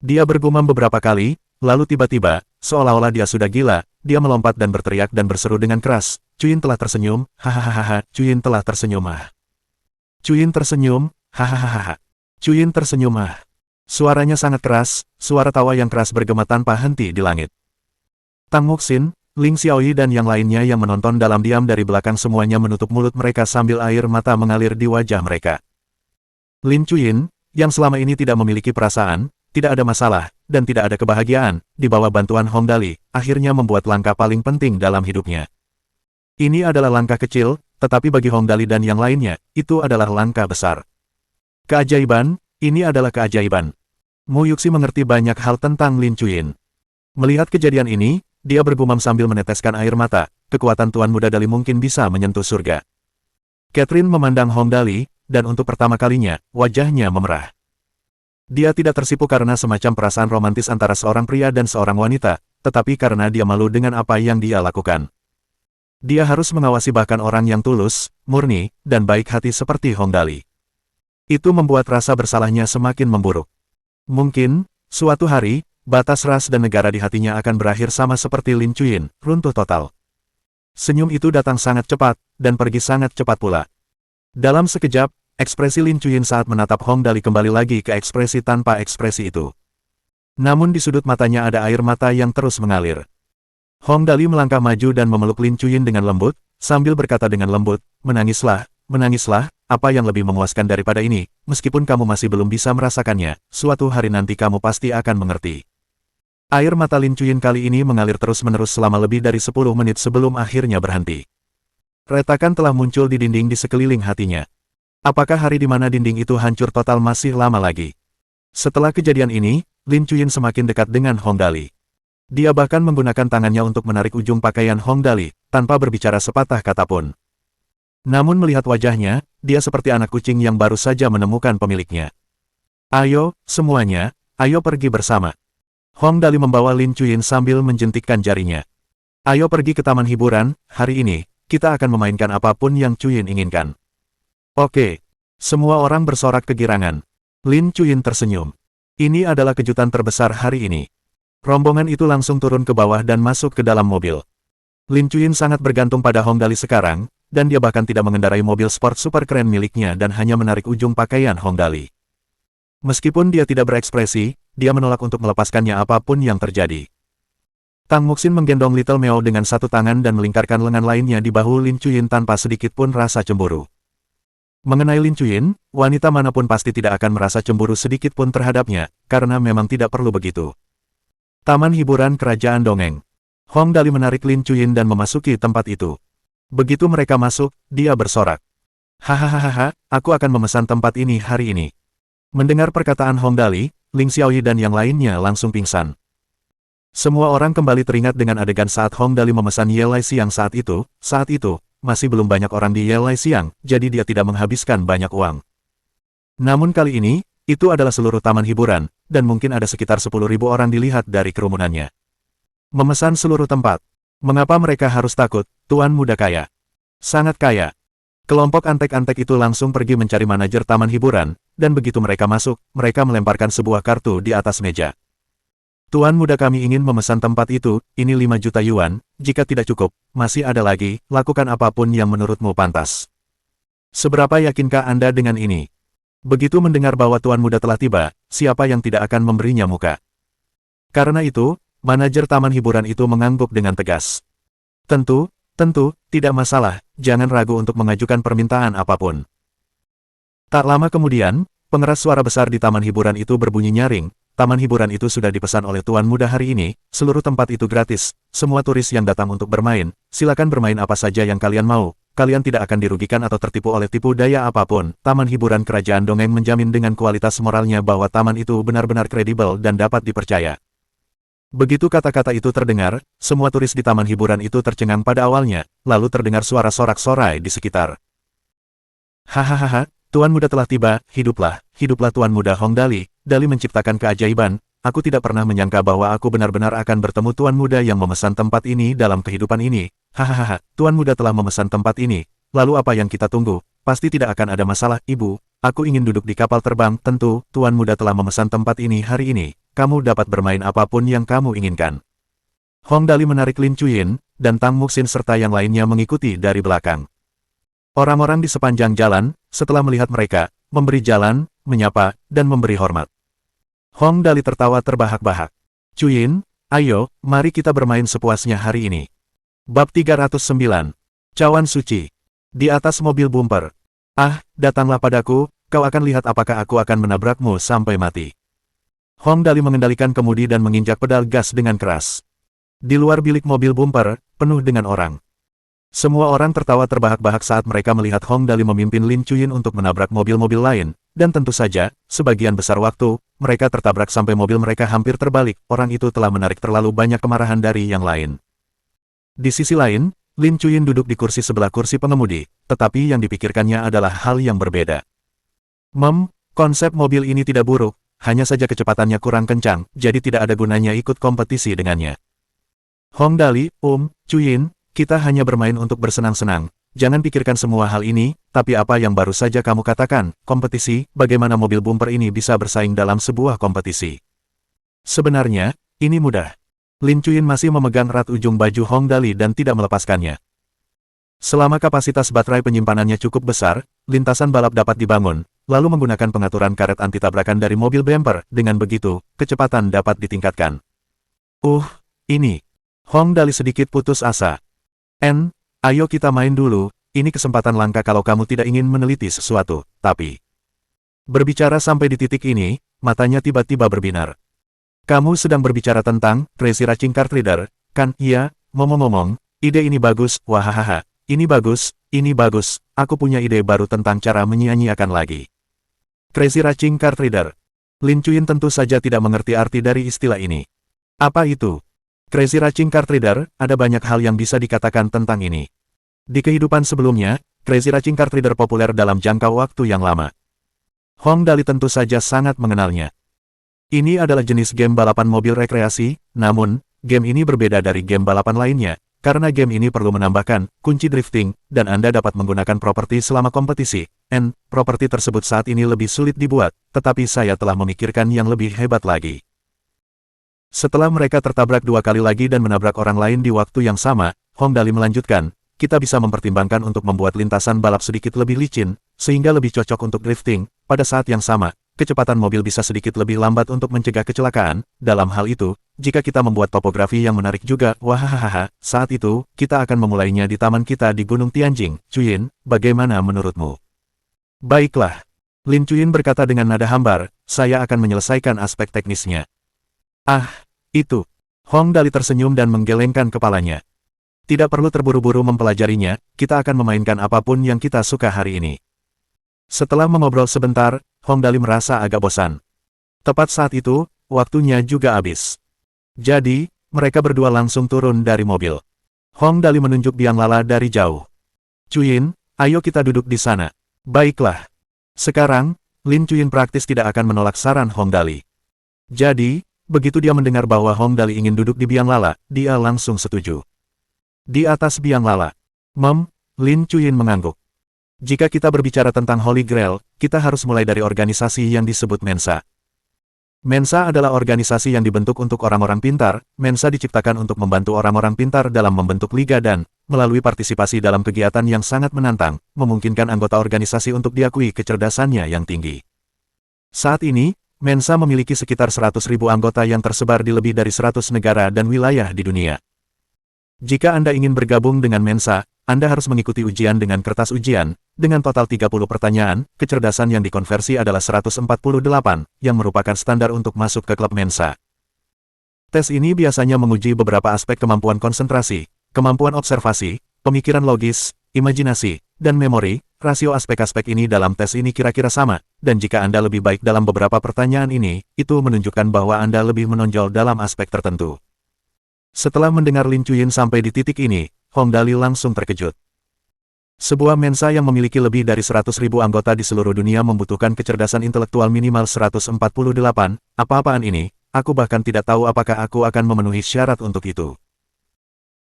S1: Dia bergumam beberapa kali, lalu tiba-tiba, seolah-olah dia sudah gila, dia melompat dan berteriak dan berseru dengan keras, Chuyin telah tersenyum, hahaha, Chuyin telah tersenyum ah. Chuyin tersenyum, hahaha. Chuyin tersenyum ah. Suaranya sangat keras, suara tawa yang keras bergema tanpa henti di langit. Tang Muxin, Ling Xiaoyi dan yang lainnya yang menonton dalam diam dari belakang semuanya menutup mulut mereka sambil air mata mengalir di wajah mereka. Lin Chuyin, yang selama ini tidak memiliki perasaan, tidak ada masalah, dan tidak ada kebahagiaan, di bawah bantuan Hong Dali, akhirnya membuat langkah paling penting dalam hidupnya. Ini adalah langkah kecil, tetapi bagi Hong Dali dan yang lainnya, itu adalah langkah besar. Keajaiban, ini adalah keajaiban. Mu Yuxi mengerti banyak hal tentang Lin Chuyin. Melihat kejadian ini, dia bergumam sambil meneteskan air mata, kekuatan Tuan Muda Dali mungkin bisa menyentuh surga. Catherine memandang Hong Dali, dan untuk pertama kalinya, wajahnya memerah. Dia tidak tersipu karena semacam perasaan romantis antara seorang pria dan seorang wanita, tetapi karena dia malu dengan apa yang dia lakukan. Dia harus mengawasi bahkan orang yang tulus, murni, dan baik hati seperti Hong Dali. Itu membuat rasa bersalahnya semakin memburuk. Mungkin, suatu hari, batas ras dan negara di hatinya akan berakhir sama seperti Lin Chuyin, runtuh total. Senyum itu datang sangat cepat, dan pergi sangat cepat pula. Dalam sekejap, ekspresi Lin Chuyin saat menatap Hong Dali kembali lagi ke ekspresi tanpa ekspresi itu. Namun di sudut matanya ada air mata yang terus mengalir. Hong Dali melangkah maju dan memeluk Lin Chuyin dengan lembut, sambil berkata dengan lembut, menangislah, menangislah, apa yang lebih memuaskan daripada ini, meskipun kamu masih belum bisa merasakannya, suatu hari nanti kamu pasti akan mengerti. Air mata Lin Chuyin kali ini mengalir terus-menerus selama lebih dari 10 menit sebelum akhirnya berhenti. Retakan telah muncul di dinding di sekeliling hatinya. Apakah hari di mana dinding itu hancur total masih lama lagi? Setelah kejadian ini, Lin Chuyin semakin dekat dengan Hong Dali. Dia bahkan menggunakan tangannya untuk menarik ujung pakaian Hong Dali, tanpa berbicara sepatah kata pun. Namun melihat wajahnya, dia seperti anak kucing yang baru saja menemukan pemiliknya. Ayo, semuanya, ayo pergi bersama. Hong Dali membawa Lin Chuyin sambil menjentikkan jarinya. Ayo pergi ke taman hiburan, hari ini, kita akan memainkan apapun yang Chuyin inginkan. Oke. Semua orang bersorak kegirangan. Lin Chuyin tersenyum. Ini adalah kejutan terbesar hari ini. Rombongan itu langsung turun ke bawah dan masuk ke dalam mobil. Lin Chuyin sangat bergantung pada Hong Dali sekarang, dan dia bahkan tidak mengendarai mobil sport super keren miliknya dan hanya menarik ujung pakaian Hong Dali. Meskipun dia tidak berekspresi, dia menolak untuk melepaskannya apapun yang terjadi. Tang Muxin menggendong Little Meo dengan satu tangan dan melingkarkan lengan lainnya di bahu Lin Chuyin tanpa sedikit pun rasa cemburu. Mengenai Lin Chuyin, wanita manapun pasti tidak akan merasa cemburu sedikit pun terhadapnya, karena memang tidak perlu begitu. Taman hiburan kerajaan dongeng. Hong Dali menarik Lin Chuyin dan memasuki tempat itu. Begitu mereka masuk, dia bersorak. Hahaha, aku akan memesan tempat ini hari ini. Mendengar perkataan Hong Dali, Ling Xiaoyi dan yang lainnya langsung pingsan. Semua orang kembali teringat dengan adegan saat Hong Dali memesan Ye Lai Xiang saat itu, masih belum banyak orang di Ye Lai Xiang, jadi dia tidak menghabiskan banyak uang. Namun kali ini, itu adalah seluruh taman hiburan, dan mungkin ada sekitar 10.000 orang dilihat dari kerumunannya. Memesan seluruh tempat. Mengapa mereka harus takut, tuan muda kaya? Sangat kaya. Kelompok antek-antek itu langsung pergi mencari manajer taman hiburan, dan begitu mereka masuk, mereka melemparkan sebuah kartu di atas meja. Tuan muda kami ingin memesan tempat itu, ini 5 juta yuan, jika tidak cukup, masih ada lagi, lakukan apapun yang menurutmu pantas. Seberapa yakinkah Anda dengan ini? Begitu mendengar bahwa tuan muda telah tiba, siapa yang tidak akan memberinya muka? Karena itu, manajer taman hiburan itu mengangguk dengan tegas. Tentu, tidak masalah, jangan ragu untuk mengajukan permintaan apapun. Tak lama kemudian, pengeras suara besar di taman hiburan itu berbunyi nyaring, taman hiburan itu sudah dipesan oleh tuan muda hari ini, seluruh tempat itu gratis, semua turis yang datang untuk bermain, silakan bermain apa saja yang kalian mau, kalian tidak akan dirugikan atau tertipu oleh tipu daya apapun. Taman hiburan kerajaan dongeng menjamin dengan kualitas moralnya bahwa taman itu benar-benar kredibel dan dapat dipercaya. Begitu kata-kata itu terdengar, semua turis di taman hiburan itu tercengang pada awalnya, lalu terdengar suara sorak-sorai di sekitar. Hahaha, tuan muda telah tiba, hiduplah tuan muda Hong Dali, Dali menciptakan keajaiban, aku tidak pernah menyangka bahwa aku benar-benar akan bertemu tuan muda yang memesan tempat ini dalam kehidupan ini. Hahaha, tuan muda telah memesan tempat ini, lalu apa yang kita tunggu? Pasti tidak akan ada masalah, ibu, aku ingin duduk di kapal terbang, tentu, tuan muda telah memesan tempat ini hari ini. Kamu dapat bermain apapun yang kamu inginkan. Hong Dali menarik Lin Chuyin, dan Tang Muxin serta yang lainnya mengikuti dari belakang. Orang-orang di sepanjang jalan, setelah melihat mereka, memberi jalan, menyapa, dan memberi hormat. Hong Dali tertawa terbahak-bahak. Chuyin, ayo, mari kita bermain sepuasnya hari ini. Bab 309. Cawan Suci. Di atas mobil bumper. Ah, datanglah padaku, kau akan lihat apakah aku akan menabrakmu sampai mati. Hong Dali mengendalikan kemudi dan menginjak pedal gas dengan keras. Di luar bilik mobil bumper, penuh dengan orang. Semua orang tertawa terbahak-bahak saat mereka melihat Hong Dali memimpin Lin Chuyin untuk menabrak mobil-mobil lain, dan tentu saja, sebagian besar waktu, mereka tertabrak sampai mobil mereka hampir terbalik, orang itu telah menarik terlalu banyak kemarahan dari yang lain. Di sisi lain, Lin Chuyin duduk di kursi sebelah kursi pengemudi, tetapi yang dipikirkannya adalah hal yang berbeda. Konsep mobil ini tidak buruk, hanya saja kecepatannya kurang kencang, jadi tidak ada gunanya ikut kompetisi dengannya. Hong Dali, Chuyin, kita hanya bermain untuk bersenang-senang, jangan pikirkan semua hal ini, tapi apa yang baru saja kamu katakan, kompetisi, bagaimana mobil bumper ini bisa bersaing dalam sebuah kompetisi? Sebenarnya, ini mudah. Lin Chuyin masih memegang erat ujung baju Hong Dali dan tidak melepaskannya. Selama kapasitas baterai penyimpanannya cukup besar, lintasan balap dapat dibangun, lalu menggunakan pengaturan karet anti-tabrakan dari mobil bumper. Dengan begitu, kecepatan dapat ditingkatkan. Ini. Hong Dali sedikit putus asa. Ayo kita main dulu, ini kesempatan langka kalau kamu tidak ingin meneliti sesuatu, tapi... Berbicara sampai di titik ini, matanya tiba-tiba berbinar. Kamu sedang berbicara tentang Crazy Racing Kart Reader, kan? Iya, ngomong-ngomong, ide ini bagus, wahahaha. Ini bagus, aku punya ide baru tentang cara menyia-nyiakan lagi. Crazy Racing Kart Reader. Lin Chuyin tentu saja tidak mengerti arti dari istilah ini. Apa itu? Crazy Racing Kart Reader, ada banyak hal yang bisa dikatakan tentang ini. Di kehidupan sebelumnya, Crazy Racing Kart Reader populer dalam jangka waktu yang lama. Hong Dali tentu saja sangat mengenalnya. Ini adalah jenis game balapan mobil rekreasi, namun, game ini berbeda dari game balapan lainnya. Karena game ini perlu menambahkan kunci drifting, dan Anda dapat menggunakan properti selama kompetisi. Properti tersebut saat ini lebih sulit dibuat, tetapi saya telah memikirkan yang lebih hebat lagi. Setelah mereka tertabrak 2 kali lagi dan menabrak orang lain di waktu yang sama, Hong Dali melanjutkan, kita bisa mempertimbangkan untuk membuat lintasan balap sedikit lebih licin, sehingga lebih cocok untuk drifting. Pada saat yang sama, kecepatan mobil bisa sedikit lebih lambat untuk mencegah kecelakaan. Dalam hal itu, jika kita membuat topografi yang menarik juga, wahahaha, saat itu, kita akan memulainya di taman kita di Gunung Tianjing. Chuyin, bagaimana menurutmu? Baiklah. Lin Chuyin berkata dengan nada hambar, saya akan menyelesaikan aspek teknisnya. Itu. Hong Dali tersenyum dan menggelengkan kepalanya. Tidak perlu terburu-buru mempelajarinya, kita akan memainkan apapun yang kita suka hari ini. Setelah mengobrol sebentar, Hong Dali merasa agak bosan. Tepat saat itu, waktunya juga habis. Jadi, mereka berdua langsung turun dari mobil. Hong Dali menunjuk Biang Lala dari jauh. Chuyin, ayo kita duduk di sana. Baiklah. Sekarang, Lin Chuyin praktis tidak akan menolak saran Hong Dali. Jadi, begitu dia mendengar bahwa Hong Dali ingin duduk di Biang Lala, dia langsung setuju. Di atas Biang Lala. Lin Chuyin mengangguk. Jika kita berbicara tentang Holy Grail, kita harus mulai dari organisasi yang disebut Mensa. Mensa adalah organisasi yang dibentuk untuk orang-orang pintar. Mensa diciptakan untuk membantu orang-orang pintar dalam membentuk liga dan, melalui partisipasi dalam kegiatan yang sangat menantang, memungkinkan anggota organisasi untuk diakui kecerdasannya yang tinggi. Saat ini, Mensa memiliki sekitar 100.000 anggota yang tersebar di lebih dari 100 negara dan wilayah di dunia. Jika Anda ingin bergabung dengan Mensa, Anda harus mengikuti ujian dengan kertas ujian, dengan total 30 pertanyaan, kecerdasan yang dikonversi adalah 148, yang merupakan standar untuk masuk ke klub Mensa. Tes ini biasanya menguji beberapa aspek kemampuan konsentrasi, kemampuan observasi, pemikiran logis, imajinasi, dan memori. Rasio aspek-aspek ini dalam tes ini kira-kira sama, dan jika Anda lebih baik dalam beberapa pertanyaan ini, itu menunjukkan bahwa Anda lebih menonjol dalam aspek tertentu. Setelah mendengar Lin Chuyin sampai di titik ini, Hong Dali langsung terkejut. Sebuah Mensa yang memiliki lebih dari 100.000 anggota di seluruh dunia membutuhkan kecerdasan intelektual minimal 148, apa-apaan ini, aku bahkan tidak tahu apakah aku akan memenuhi syarat untuk itu.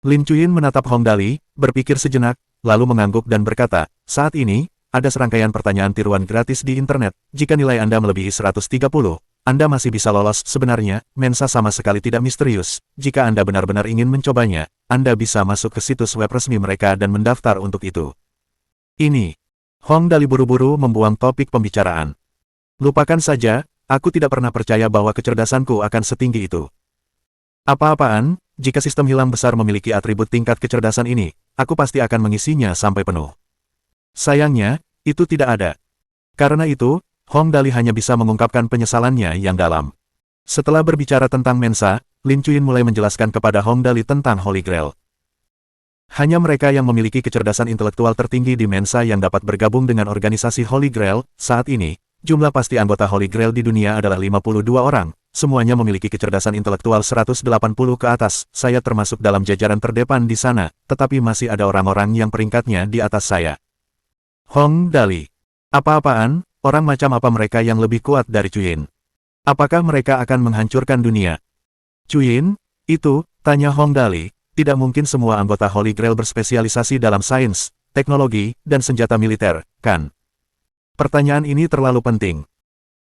S1: Lin Chuyin menatap Hong Dali, berpikir sejenak, lalu mengangguk dan berkata, saat ini, ada serangkaian pertanyaan tiruan gratis di internet, jika nilai Anda melebihi 130, Anda masih bisa lolos. Sebenarnya, Mensa sama sekali tidak misterius. Jika Anda benar-benar ingin mencobanya, Anda bisa masuk ke situs web resmi mereka dan mendaftar untuk itu. Ini. Hong Dali buru-buru membuang topik pembicaraan. Lupakan saja, aku tidak pernah percaya bahwa kecerdasanku akan setinggi itu. Apa-apaan, jika sistem hilang besar memiliki atribut tingkat kecerdasan ini, aku pasti akan mengisinya sampai penuh. Sayangnya, itu tidak ada. Karena itu, Hong Dali hanya bisa mengungkapkan penyesalannya yang dalam. Setelah berbicara tentang Mensa, Lin Chuyin mulai menjelaskan kepada Hong Dali tentang Holy Grail. Hanya mereka yang memiliki kecerdasan intelektual tertinggi di Mensa yang dapat bergabung dengan organisasi Holy Grail. Saat ini, jumlah pasti anggota Holy Grail di dunia adalah 52 orang. Semuanya memiliki kecerdasan intelektual 180 ke atas. Saya termasuk dalam jajaran terdepan di sana, tetapi masih ada orang-orang yang peringkatnya di atas saya. Hong Dali. Apa-apaan? Orang macam apa mereka yang lebih kuat dari Chuyin? Apakah mereka akan menghancurkan dunia? Chuyin, itu, tanya Hong Dali, tidak mungkin semua anggota Holy Grail berspesialisasi dalam sains, teknologi, dan senjata militer, kan? Pertanyaan ini terlalu penting.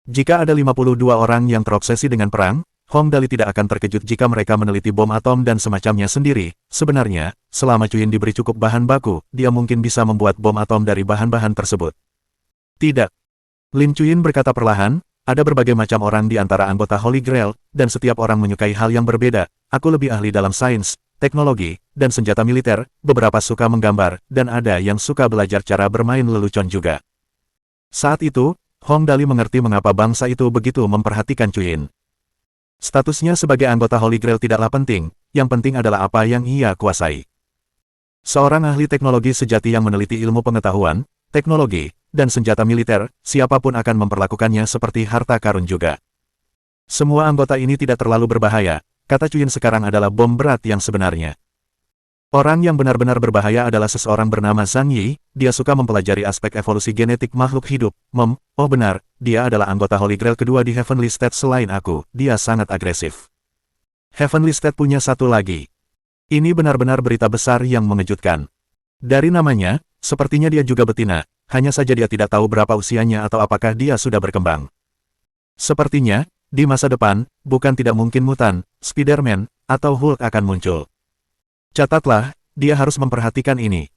S1: Jika ada 52 orang yang terobsesi dengan perang, Hong Dali tidak akan terkejut jika mereka meneliti bom atom dan semacamnya sendiri. Sebenarnya, selama Chuyin diberi cukup bahan baku, dia mungkin bisa membuat bom atom dari bahan-bahan tersebut. Tidak. Lin Chuyin berkata perlahan, ada berbagai macam orang di antara anggota Holy Grail, dan setiap orang menyukai hal yang berbeda. Aku lebih ahli dalam sains, teknologi, dan senjata militer, beberapa suka menggambar, dan ada yang suka belajar cara bermain lelucon juga. Saat itu, Hong Dali mengerti mengapa bangsa itu begitu memperhatikan Chuyin. Statusnya sebagai anggota Holy Grail tidaklah penting, yang penting adalah apa yang ia kuasai. Seorang ahli teknologi sejati yang meneliti ilmu pengetahuan, teknologi, dan senjata militer, siapapun akan memperlakukannya seperti harta karun juga. Semua anggota ini tidak terlalu berbahaya, kata Chuyin sekarang adalah bom berat yang sebenarnya. Orang yang benar-benar berbahaya adalah seseorang bernama Zhang Yi, dia suka mempelajari aspek evolusi genetik makhluk hidup. Oh benar, dia adalah anggota Holy Grail kedua di Heavenly State selain aku, dia sangat agresif. Heavenly State punya satu lagi. Ini benar-benar berita besar yang mengejutkan. Dari namanya, sepertinya dia juga betina, hanya saja dia tidak tahu berapa usianya atau apakah dia sudah berkembang. Sepertinya, di masa depan, bukan tidak mungkin mutan, Spider-Man, atau Hulk akan muncul. Catatlah, dia harus memperhatikan ini.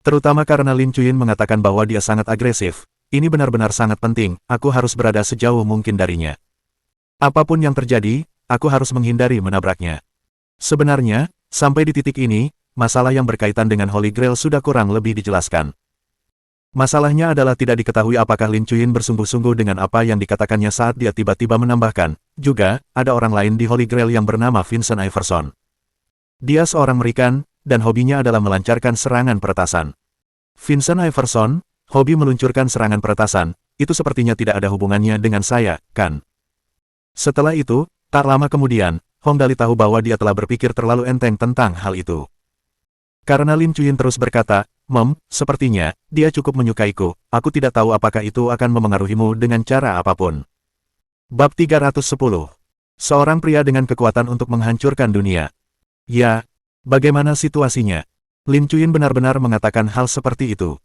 S1: Terutama karena Lin Chuyin mengatakan bahwa dia sangat agresif. Ini benar-benar sangat penting, aku harus berada sejauh mungkin darinya. Apapun yang terjadi, aku harus menghindari menabraknya. Sebenarnya, sampai di titik ini, masalah yang berkaitan dengan Holy Grail sudah kurang lebih dijelaskan. Masalahnya adalah tidak diketahui apakah Lin Chuyin bersungguh-sungguh dengan apa yang dikatakannya saat dia tiba-tiba menambahkan. Juga, ada orang lain di Holy Grail yang bernama Vincent Iverson. Dia seorang Merikan, dan hobinya adalah melancarkan serangan peretasan. Vincent Iverson, hobi meluncurkan serangan peretasan, itu sepertinya tidak ada hubungannya dengan saya, kan? Setelah itu, tak lama kemudian, Hong Dali tahu bahwa dia telah berpikir terlalu enteng tentang hal itu. Karena Lin Chuyin terus berkata, sepertinya, dia cukup menyukaiku, aku tidak tahu apakah itu akan memengaruhimu dengan cara apapun. Bab 310. Seorang pria dengan kekuatan untuk menghancurkan dunia. Ya, bagaimana situasinya? Lin Chuyin benar-benar mengatakan hal seperti itu.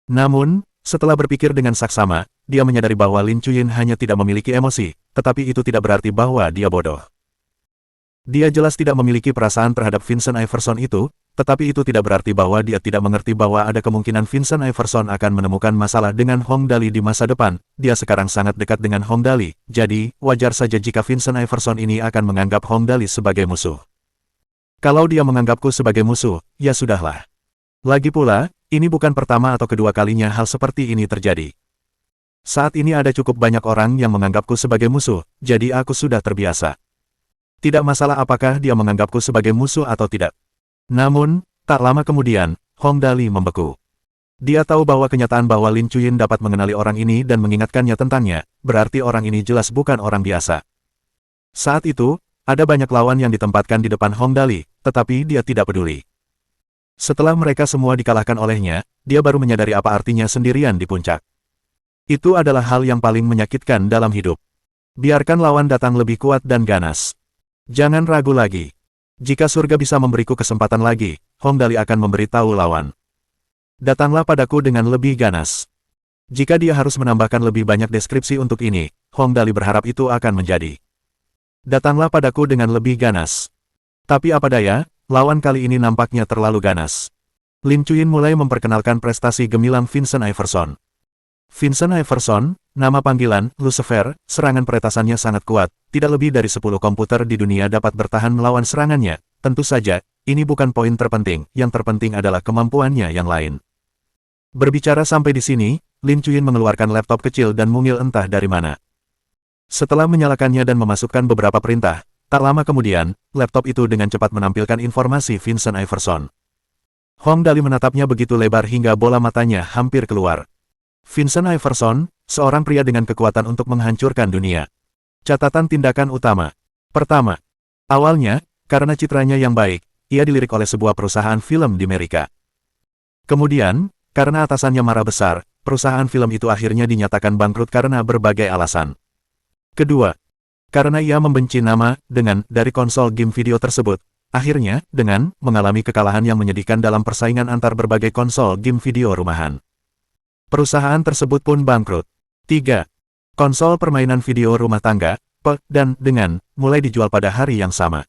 S1: Namun, setelah berpikir dengan saksama, dia menyadari bahwa Lin Chuyin hanya tidak memiliki emosi, tetapi itu tidak berarti bahwa dia bodoh. Dia jelas tidak memiliki perasaan terhadap Vincent Iverson itu, tetapi itu tidak berarti bahwa dia tidak mengerti bahwa ada kemungkinan Vincent Iverson akan menemukan masalah dengan Hong Dali di masa depan. Dia sekarang sangat dekat dengan Hong Dali, jadi wajar saja jika Vincent Iverson ini akan menganggap Hong Dali sebagai musuh. Kalau dia menganggapku sebagai musuh, ya sudahlah. Lagi pula, ini bukan pertama atau kedua kalinya hal seperti ini terjadi. Saat ini ada cukup banyak orang yang menganggapku sebagai musuh, jadi aku sudah terbiasa. Tidak masalah apakah dia menganggapku sebagai musuh atau tidak. Namun, tak lama kemudian, Hong Dali membeku. Dia tahu bahwa kenyataan bahwa Lin Chuyin dapat mengenali orang ini dan mengingatkannya tentangnya, berarti orang ini jelas bukan orang biasa. Saat itu, ada banyak lawan yang ditempatkan di depan Hong Dali, tetapi dia tidak peduli. Setelah mereka semua dikalahkan olehnya, dia baru menyadari apa artinya sendirian di puncak. Itu adalah hal yang paling menyakitkan dalam hidup. Biarkan lawan datang lebih kuat dan ganas. Jangan ragu lagi. Jika surga bisa memberiku kesempatan lagi, Hong Dali akan memberitahu lawan. Datanglah padaku dengan lebih ganas. Jika dia harus menambahkan lebih banyak deskripsi untuk ini, Hong Dali berharap itu akan menjadi. Datanglah padaku dengan lebih ganas. Tapi apa daya, lawan kali ini nampaknya terlalu ganas. Lin Chuyin mulai memperkenalkan prestasi gemilang Vincent Iverson. Vincent Iverson, nama panggilan, Lucifer, serangan peretasannya sangat kuat, tidak lebih dari 10 komputer di dunia dapat bertahan melawan serangannya. Tentu saja, ini bukan poin terpenting, yang terpenting adalah kemampuannya yang lain. Berbicara sampai di sini, Lin Chuyin mengeluarkan laptop kecil dan mungil entah dari mana. Setelah menyalakannya dan memasukkan beberapa perintah, tak lama kemudian, laptop itu dengan cepat menampilkan informasi Vincent Iverson. Hong Dali menatapnya begitu lebar hingga bola matanya hampir keluar. Vincent Iverson, seorang pria dengan kekuatan untuk menghancurkan dunia. Catatan tindakan utama. Pertama, awalnya, karena citranya yang baik, ia dilirik oleh sebuah perusahaan film di Amerika. Kemudian, karena atasannya marah besar, perusahaan film itu akhirnya dinyatakan bangkrut karena berbagai alasan. Kedua, karena ia membenci nama, dari konsol game video tersebut, akhirnya, mengalami kekalahan yang menyedihkan dalam persaingan antar berbagai konsol game video rumahan. Perusahaan tersebut pun bangkrut. 3. Konsol permainan video rumah tangga, dan dengan mulai dijual pada hari yang sama.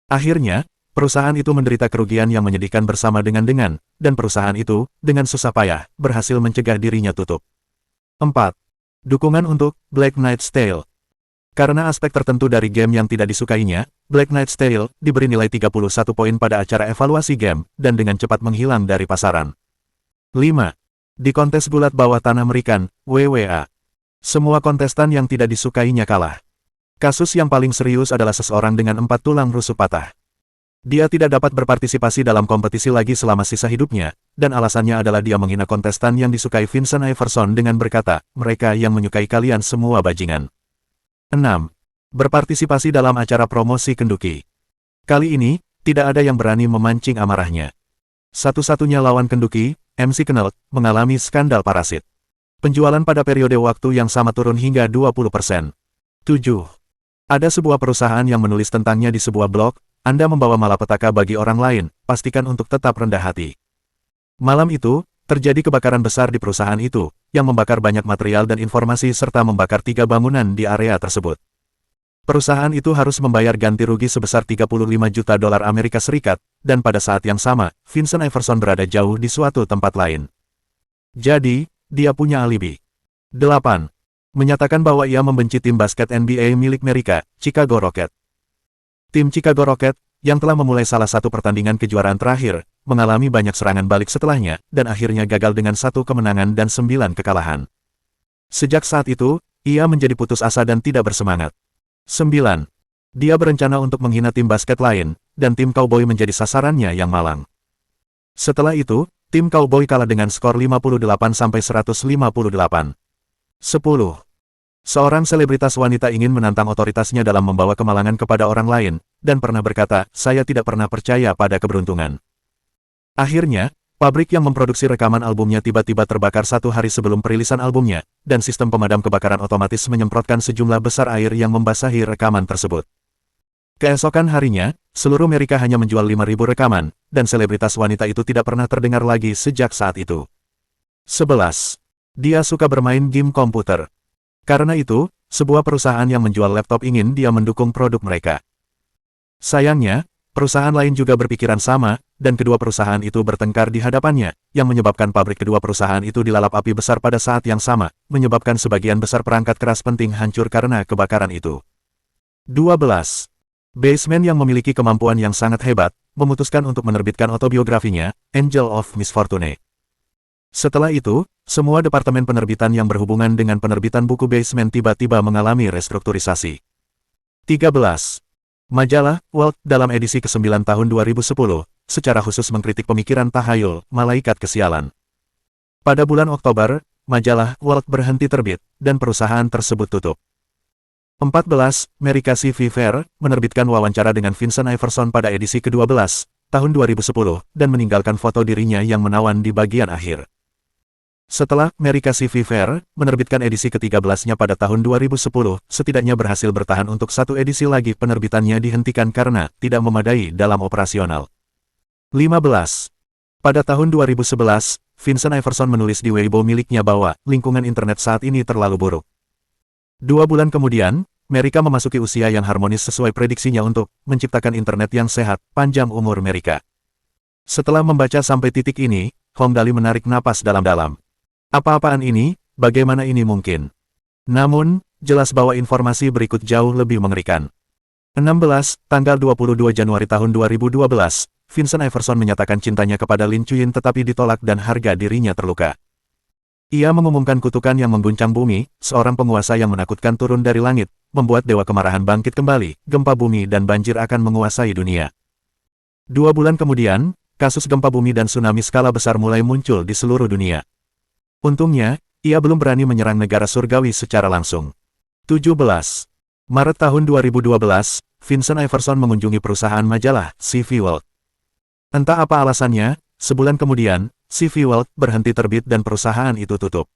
S1: Akhirnya, perusahaan itu menderita kerugian yang menyedihkan bersama dengan dan perusahaan itu, dengan susah payah, berhasil mencegah dirinya tutup. 4. Dukungan untuk Black Knight's Tale. Karena aspek tertentu dari game yang tidak disukainya, Black Knight's Tale diberi nilai 31 poin pada acara evaluasi game, dan dengan cepat menghilang dari pasaran. 5. Di kontes gulat bawah tanah American, WWA. Semua kontestan yang tidak disukainya kalah. Kasus yang paling serius adalah seseorang dengan 4 tulang rusuk patah. Dia tidak dapat berpartisipasi dalam kompetisi lagi selama sisa hidupnya, dan alasannya adalah dia menghina kontestan yang disukai Vincent Iverson dengan berkata, mereka yang menyukai kalian semua bajingan. 6. Berpartisipasi dalam acara promosi kenduki. Kali ini, tidak ada yang berani memancing amarahnya. Satu-satunya lawan kenduki, MC Kenneth, mengalami skandal parasit. Penjualan pada periode waktu yang sama turun hingga 20%. 7. Ada sebuah perusahaan yang menulis tentangnya di sebuah blog, Anda membawa malapetaka bagi orang lain, pastikan untuk tetap rendah hati. Malam itu, terjadi kebakaran besar di perusahaan itu, yang membakar banyak material dan informasi serta membakar 3 bangunan di area tersebut. Perusahaan itu harus membayar ganti rugi sebesar 35 juta dolar Amerika Serikat, dan pada saat yang sama, Vincent Iverson berada jauh di suatu tempat lain. Jadi, dia punya alibi. 8. Menyatakan bahwa ia membenci tim basket NBA milik Amerika, Chicago Rocket. Tim Chicago Rocket, yang telah memulai salah satu pertandingan kejuaraan terakhir, mengalami banyak serangan balik setelahnya, dan akhirnya gagal dengan 1 kemenangan dan 9 kekalahan. Sejak saat itu, ia menjadi putus asa dan tidak bersemangat. 9. Dia berencana untuk menghina tim basket lain, dan tim Cowboy menjadi sasarannya yang malang. Setelah itu, tim Cowboy kalah dengan skor 58-158. 10. Seorang selebritas wanita ingin menantang otoritasnya dalam membawa kemalangan kepada orang lain, dan pernah berkata, saya tidak pernah percaya pada keberuntungan. Akhirnya, pabrik yang memproduksi rekaman albumnya tiba-tiba terbakar 1 hari sebelum perilisan albumnya, dan sistem pemadam kebakaran otomatis menyemprotkan sejumlah besar air yang membasahi rekaman tersebut. Keesokan harinya, seluruh Amerika hanya menjual 5.000 rekaman, dan selebritas wanita itu tidak pernah terdengar lagi sejak saat itu. 11. Dia suka bermain game komputer. Karena itu, sebuah perusahaan yang menjual laptop ingin dia mendukung produk mereka. Sayangnya, perusahaan lain juga berpikiran sama, dan kedua perusahaan itu bertengkar di hadapannya, yang menyebabkan pabrik kedua perusahaan itu dilalap api besar pada saat yang sama, menyebabkan sebagian besar perangkat keras penting hancur karena kebakaran itu. 12. Baseman yang memiliki kemampuan yang sangat hebat, memutuskan untuk menerbitkan autobiografinya, Angel of Misfortune. Setelah itu, semua departemen penerbitan yang berhubungan dengan penerbitan buku Baseman tiba-tiba mengalami restrukturisasi. 13. Majalah Welt dalam edisi ke-9 tahun 2010, secara khusus mengkritik pemikiran tahayul, malaikat kesialan. Pada bulan Oktober, majalah Welt berhenti terbit, dan perusahaan tersebut tutup. 14. America CV Fair menerbitkan wawancara dengan Vincent Iverson pada edisi ke-12, tahun 2010, dan meninggalkan foto dirinya yang menawan di bagian akhir. Setelah America CV Fair menerbitkan edisi ke-13-nya pada tahun 2010, setidaknya berhasil bertahan untuk 1 edisi lagi penerbitannya dihentikan karena tidak memadai dalam operasional. 15. Pada tahun 2011, Vincent Iverson menulis di Weibo miliknya bahwa lingkungan internet saat ini terlalu buruk. 2 bulan kemudian, Amerika memasuki usia yang harmonis sesuai prediksinya untuk menciptakan internet yang sehat, panjang umur Amerika. Setelah membaca sampai titik ini, Hong Dali menarik napas dalam-dalam. Apa-apaan ini, bagaimana ini mungkin? Namun, jelas bahwa informasi berikut jauh lebih mengerikan. 16, tanggal 22 Januari tahun 2012, Vincent Iverson menyatakan cintanya kepada Lin Chuyin tetapi ditolak dan harga dirinya terluka. Ia mengumumkan kutukan yang mengguncang bumi, seorang penguasa yang menakutkan turun dari langit, membuat dewa kemarahan bangkit kembali, gempa bumi dan banjir akan menguasai dunia. 2 bulan kemudian, kasus gempa bumi dan tsunami skala besar mulai muncul di seluruh dunia. Untungnya, ia belum berani menyerang negara surgawi secara langsung. 17. Maret tahun 2012, Vincent Iverson mengunjungi perusahaan majalah, CV Welt. Entah apa alasannya, sebulan kemudian, CV Welt berhenti terbit dan perusahaan itu tutup.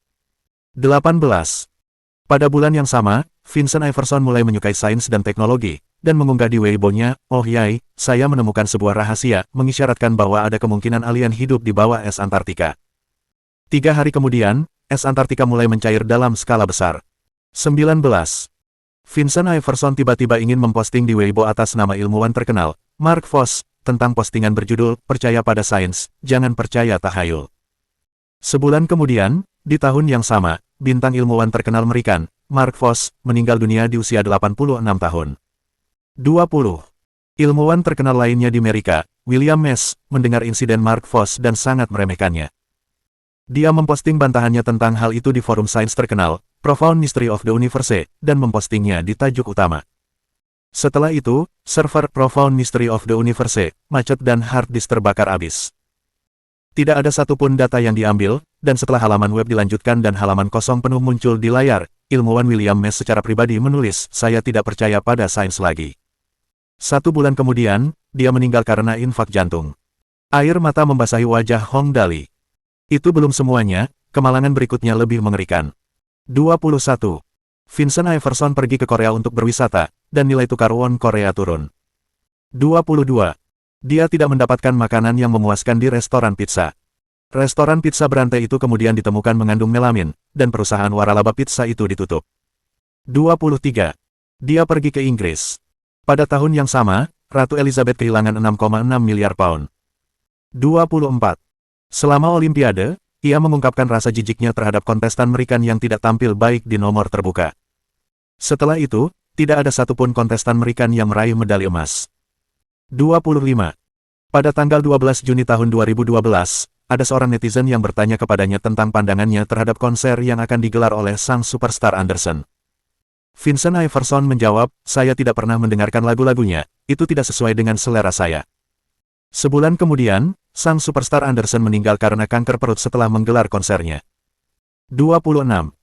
S1: 18. Pada bulan yang sama, Vincent Iverson mulai menyukai sains dan teknologi, dan mengunggah di Weibo-nya, "Oh yay, saya menemukan sebuah rahasia, mengisyaratkan bahwa ada kemungkinan alien hidup di bawah es Antartika." 3 hari kemudian, es Antartika mulai mencair dalam skala besar. 19. Vincent Iverson tiba-tiba ingin memposting di Weibo atas nama ilmuwan terkenal, Mark Voss, tentang postingan berjudul, "Percaya pada sains, jangan percaya tahayul." Sebulan kemudian, di tahun yang sama, bintang ilmuwan terkenal Amerikan, Mark Voss, meninggal dunia di usia 86 tahun. 20. Ilmuwan terkenal lainnya di Amerika, William Mays, mendengar insiden Mark Voss dan sangat meremehkannya. Dia memposting bantahannya tentang hal itu di forum sains terkenal, Profound Mystery of the Universe, dan mempostingnya di tajuk utama. Setelah itu, server Profound Mystery of the Universe macet dan hard disk terbakar abis. Tidak ada satupun data yang diambil, dan setelah halaman web dilanjutkan dan halaman kosong penuh muncul di layar, ilmuwan William Mays secara pribadi menulis, "Saya tidak percaya pada sains lagi." 1 bulan kemudian, dia meninggal karena infak jantung. Air mata membasahi wajah Hong Dali. Itu belum semuanya, kemalangan berikutnya lebih mengerikan. 21. Vincent Iverson pergi ke Korea untuk berwisata, dan nilai tukar won Korea turun. 22. Dia tidak mendapatkan makanan yang memuaskan di restoran pizza. Restoran pizza berantai itu kemudian ditemukan mengandung melamin, dan perusahaan waralaba pizza itu ditutup. 23. Dia pergi ke Inggris. Pada tahun yang sama, Ratu Elizabeth kehilangan 6,6 miliar pound. 24. Selama Olimpiade, ia mengungkapkan rasa jijiknya terhadap kontestan American yang tidak tampil baik di nomor terbuka. Setelah itu, tidak ada satupun kontestan American yang meraih medali emas. 25. Pada tanggal 12 Juni tahun 2012, ada seorang netizen yang bertanya kepadanya tentang pandangannya terhadap konser yang akan digelar oleh sang superstar Anderson. Vincent Iverson menjawab, "Saya tidak pernah mendengarkan lagu-lagunya, itu tidak sesuai dengan selera saya." Sebulan kemudian, sang superstar Anderson meninggal karena kanker perut setelah menggelar konsernya. 26.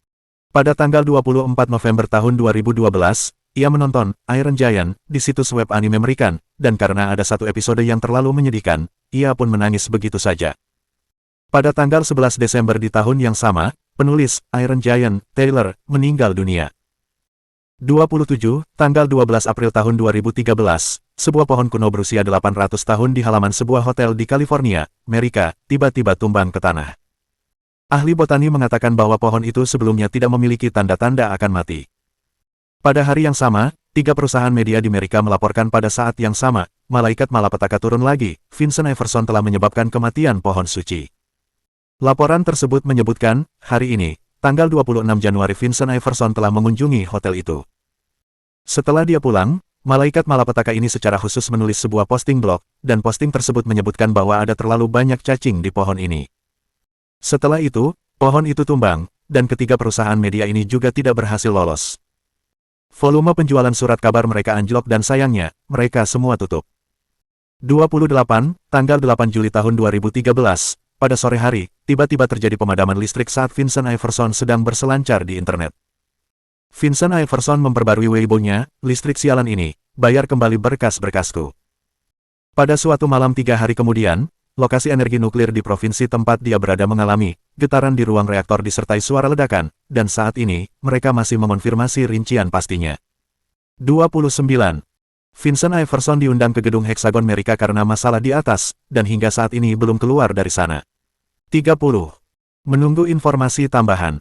S1: Pada tanggal 24 November tahun 2012, ia menonton Iron Giant di situs web anime American, dan karena ada satu episode yang terlalu menyedihkan, ia pun menangis begitu saja. Pada tanggal 11 Desember di tahun yang sama, penulis Iron Giant, Taylor, meninggal dunia. 27. Tanggal 12 April tahun 2013, sebuah pohon kuno berusia 800 tahun di halaman sebuah hotel di California, Amerika, tiba-tiba tumbang ke tanah. Ahli botani mengatakan bahwa pohon itu sebelumnya tidak memiliki tanda-tanda akan mati. Pada hari yang sama, 3 perusahaan media di Amerika melaporkan pada saat yang sama, malaikat malapetaka turun lagi, Vincent Iverson telah menyebabkan kematian pohon suci. Laporan tersebut menyebutkan, hari ini, tanggal 26 Januari Vincent Iverson telah mengunjungi hotel itu. Setelah dia pulang, malaikat malapetaka ini secara khusus menulis sebuah posting blog, dan posting tersebut menyebutkan bahwa ada terlalu banyak cacing di pohon ini. Setelah itu, pohon itu tumbang, dan ketiga perusahaan media ini juga tidak berhasil lolos. Volume penjualan surat kabar mereka anjlok dan sayangnya, mereka semua tutup. 28, tanggal 8 Juli tahun 2013, pada sore hari, tiba-tiba terjadi pemadaman listrik saat Vincent Iverson sedang berselancar di internet. Vincent Iverson memperbarui Weibo-nya, "Listrik sialan ini, bayar kembali berkas-berkasku." Pada suatu malam 3 hari kemudian, lokasi energi nuklir di provinsi tempat dia berada mengalami getaran di ruang reaktor disertai suara ledakan, dan saat ini, mereka masih mengonfirmasi rincian pastinya. 29. Vincent Iverson diundang ke gedung Hexagon Amerika karena masalah di atas, dan hingga saat ini belum keluar dari sana. 30. Menunggu informasi tambahan.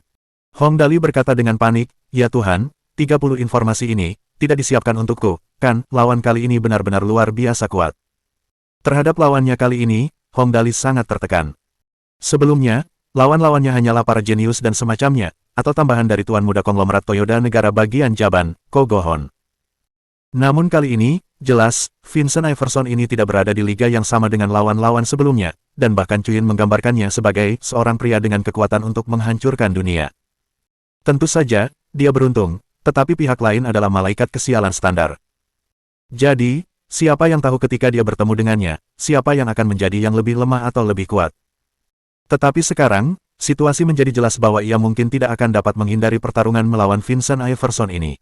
S1: Hong Dali berkata dengan panik, "Ya Tuhan, 30 informasi ini, tidak disiapkan untukku, kan, lawan kali ini benar-benar luar biasa kuat." Terhadap lawannya kali ini, Hong Dali sangat tertekan. Sebelumnya, lawan-lawannya hanyalah para jenius dan semacamnya, atau tambahan dari tuan muda konglomerat Toyota negara bagian Jaban, Ko Go-hon. Namun kali ini, jelas, Vincent Iverson ini tidak berada di liga yang sama dengan lawan-lawan sebelumnya, dan bahkan Chuyin menggambarkannya sebagai seorang pria dengan kekuatan untuk menghancurkan dunia. Tentu saja, dia beruntung, tetapi pihak lain adalah malaikat kesialan standar. Jadi, siapa yang tahu ketika dia bertemu dengannya, siapa yang akan menjadi yang lebih lemah atau lebih kuat. Tetapi sekarang, situasi menjadi jelas bahwa ia mungkin tidak akan dapat menghindari pertarungan melawan Vincent Iverson ini.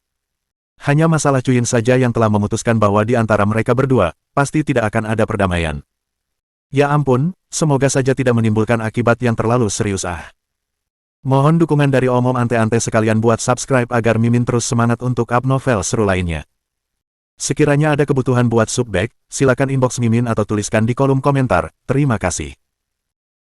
S1: Hanya masalah Chuyin saja yang telah memutuskan bahwa di antara mereka berdua, pasti tidak akan ada perdamaian. Ya ampun, semoga saja tidak menimbulkan akibat yang terlalu serius. Mohon dukungan dari Om Ante-Ante sekalian buat subscribe agar Mimin terus semangat untuk up novel seru lainnya. Sekiranya ada kebutuhan buat subback, silakan inbox Mimin atau tuliskan di kolom komentar. Terima kasih.